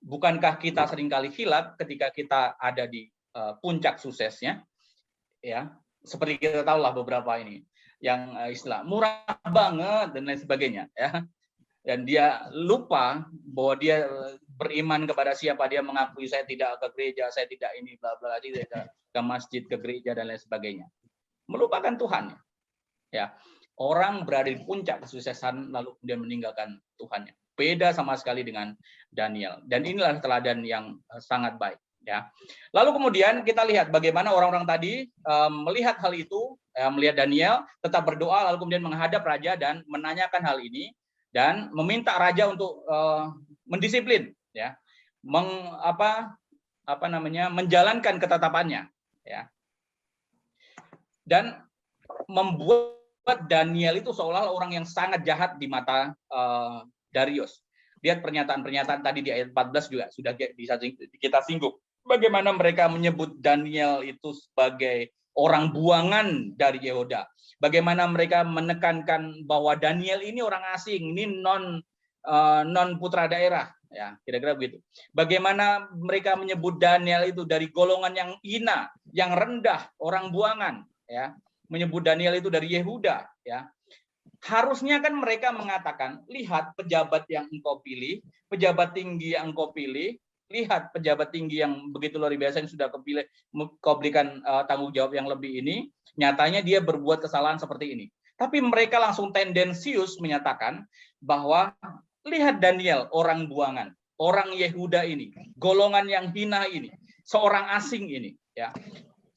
Bukankah kita seringkali khilaf ketika kita ada di puncak suksesnya? Ya, seperti kita tahu lah beberapa ini yang istilah murah banget dan lain sebagainya. Ya. Dan dia lupa bahwa dia beriman kepada siapa, dia mengakui saya tidak ke gereja, saya tidak ini bla bla, tidak ke masjid, ke gereja dan lain sebagainya. melupakan Tuhannya. Ya, orang berada di puncak kesuksesan lalu kemudian meninggalkan Tuhannya. Beda sama sekali dengan Daniel. Dan inilah teladan yang sangat baik. Ya. Lalu kemudian kita lihat bagaimana orang-orang tadi melihat hal itu, melihat Daniel, tetap berdoa, lalu kemudian menghadap raja dan menanyakan hal ini dan meminta raja untuk mendisiplin, ya, menjalankan ketetapannya, ya, dan membuat Daniel itu seolah orang yang sangat jahat di mata Darius. Lihat pernyataan-pernyataan tadi di ayat 14 juga sudah bisa kita singgung. Bagaimana mereka menyebut Daniel itu sebagai orang buangan dari Yehuda. Bagaimana mereka menekankan bahwa Daniel ini orang asing, ini non putra daerah, ya, kira-kira begitu. Bagaimana mereka menyebut Daniel itu dari golongan yang hina, yang rendah, orang buangan, ya. Menyebut Daniel itu dari Yehuda, ya. Harusnya kan mereka mengatakan, lihat pejabat yang engkau pilih, pejabat tinggi yang engkau pilih, lihat pejabat tinggi yang begitu luar biasa yang sudah kau berikan tanggung jawab yang lebih ini, nyatanya dia berbuat kesalahan seperti ini. Tapi mereka langsung tendensius menyatakan bahwa lihat Daniel, orang buangan, orang Yehuda ini, golongan yang hina ini, seorang asing ini, ya.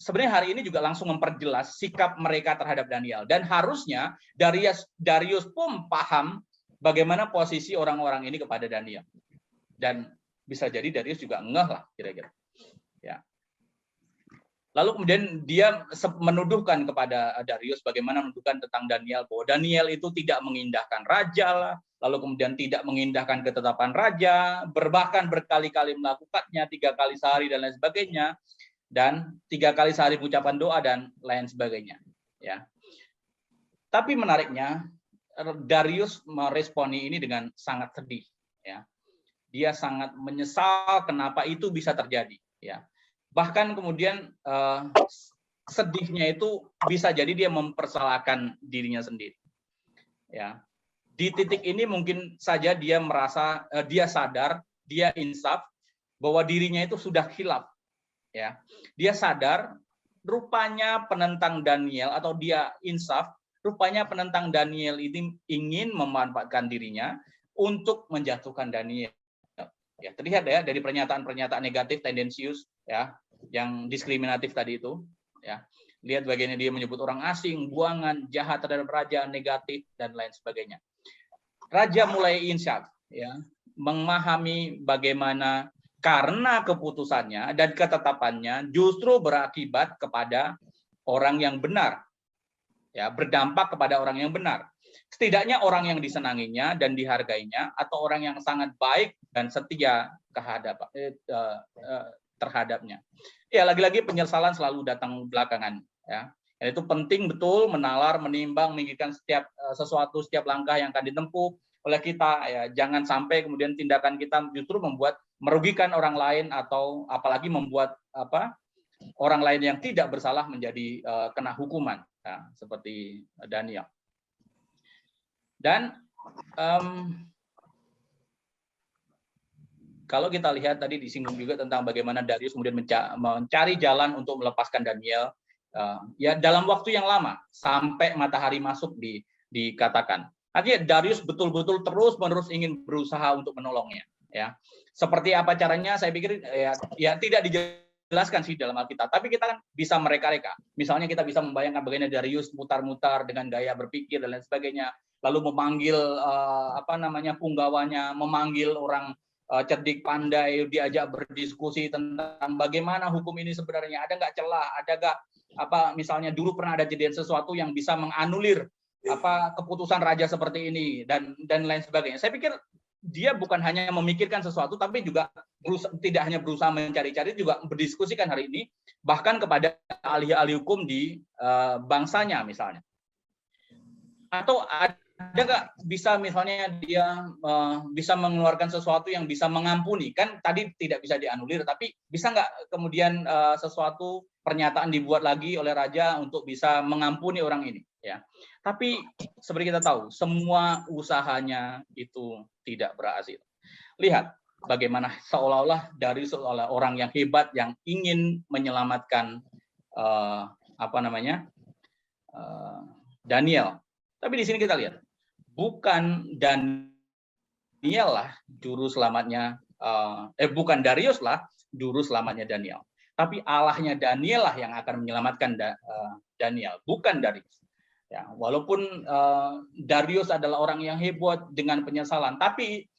Sebenarnya hari ini juga langsung memperjelas sikap mereka terhadap Daniel. Dan harusnya Darius pun paham bagaimana posisi orang-orang ini kepada Daniel. Dan bisa jadi Darius juga ngeh lah kira-kira. Ya. Lalu kemudian dia menuduhkan kepada Darius bagaimana menuduhkan tentang Daniel, bahwa Daniel itu tidak mengindahkan raja lah, lalu kemudian tidak mengindahkan ketetapan raja, bahkan berkali-kali melakukannya, 3 kali sehari dan lain sebagainya. Dan 3 kali sehari ucapan doa dan lain sebagainya, ya. Tapi menariknya Darius meresponi ini dengan sangat sedih, ya. Dia sangat menyesal kenapa itu bisa terjadi, ya. Bahkan kemudian sedihnya itu bisa jadi dia mempersalahkan dirinya sendiri, ya. Di titik ini mungkin saja dia merasa dia sadar, dia insaf bahwa dirinya itu sudah khilaf. Ya, dia sadar rupanya penentang Daniel atau dia insaf, rupanya penentang Daniel ini ingin memanfaatkan dirinya untuk menjatuhkan Daniel. Ya, terlihat ya dari pernyataan-pernyataan negatif tendensius, ya, yang diskriminatif tadi itu, ya. Lihat bagaimana dia menyebut orang asing, buangan, jahat terhadap raja, negatif dan lain sebagainya. Raja mulai insaf, ya, memahami bagaimana karena keputusannya dan ketetapannya justru berakibat kepada orang yang benar, ya, berdampak kepada orang yang benar. Setidaknya orang yang disenanginya dan dihargainya, atau orang yang sangat baik dan setia terhadapnya. Ya, lagi-lagi penyesalan selalu datang belakangan, ya. Dan itu penting betul menalar, menimbang, memikirkan setiap setiap langkah yang akan ditempuh oleh kita, ya. Jangan sampai kemudian tindakan kita justru merugikan orang lain atau apalagi membuat orang lain yang tidak bersalah menjadi kena hukuman, ya, seperti Daniel. Dan kalau kita lihat tadi disinggung juga tentang bagaimana Darius kemudian mencari jalan untuk melepaskan Daniel, ya, dalam waktu yang lama sampai matahari masuk dikatakan. Artinya Darius betul-betul terus-menerus ingin berusaha untuk menolongnya, ya. Seperti apa caranya saya pikir ya tidak dijelaskan sih dalam Alkitab, tapi kita kan bisa mereka-reka. Misalnya kita bisa membayangkan bagaimana Darius mutar-mutar dengan gaya berpikir dan lain sebagainya, lalu memanggil punggawanya, memanggil orang cerdik pandai, diajak berdiskusi tentang bagaimana hukum ini sebenarnya, ada nggak celah, ada nggak misalnya dulu pernah ada kejadian sesuatu yang bisa menganulir keputusan raja seperti ini dan lain sebagainya. Saya pikir dia bukan hanya memikirkan sesuatu, tapi juga tidak hanya berusaha mencari-cari, juga berdiskusikan hari ini, bahkan kepada ahli-ahli hukum di bangsanya misalnya. Atau ada nggak bisa misalnya dia bisa mengeluarkan sesuatu yang bisa mengampuni, kan tadi tidak bisa dianulir, tapi bisa nggak kemudian sesuatu pernyataan dibuat lagi oleh raja untuk bisa mengampuni orang ini, ya. Tapi seperti kita tahu, semua usahanya itu tidak berhasil. Lihat bagaimana seolah-olah dari orang yang hebat yang ingin menyelamatkan Daniel. Tapi di sini kita lihat, bukan Daniel lah juru selamatnya, bukan Darius lah juru selamatnya Daniel. Tapi Allahnya Daniel lah yang akan menyelamatkan Daniel, bukan Darius. Ya, walaupun Darius adalah orang yang hebat dengan penyesalan, tapi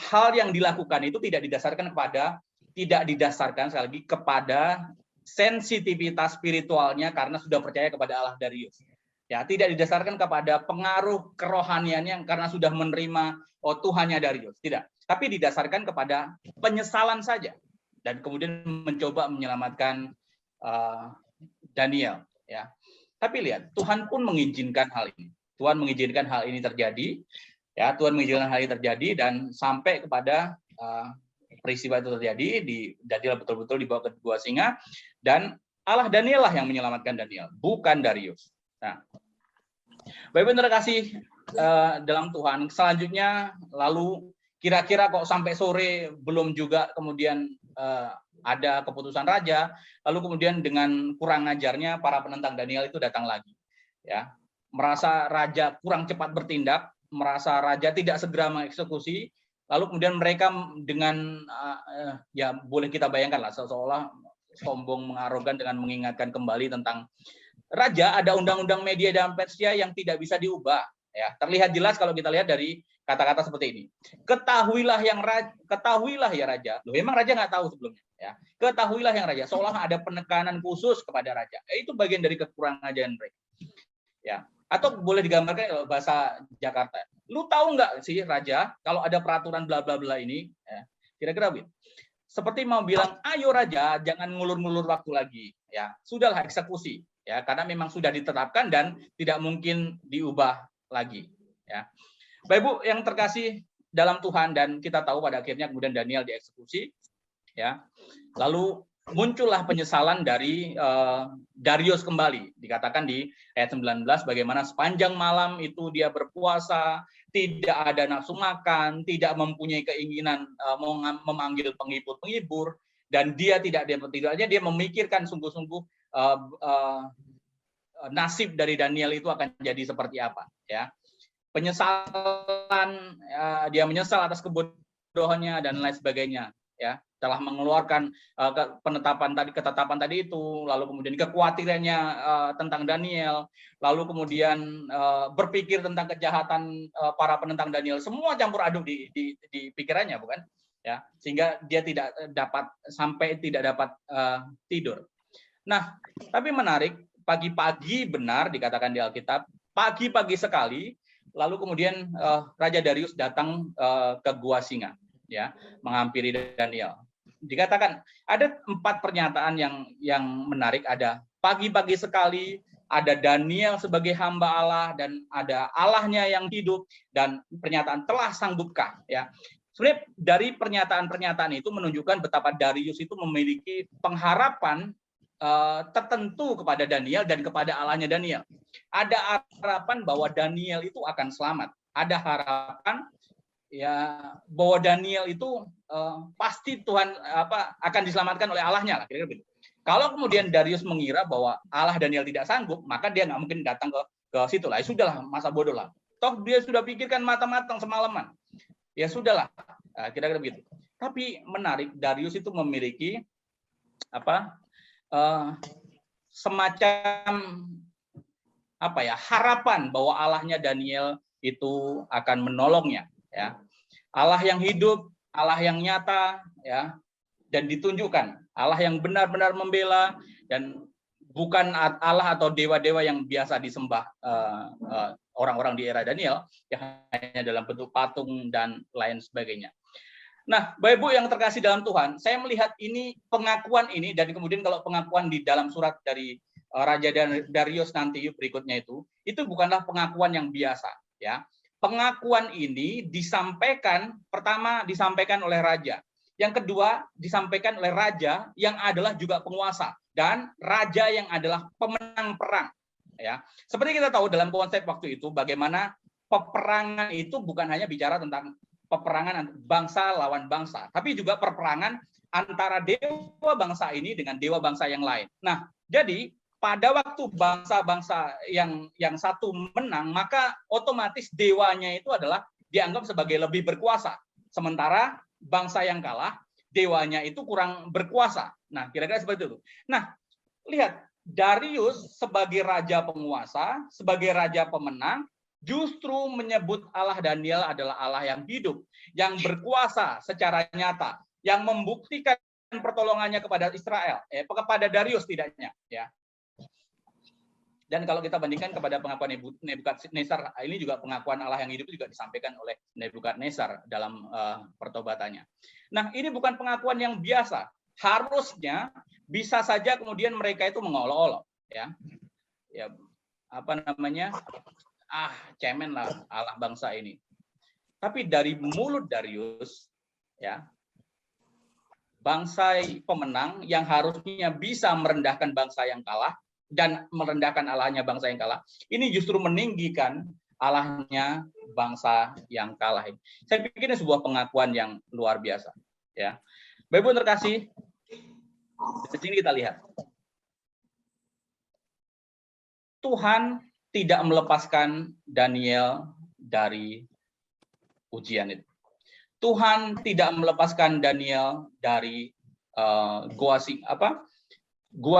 hal yang dilakukan itu tidak didasarkan sekali lagi kepada sensitivitas spiritualnya karena sudah percaya kepada Allah Darius. Ya, tidak didasarkan kepada pengaruh kerohaniannya karena sudah menerima Tuhannya Darius, tidak. Tapi didasarkan kepada penyesalan saja dan kemudian mencoba menyelamatkan Daniel. Ya, tapi lihat, Tuhan pun mengizinkan hal ini. Tuhan mengizinkan hal ini terjadi. Ya, Tuhan mengizinkan hal ini terjadi dan sampai kepada peristiwa itu terjadi, Daniel betul-betul dibawa ke gua singa dan Allah Daniel lah yang menyelamatkan Daniel, bukan Darius. Nah, Bapak Ibu terkasih dalam Tuhan, selanjutnya lalu kira-kira kok sampai sore belum juga kemudian ada keputusan raja, lalu kemudian dengan kurang ajarnya para penentang Daniel itu datang lagi. Ya, merasa raja kurang cepat bertindak, merasa raja tidak segera mengeksekusi, lalu kemudian mereka dengan ya boleh kita bayangkan lah seolah sombong mengarogan dengan mengingatkan kembali tentang raja ada undang-undang Media dan Persia yang tidak bisa diubah. Ya, terlihat jelas kalau kita lihat dari kata-kata seperti ini. Ketahuilah ya raja. Loh, memang raja nggak tahu sebelumnya. Ya, ketahuilah yang raja. Seolah ada penekanan khusus kepada raja. Itu bagian dari kekurangan ajaran mereka. Ya, atau boleh digambarkan bahasa Jakarta. Lu tahu nggak sih raja kalau ada peraturan bla bla bla ini? Ya, kira-kira begitu. Seperti mau bilang, ayo raja, jangan ngulur-ngulur waktu lagi. Ya, sudahlah eksekusi. Ya, karena memang sudah ditetapkan dan tidak mungkin diubah lagi. Ya, Bapak Ibu yang terkasih dalam Tuhan, dan kita tahu pada akhirnya kemudian Daniel dieksekusi. Ya, lalu muncullah penyesalan dari Darius kembali. Dikatakan di ayat 19 bagaimana sepanjang malam itu dia berpuasa, tidak ada nafsu makan, tidak mempunyai keinginan memanggil penghibur-penghibur, dan dia tidak dapat tidur aja, dia memikirkan sungguh-sungguh nasib dari Daniel itu akan jadi seperti apa. Ya, penyesalan, dia menyesal atas kebodohannya dan lain sebagainya. Ya, telah mengeluarkan ketetapan tadi itu, lalu kemudian kekhawatirannya tentang Daniel, lalu kemudian berpikir tentang kejahatan para penentang Daniel, semua campur aduk di pikirannya, bukan? Ya, sehingga dia tidak dapat tidur. Nah, tapi menarik, pagi-pagi benar dikatakan di Alkitab, pagi-pagi sekali, lalu kemudian Raja Darius datang ke gua singa. Ya, menghampiri Daniel. Dikatakan ada 4 pernyataan yang menarik. Ada pagi-pagi sekali, ada Daniel sebagai hamba Allah, dan ada Allahnya yang hidup, dan pernyataan telah sanggupkah. Ya, sebenarnya dari pernyataan-pernyataan itu menunjukkan betapa Darius itu memiliki pengharapan tertentu kepada Daniel dan kepada Allahnya Daniel. Ada harapan bahwa Daniel itu akan selamat. Ada harapan ya bahwa Daniel itu pasti Tuhan akan diselamatkan oleh Allahnya lah, kira-kira begitu. Kalau kemudian Darius mengira bahwa Allah Daniel tidak sanggup, maka dia nggak mungkin datang ke situ lah. Ya sudahlah, masa bodoh lah. Toh dia sudah pikirkan matang-matang semalaman. Ya sudahlah, kira-kira begitu. Tapi menarik, Darius itu memiliki semacam harapan bahwa Allahnya Daniel itu akan menolongnya. Ya, Allah yang hidup, Allah yang nyata, ya, dan ditunjukkan Allah yang benar-benar membela, dan bukan Allah atau dewa-dewa yang biasa disembah orang-orang di era Daniel, yang hanya dalam bentuk patung dan lain sebagainya. Nah, Bapak Ibu yang terkasih dalam Tuhan, saya melihat ini pengakuan ini, dan kemudian kalau pengakuan di dalam surat dari Raja Darius nanti berikutnya itu bukanlah pengakuan yang biasa, ya. Pengakuan ini pertama disampaikan oleh raja. Yang kedua disampaikan oleh raja yang adalah juga penguasa, dan raja yang adalah pemenang perang. Ya, seperti kita tahu dalam konsep waktu itu bagaimana peperangan itu bukan hanya bicara tentang peperangan bangsa lawan bangsa, tapi juga peperangan antara dewa bangsa ini dengan dewa bangsa yang lain. Nah, jadi pada waktu bangsa-bangsa yang satu menang, maka otomatis dewanya itu adalah dianggap sebagai lebih berkuasa. Sementara bangsa yang kalah, dewanya itu kurang berkuasa. Nah, kira-kira seperti itu. Nah, lihat, Darius sebagai raja penguasa, sebagai raja pemenang, justru menyebut Allah Daniel adalah Allah yang hidup, yang berkuasa secara nyata, yang membuktikan pertolongannya kepada Israel, kepada Darius tidaknya, ya. Dan kalau kita bandingkan kepada pengakuan Nebukadnezar, ini juga pengakuan Allah yang hidup juga disampaikan oleh Nebukadnezar dalam pertobatannya. Nah, ini bukan pengakuan yang biasa. Harusnya bisa saja kemudian mereka itu mengolok-olok, ya. Ya, apa namanya? Cemen lah Allah bangsa ini. Tapi dari mulut Darius, ya, bangsa pemenang yang harusnya bisa merendahkan bangsa yang kalah dan merendahkan Allahnya bangsa yang kalah, ini justru meninggikan Allahnya bangsa yang kalah. Saya pikir ini sebuah pengakuan yang luar biasa, ya. Bapak Ibu terkasih, di sini kita lihat Tuhan tidak melepaskan Daniel dari ujian itu. Tuhan tidak melepaskan Daniel dari gua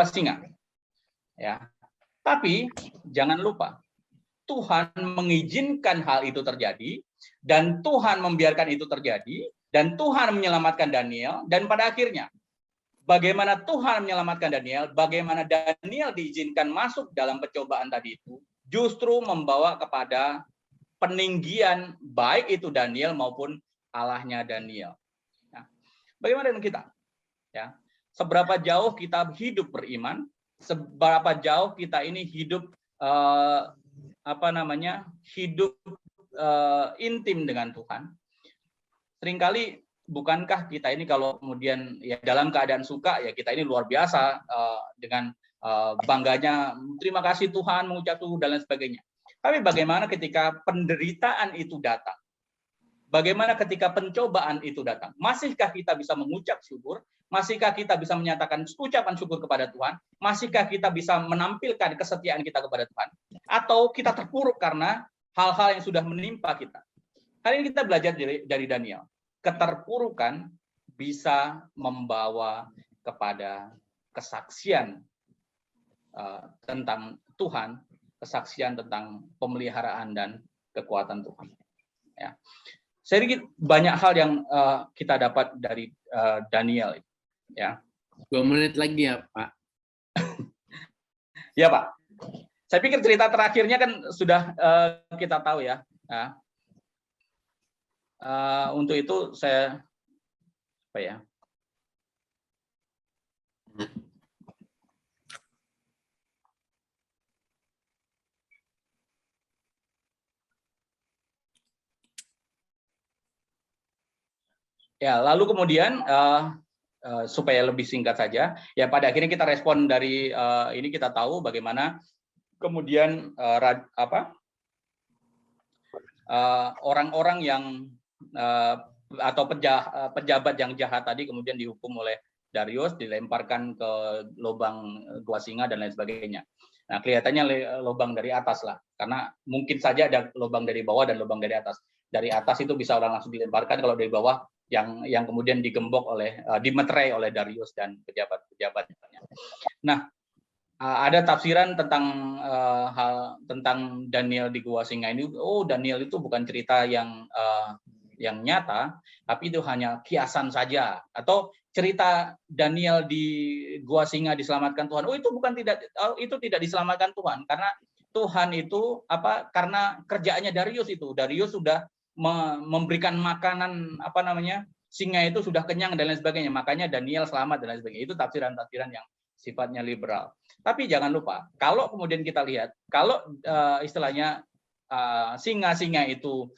singa. Ya. Tapi jangan lupa, Tuhan mengizinkan hal itu terjadi, dan Tuhan membiarkan itu terjadi, dan Tuhan menyelamatkan Daniel, dan pada akhirnya bagaimana Tuhan menyelamatkan Daniel, bagaimana Daniel diizinkan masuk dalam percobaan tadi itu, justru membawa kepada peninggian baik itu Daniel maupun Allahnya Daniel. Nah, bagaimana dengan kita? Ya, seberapa jauh kita hidup beriman? Seberapa jauh kita ini hidup hidup intim dengan Tuhan? Seringkali bukankah kita ini kalau kemudian ya dalam keadaan suka ya kita ini luar biasa dengan bangganya terima kasih Tuhan, mengucap syukur dan lain sebagainya. Tapi bagaimana ketika penderitaan itu datang? Bagaimana ketika pencobaan itu datang? Masihkah kita bisa mengucap syukur? Masihkah kita bisa menyatakan ucapan syukur kepada Tuhan? Masihkah kita bisa menampilkan kesetiaan kita kepada Tuhan? Atau kita terpuruk karena hal-hal yang sudah menimpa kita? Hari ini kita belajar dari Daniel. Keterpurukan bisa membawa kepada kesaksian tentang Tuhan, kesaksian tentang pemeliharaan dan kekuatan Tuhan. Ya. Saya pikir banyak hal yang kita dapat dari Daniel. Ya.
2 menit lagi ya, Pak.
Ya, Pak. Saya pikir cerita terakhirnya kan sudah kita tahu ya. Nah, untuk itu saya lalu kemudian supaya lebih singkat saja, ya pada akhirnya kita respon dari ini kita tahu bagaimana kemudian orang-orang yang atau pejabat yang jahat tadi kemudian dihukum oleh Darius, dilemparkan ke lubang gua singa dan lain sebagainya. Nah, kelihatannya lubang dari atas lah, karena mungkin saja ada lubang dari bawah dan lubang dari atas. Dari atas itu bisa orang langsung dilemparkan, kalau dari bawah yang kemudian digembok dimeterai oleh Darius dan pejabat-pejabatnya. Nah, ada tafsiran tentang tentang Daniel di gua singa ini. Oh, Daniel itu bukan cerita yang nyata, tapi itu hanya kiasan saja. Atau cerita Daniel di gua singa diselamatkan Tuhan. Oh, itu tidak diselamatkan Tuhan, karena Tuhan itu karena kerjaannya Darius itu. Darius sudah memberikan makanan singa itu sudah kenyang dan lain sebagainya. Makanya Daniel selamat dan lain sebagainya. Itu tafsiran-tafsiran yang sifatnya liberal. Tapi jangan lupa, kalau kemudian kita lihat, kalau istilahnya singa-singa itu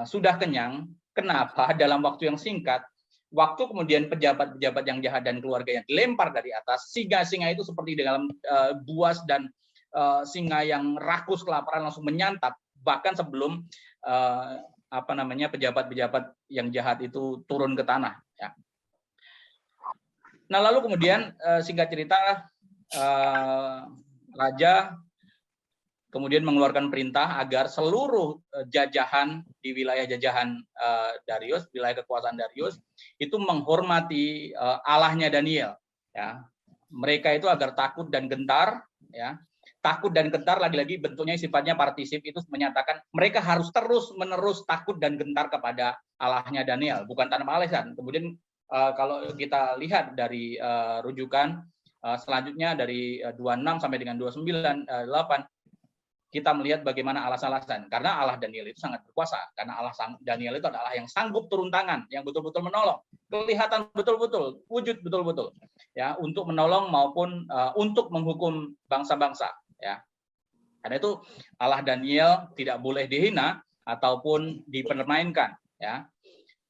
sudah kenyang, kenapa dalam waktu yang singkat, waktu kemudian pejabat-pejabat yang jahat dan keluarga yang dilempar dari atas, singa-singa itu seperti dalam buas dan singa yang rakus kelaparan langsung menyantap, bahkan sebelum pejabat-pejabat yang jahat itu turun ke tanah. Ya. Nah, lalu kemudian singkat cerita, raja kemudian mengeluarkan perintah agar seluruh jajahan di wilayah jajahan Darius, wilayah kekuasaan Darius, itu menghormati Allahnya Daniel. Ya, mereka itu agar takut dan gentar. Ya, takut dan gentar lagi-lagi bentuknya sifatnya partisip, itu menyatakan mereka harus terus-menerus takut dan gentar kepada Allahnya Daniel, bukan tanpa alasan. Kemudian kalau kita lihat dari rujukan selanjutnya dari 26 sampai dengan 29, 8, kita melihat bagaimana alasan-alasan. Karena Allah Daniel itu sangat berkuasa. Karena Allah Daniel itu adalah yang sanggup turun tangan, yang betul-betul menolong. Kelihatan betul-betul, wujud betul-betul, ya, untuk menolong maupun untuk menghukum bangsa-bangsa. Ya. Karena itu Allah Daniel tidak boleh dihina ataupun dipermainkan. Ya.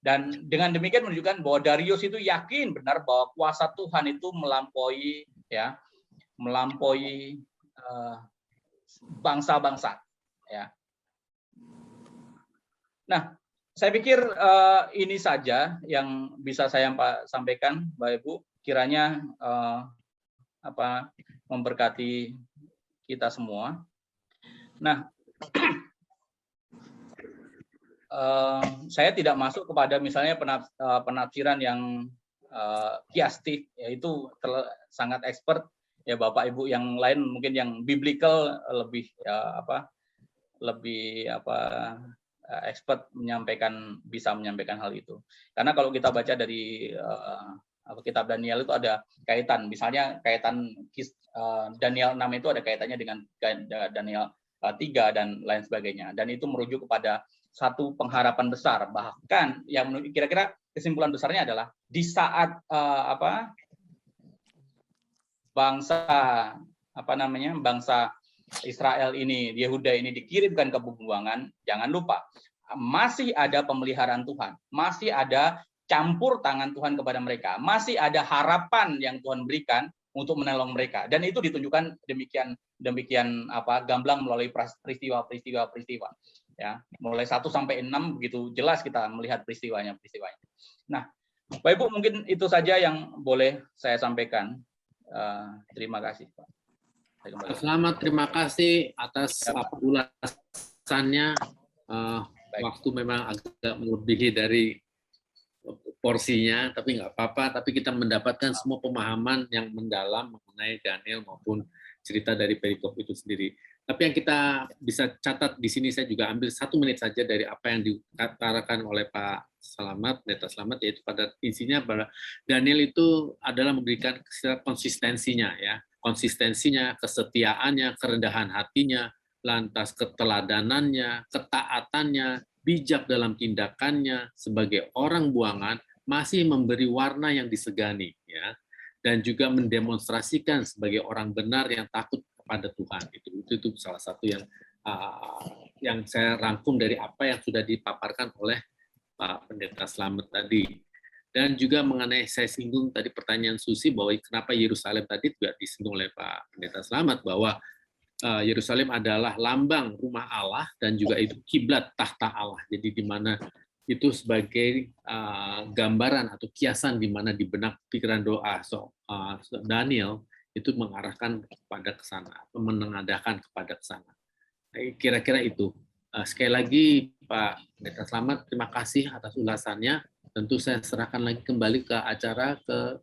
Dan dengan demikian menunjukkan bahwa Darius itu yakin benar bahwa kuasa Tuhan itu melampaui, ya, melampaui bangsa-bangsa, ya. Nah, saya pikir ini saja yang bisa saya sampaikan, Bapak Ibu. Kiranya memberkati kita semua. Nah, saya tidak masuk kepada misalnya penafsiran yang kiastik, yaitu sangat expert. Ya, Bapak Ibu yang lain mungkin yang biblical lebih expert bisa menyampaikan hal itu. Karena kalau kita baca dari kitab Daniel itu ada kaitan, misalnya kaitan Daniel 6 itu ada kaitannya dengan Daniel 3 dan lain sebagainya. Dan itu merujuk kepada satu pengharapan besar. Bahkan yang kira-kira kesimpulan besarnya adalah di saat bangsa Israel ini, Yehuda ini dikirimkan ke pembuangan, jangan lupa masih ada pemeliharaan Tuhan, masih ada campur tangan Tuhan kepada mereka, masih ada harapan yang Tuhan berikan untuk menolong mereka, dan itu ditunjukkan demikian gamblang melalui peristiwa. Ya, mulai 1 sampai 6 begitu jelas kita melihat peristiwanya. Nah, Bapak Ibu, mungkin itu saja yang boleh saya sampaikan. Terima kasih, Pak.
Selamat, terima kasih atas ulasannya. Waktu memang agak melebihi dari porsinya, tapi nggak apa-apa. Tapi kita mendapatkan semua pemahaman yang mendalam mengenai Daniel maupun cerita dari perikop itu sendiri. Tapi yang kita bisa catat di sini, saya juga ambil 1 menit saja dari apa yang dikatakan oleh Pak Slamet, Pendeta Slamet, yaitu pada intinya bahwa Daniel itu adalah memberikan konsistensinya, ya, konsistensinya, kesetiaannya, kerendahan hatinya, lantas keteladanannya, ketaatannya, bijak dalam tindakannya sebagai orang buangan, masih memberi warna yang disegani, ya, dan juga mendemonstrasikan sebagai orang benar yang takut kepada Tuhan. Itu salah satu yang saya rangkum dari apa yang sudah dipaparkan oleh Pak Pendeta Slamet tadi. Dan juga mengenai saya singgung tadi pertanyaan Susi bahwa kenapa Yerusalem tadi juga disinggung oleh Pak Pendeta Slamet bahwa Yerusalem adalah lambang rumah Allah dan juga itu kiblat tahta Allah. Jadi di mana itu sebagai gambaran atau kiasan di mana di benak pikiran doa Daniel itu mengarahkan kepada ke sana, menengadahkan kepada ke sana. Kira-kira itu. Sekali lagi Pak Pendeta Slamet, terima kasih atas ulasannya. Tentu saya serahkan lagi kembali ke acara ke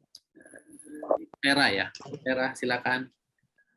Era, ya. Era, silakan.